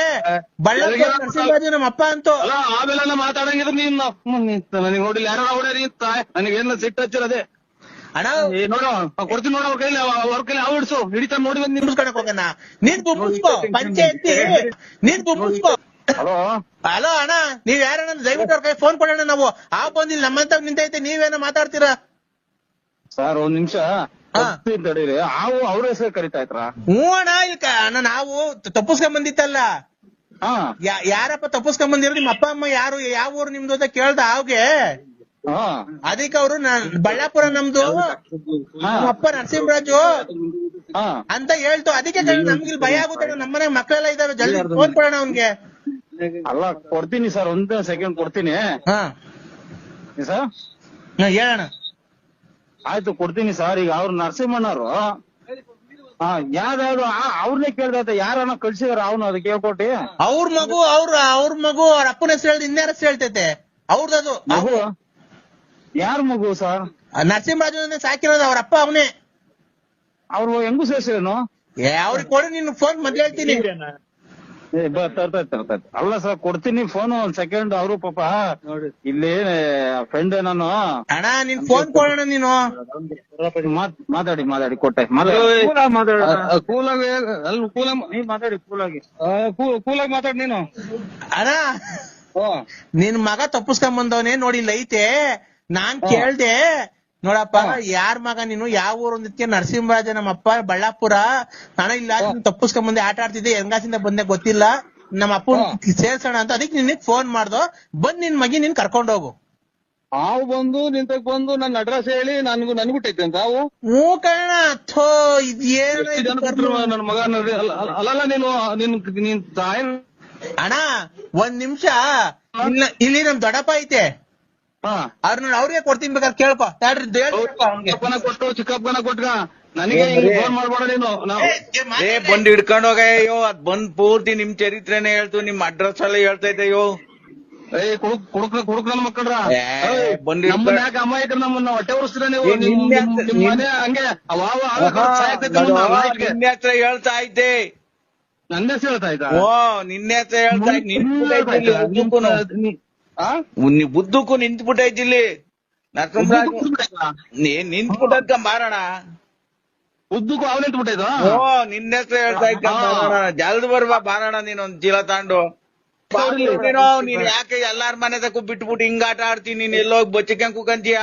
ಬಳ್ಳಾಪುರ ನರಸಿಂಹರಾಜು ನಮ್ಮ ಅಪ್ಪ ಅಂತೂ. ಅಲ್ಲ ಅವೆಲ್ಲ ಮಾತಾಡಂಗಿದ್ರೆ ನೀನ್ ನನಗೆ ನೋಡಿಲ್ಲ ಯಾರು ಹೊಡ್ಯಾರಿ ನನಗೇನ ಸಿಟ್ಟು ಹಚ್ಚಿರದೆ. ಅಣ್ಣ ನೋಡ ಕೊಡ್ತೀನಿ ನೋಡ ಅವ್ರ ಕೈಲಿ ಹಾವು ಹಿಡ್ಸು ಹಿಡಿತ ನೋಡಿ ಬಂದ್ ನಿಂತ್ಕೊಳಕ್ ಹೋಗಣ. ನೀನ್ ಬುಬ್ಬಿಸ್ಕೋ ಪಂಚಾಯತಿ ನೀನ್ ಬುಬ್ಬಿಸ್ಕೋ. ಹಲೋ ಅಣ್ಣ ನೀವ್ ಯಾರಣ್ಣ? ದಯವಿಟ್ಟು ಅವ್ರ ಕೈ ಫೋನ್ ಕೊಡೋಣ. ನಾವು ಹಾವು ಬಂದಿಲ್ಲ ನಮ್ಮಂತ ನಿಂತೈತೆ, ನೀವೇನೋ ಮಾತಾಡ್ತೀರಾ? ಸರ್ 1 ನಿಮಿಷ ತಡೀರಿ. ಹಾವು ಅವ್ರ ಹೆಸರು ಕರಿತಾ ಇದ್ರ? ಹ್ಞೂ ಅಣ್ಣ ನಾವು ತಪ್ಪಿಸ್ಕೊಂಡ್ ಬಂದಿತ್ತಲ್ಲ. ಯಾರಪ್ಪ ತಪ್ಪಿಸ್ಕೊಂಡ್ ಬಂದಿರೋ? ನಿಮ್ಮ ಅಪ್ಪ ಅಮ್ಮ ಯಾರು, ಯಾವ ಊರು ನಿಮ್ದು ಅಂತ ಕೇಳ್ದ ಹಾವ್ಗೆ. ಅದಕ್ಕೆ ಅವರು ಬಳ್ಳಾಪುರ ನಮ್ದು, ನಮ್ಮ ಅಪ್ಪ ನರಸಿಂಹರಾಜು ಅಂತ ಹೇಳ್ತು. ಅದಕ್ಕೆ ನಮ್ಗಿಲ್ ಭಯ ಆಗುತ್ತೆ. ನಮ್ಮನೆ ಮಕ್ಕಳೆಲ್ಲ ಇದಾವೆ, ಜಲ್ದಿ ಫೋನ್ ಕೊಡೋಣ ಅವ್ನ್ಗೆ. ಅಲ್ಲ ಕೊಡ್ತೀನಿ ಸರ್, 1 ಸೆಕೆಂಡ್ ಕೊಡ್ತೀನಿ ಸರ್. ಹೇಳೋಣ ಆಯ್ತು ಕೊಡ್ತೀನಿ ಸರ್. ಈಗ ಅವ್ರು ನರಸಿಂಹಣ್ಣವ್ರು ಯಾವ್ದಾದ್ರು ಅವ್ರನ್ನೇ ಕೇಳ್ದೈತೆ. ಯಾರನ್ನ ಕಳ್ಸಿದಾರ ಅವನು ಅದಕ್ಕೆ ಹೇಳ್ಕೊಟ್ಟಿ? ಅವ್ರ ಮಗು ಅವ್ರ ಅಪ್ಪನ ಹೆಸರು ಹೇಳ್ದು ಇನ್ಯಾರ ಹೆಸರು ಹೇಳ್ತೈತೆ ಅವ್ರದ್ದು ಮಗು. ಯಾರ ಮಗು ಸರ್? ನರಸಿಂಹರಾಜು ಸಾಕಿರೋದು ಅವ್ರ ಅಪ್ಪ ಅವನೇ. ಅವ್ರು ಹೆಂಗು ಸೇರ್ಸಿರೇನು? ಅವ್ರಿಗೆ ಕೊಡು, ನಿನ್ ಫೋನ್ ಮೊದ್ಲು ಹೇಳ್ತೀನಿ. ಅಲ್ಲ ಸರ್ ಕೊಡ್ತೀನಿ ಫೋನ್ 1 ಸೆಕೆಂಡ್. ಅವರು ಪಾಪ ಇಲ್ಲಿ ಫ್ರೆಂಡ್ ನಾನು. ಅಣ್ಣ ನಿನ್ ಫೋನ್ ಕೊಡೋಣ. ನೀನು ಮಾತಾಡಿ ಕೊಟ್ಟೆ. ಕೂಲಾಗಿ ಮಾತಾಡಿ ನೀನು. ಅಣ್ಣ ನಿನ್ ಮಗ ತಪ್ಪಿಸ್ಕೊಂಡ್ ಬಂದವನೇ ನೋಡಿ ಇಲ್ಲಿ ಐತೆ. ನಾನ್ ಕೇಳ್ದೆ ನೋಡಪ್ಪ ಯಾರ್ ಮಗ ನೀನು, ಯಾವ ಊರು ಅಂದಿದ್ಕೆ ನರಸಿಂಹರಾಜ ನಮ್ಮ ಅಪ್ಪ ಬಳ್ಳಾಪುರ. ನಾನು ಇಲ್ಲ ತಪ್ಪಿಸ್ಕೊಂಡ್ ಬಂದೆ, ಆಟ ಆಡ್ತಿದ್ದೆ, ಹೆಂಗಾಸಿಂದ ಬಂದೆ ಗೊತ್ತಿಲ್ಲ, ನಮ್ಮ ಅಪ್ಪ ಸೇರ್ಸೋಣ ಅಂತ. ಅದಕ್ಕೆ ನಿನಗ್ ಫೋನ್ ಮಾಡ್ದೋ. ಬಂದ್ ನಿನ್ ಮಗಿ ನೀನ್ ಕರ್ಕೊಂಡೋಗು. ಹಾವು ಬಂದು ನಿಂತಕ್ ಬಂದು ನನ್ನ ಅಡ್ರೆಸ್ ಹೇಳಿ ನನ್ಗುಟ್ಟೈತೆ ಅಂತ ಹಾವು. ಹ್ಞೂ ಕಣ. ಥೋ ಇದೇನ ನನ್ನ ಮಗ. ಅಲ್ಲಲ್ಲ ನೀನ್ ತಾಯಿ. ಅಣ್ಣ 1 ನಿಮಿಷ ಇಲ್ಲಿ ನಮ್ ದೊಡ್ಡಪ್ಪ ಐತೆ, ಅವ್ರಿಗೆ ಕೊಡ್ತೀನಿ ಬೇಕಾದ್ರೆ ಕೇಳ್ಕೊ. ಕೊಟ್ಟು ಚಿಕ್ಕಪ್ಪನ ಕೊಟ್ಕ ನನಗೆ ಫೋನ್ ಮಾಡ್ಬೇಡ ನೀನು. ಬಂದ್ ಹಿಡ್ಕೊಂಡ್ ಹೋಗಯ್ಯೋ. ಅದ್ ಬಂದ್ ಪೂರ್ತಿ ನಿಮ್ ಚರಿತ್ರೆನೇ ಹೇಳ್ತು, ನಿಮ್ ಅಡ್ರೆಸ್ ಎಲ್ಲ ಹೇಳ್ತೈತೆಯೋ. ಕುಡುಕ್ ನನ್ ಮಕ್ಕಳ್ರ ನಮ್ಮನ್ನ ಯಾಕೆ ಅಮಾಯಕರು ನಮ್ಮನ್ನ ಹೊಟ್ಟೆ ಉರಿಸ್ತೀರ ನೀವು? ಮನೆ ಹಂಗೆ ನಿನ್ನೆ ಹತ್ರ ಹೇಳ್ತಾ ಇದ್ದೆ. ನನ್ನ ಹೆಸರು ಹೇಳ್ತಾ ಇದ್ದ? ಓ ನಿನ್ನೆ ಹತ್ರ ಹೇಳ್ತಾ ಬುದ್ಧಕ್ಕೂ ನಿಂತ್ಬಿಟ್ಟೈತಿಲ್ಲಿ. ನಿಂತ್ಬಿಟ್ಟದ್ಕ ಮಾರೋಣ. ಉದ್ದಕ್ಕೂ ಅವ್ನು ನಿಂತ್ಬಿಟ್ಟೈತ? ಓ ನಿನ್ನ ಹೆಸರು ಹೇಳ್ತಾ ಇದ್ದ ಮಾರೋಣ. ಜಲ್ದಿ ಬರ್ಬಾ ಬಾರೋಣ. ನೀನೊಂದ್ ಚೀಲ ತಾಂಡು ನೀನ್ ಯಾಕೆ ಎಲ್ಲಾರ ಮನೆ ತಕ್ಕ ಬಿಟ್ಬಿಟ್ಟು ಹಿಂಗ ಆಟ ಆಡ್ತೀನಿ? ನೀನ್ ಎಲ್ಲೋಗಿ ಬಚ್ಚಿಕೊಂಡ್ ಕೂಕಂತೀಯ?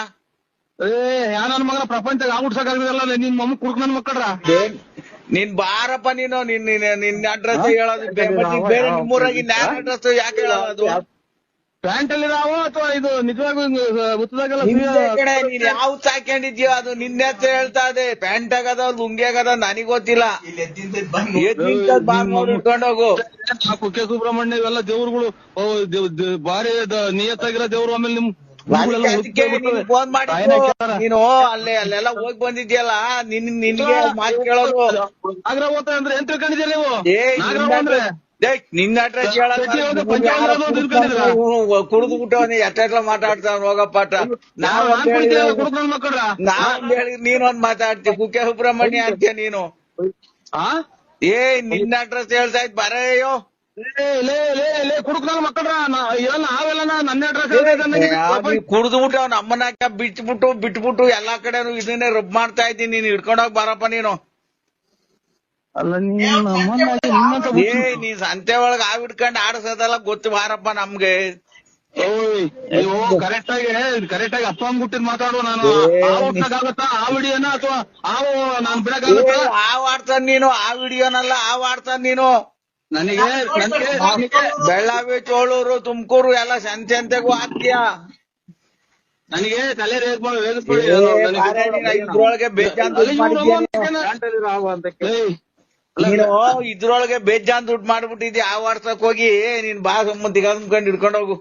ನನ್ ಮಗನ ಪ್ರಪಂಚ ಆಗ್ಬಿಡ್ಸಕ್ಕಾಗಲ್ಲ. ನಿನ್ ಮಮ್ಮ ಕುಡುಕ್ ನನ್ ಮಕ್ಕಳ್ರ ನೀನ್ ಬಾರಪ್ಪ ನೀನು ನಿನ್ನ ಅಡ್ರೆಸ್ ಹೇಳೋದು ಬೇರೆ ನಿಮ್ಮೂರಾಗಿ ನ್ಯಾನ್ ಅಡ್ರೆಸ್ ಯಾಕೆ ಹೇಳೋದು ಅದು ಪ್ಯಾಂಟ್ ಅಲ್ಲಿ ಇದಾವೋ ಅಥವಾ ಇದು ನಿಜವಾಗೂ ಉತ್ತದಾಗೆಲ್ಲ ಕಡೆ ನೀನ್ ಯಾವ್ದು ಹಾಕೊಂಡಿದ್ಯೋ ಅದು ನಿನ್ನ ಹೆಸರು ಹೇಳ್ತಾ ಇದೆ. ಪ್ಯಾಂಟ್ ಆಗದ ಲುಂಗಿ ಆಗದ ನನಗ್ ಗೊತ್ತಿಲ್ಲ. ಇಟ್ಕೊಂಡೋಗು. ಕುಕ್ಕೆ ಸುಬ್ರಹ್ಮಣ್ಯ ಇವೆಲ್ಲ ದೇವ್ರುಗಳು ಭಾರಿ ನಿಯತ್ತಾಗಿರೋ ದೇವ್ರು. ಆಮೇಲೆ ಅದಕ್ಕೆ ಫೋನ್ ಮಾಡಿ ನೀನು ಅಲ್ಲೆಲ್ಲ ಹೋಗಿ ಬಂದಿದ್ಯಲ್ಲ ನಿನ್ಗೆ ಮಾತು ಕೇಳೋದು. ನಾಗರ ಹೋತ ಅಂದ್ರೆ ಏನ್ ತಿಳ್ಕೊಂಡಿದ್ಯ ನೀವು? ನಿನ್ನ ಅಡ್ರೆಸ್ ಕುಡಿದು ಬಿಟ್ಟವನಿ ಎಷ್ಟೆಲ್ಲ ಮಾತಾಡ್ತಾವ ಹೋಗಪ್ಪಾಟ. ನಾವ್ ಹೇಳಿ ನೀನೊಂದ್ ಮಾತಾಡ್ತೀವಿ. ಕುಕ್ಕೆ ಸುಬ್ರಹ್ಮಣ್ಯ ಅಂತೀಯ ನೀನು. ನಿನ್ನ ಅಡ್ರೆಸ್ ಹೇಳ್ತಾ ಇದ್ ಬರೆಯೋ ಕುಡ್ದು ಬಿಟ್ಟು ಅವ್ನ ಅಮ್ಮನ ಬಿಟ್ಬಿಟ್ಟು ಎಲ್ಲಾ ಕಡೆನು ಇದನ್ನೇ ರಬ್ ಮಾಡ್ತಾ ಇದ್ದೀನಿ. ನೀನ್ ಹಿಡ್ಕೊಂಡೋಗ್ ಬರಪ್ಪ ನೀನು. ನೀ ಸಂತೆ ಒಳಗ ಆವ್ ಹಿಡ್ಕೊಂಡ್ ಆಡ್ಸೋದೆಲ್ಲ ಗೊತ್ತು ಬಾರಪ್ಪ ನಮ್ಗೆ. ನೀವು ಕರೆಕ್ಟ್ ಆಗಿ ಅಪ್ಪ ಅಂದ್ಬಿಟ್ಟಿದ್ ಮಾತಾಡು. ನಾನು ಆ ವಿಡಿಯೋನ ಅಥವಾ ನಾನು ಬಿಡಕ್ಕಾಗತ್ತ? ಆವ್ ಆಡ್ತಾನ ನೀನು. ಆ ವಿಡಿಯೋನಲ್ಲ ಆವ್ ಆಡ್ತಾನ ನೀನು. ನನಗೆ ಬೆಳ್ಳಾವಿ, ಚೋಳೂರು, ತುಮಕೂರು ಎಲ್ಲ ಸಂತೆಗೂ ಹಾಕ್ತೀಯ. ನನಗೆ ತಲೆ ಇದ್ರೊಳಗೆ ಬೇಜಾನ್ ನೀನು ಇದ್ರೊಳಗೆ ಬೇಜಾನ್ ದುಡ್ಡು ಮಾಡ್ಬಿಟ್ಟಿದ್ಯಾ. ಆ ವಾಡ್ಸಕ್ ಹೋಗಿ ನೀನ್ ಬಾ ದಿಗಂದ್ಕೊಂಡ್ ಹಿಡ್ಕೊಂಡ್ ಹೋಗು.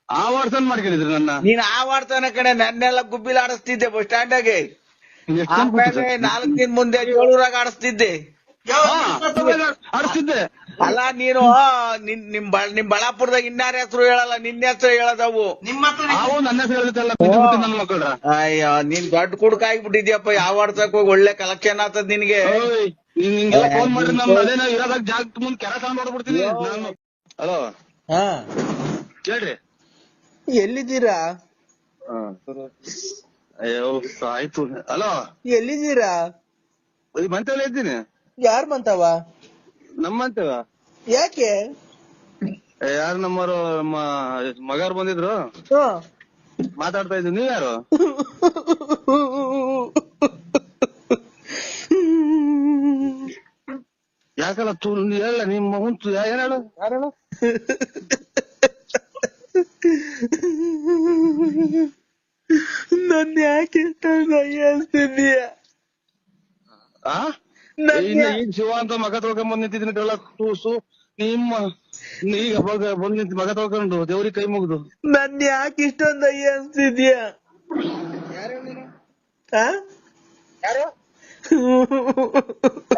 ಆ ವಾಡ್ಸನ್ ಮಾಡ್ಕೊಂಡಿದ್ರಿ ನನ್ನ? ನೀನ್ ಆ ವಾಡ್ಸನ ಕಡೆ ನನ್ನೆಲ್ಲ ಗುಬ್ಬಿಲ್ ಆಡಿಸ್ತಿದ್ದೆ ಬಸ್ ಸ್ಟ್ಯಾಂಡಾಗೆ. ಆಮೇಲೆ 4 ದಿನ ಮುಂದೆ ಚೋಳೂರಾಗ ಆಡಿಸ್ತಿದ್ದೆ. ಆಡಿಸ್ತಿದ್ದೆ ಅಲ್ಲ ನೀನು ನಿಮ್ ಬಳ್ಳಾಪುರದಾಗ ಇನ್ನಾರ ಹೆಸರು ಹೇಳಲ್ಲ, ನಿನ್ನ ಹೆಸರು ಹೇಳದವು. ನನ್ನ ಹೆಸರು ನನ್ನ ಮಕ್ಕಳ. ಅಯ್ಯೋ ನೀನ್ ದೊಡ್ಡ ಕುಡ್ಕ ಆಗ್ಬಿಟ್ಟಿದ್ಯಪ್ಪ. ಯಾವ ವಾಡ್ಸಕ್ ಹೋಗಿ ಒಳ್ಳೆ ಕಲೆಕ್ಷನ್ ಆಗ್ತದ ನಿನ್ಗೆ. ಫೋನ್ ಮಾಡ್ರಿ ಅದೇನೋ ಇರೋದಾಗ ಜಾಗ ಮುಂದ್ ಕೆರ ತಗೊಂಡ್ ಹೊಡ್ಬಿಡ್ತೀನಿ ನಾನು. ಹಲೋ ಹೇಳ್ರಿ, ಎಲ್ಲಿದ್ದೀರಾ? ಅಯ್ಯೋ ಆಯ್ತು. ಹಲೋ ಎಲ್ಲಿದ್ದೀರಾ? ಮಂತೇಲಿ ಇದ್ದೀನಿ. ಯಾರ್ ಬಂತವ? ನಮ್ಮಂತೇವ ಯಾಕೆ? ಯಾರು ನಮ್ಮರು ನಮ್ಮ ಮಗಾರು ಬಂದಿದ್ರು, ಮಾತಾಡ್ತಾ ಇದ್ವಿ. ನೀವ್ ಯಾರು? ಯಾಕಲ್ಲ ಹೇಳ ನಿಮ್ಮ ಹುಂಚು ಏನ್ ಹೇಳು? ಯಾರು ಹೇಳು? ನನ್ನ ಯಾಕೆ ಅನ್ಸ್ತಿದೀಯ? ಈಗ ಶಿವ ಅಂತ ಮಗ ತೊಳ್ಕೊಂಡ್ ನಿಂತಿದ್ದೀನಿ. ಟೂಸು ನಿಮ್ಮ ಈಗ ಬಂದ್ ನಿಂತ ಮಗ ತೊಳ್ಕೊಂಡು ದೇವ್ರಿಗೆ ಕೈ ಮುಗ್ದು ನನ್ ಯಾಕೆ ಇಷ್ಟೊಂದು ಅಯ್ಯ ಅನ್ಸ್ತಿದ್ಯಾ?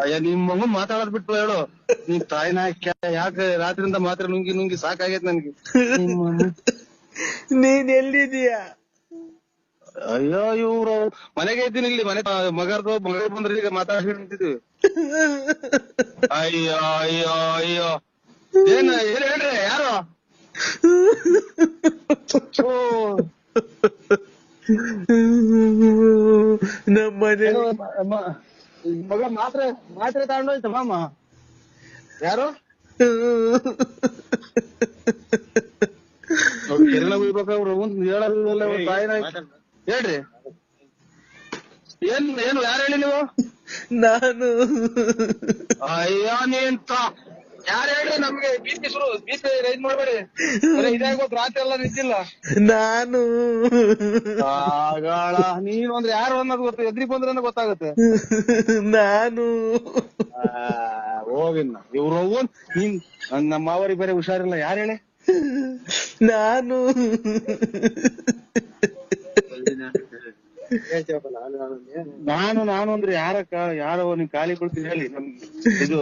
ಅಯ್ಯ ನಿಮ್ ಮಗನ್ ಮಾತಾಡೋದ್ ಬಿಟ್ಟು ಹೇಳು. ನಿಮ್ ತಾಯಿನ ಯಾಕೆ ರಾತ್ರಿಯಿಂದ ಮಾತ್ರ ನುಂಗಿ ಸಾಕಾಗೈತ್ ನನ್ಗೆ. ನೀನ್ ಎಲ್ಲಿದೀಯಾ? ಅಯ್ಯೋ ಇವ್ರು ಮನೆಗೆ ಇದ್ದೀನಿ. ಇಲ್ಲಿ ಮನೆ ಮಗ ಬಂದ್ರೆ ಈಗ ಮಾತಾಡ್ಕೊಂಡು ನಿಂತಿದ್ವಿ. ಅಯ್ಯೋ ಅಯ್ಯೋ ಅಯ್ಯೋ ಏನ್ ಹೇಳ್ರಿ? ಯಾರು? ನಮ್ಮ ಮನೆ ಮಗ ಮಾತ್ರೆ ತಗೊಂಡೋಯ್ತ ಮಾಮ. ಯಾರು? ಕಿರಣ ಹೋಗ್ಬೇಕವ್ರು ಹೇಳಲ್ಲ. ತಾಯಿನ ಹೇಳ್ರಿ, ಏನು ಯಾರು ಹೇಳಿ ನೀವು? ನಾನು. ಅಯ್ಯೋ ನೀನ್ ಯಾರು ಹೇಳಿ? ನಮ್ಗೆ ಬೀಚ್ ರೈಡ್ ಮಾಡ್ಬೇಡಿ. ಇದಾಗೋತ್ ರಾತ್ರಿ ಎಲ್ಲ ನಿಂತಿಲ್ಲ. ನಾನು ಆಗಳ ನೀನು ಅಂದ್ರೆ ಯಾರು ಅನ್ನೋದು ಗೊತ್ತ. ಎದ್ರಿ ಬಂದ್ರೆ ಗೊತ್ತಾಗುತ್ತೆ. ನಾನು ಹೋಗಿನ್ನ ಇವ್ರು ನೀನ್ ನಮ್ಮ ಮಾವರಿಗೆ ಬೇರೆ ಹುಷಾರಿಲ್ಲ. ಯಾರು ಹೇಳಿ? ನಾನು ನಾನು ಅಂದ್ರೆ ಯಾರೋ ನೀನ್ ಖಾಲಿ ಕೊಡ್ತೀನಿ ಹೇಳಿ. ಇದು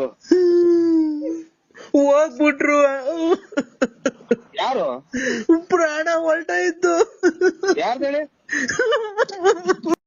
ಹೋಗ್ಬಿಟ್ರು. ಯಾರು? ಪ್ರಾಣ ಹೊರಟಾಯ್ತು. ಯಾರ್ದು ಹೇಳಿ?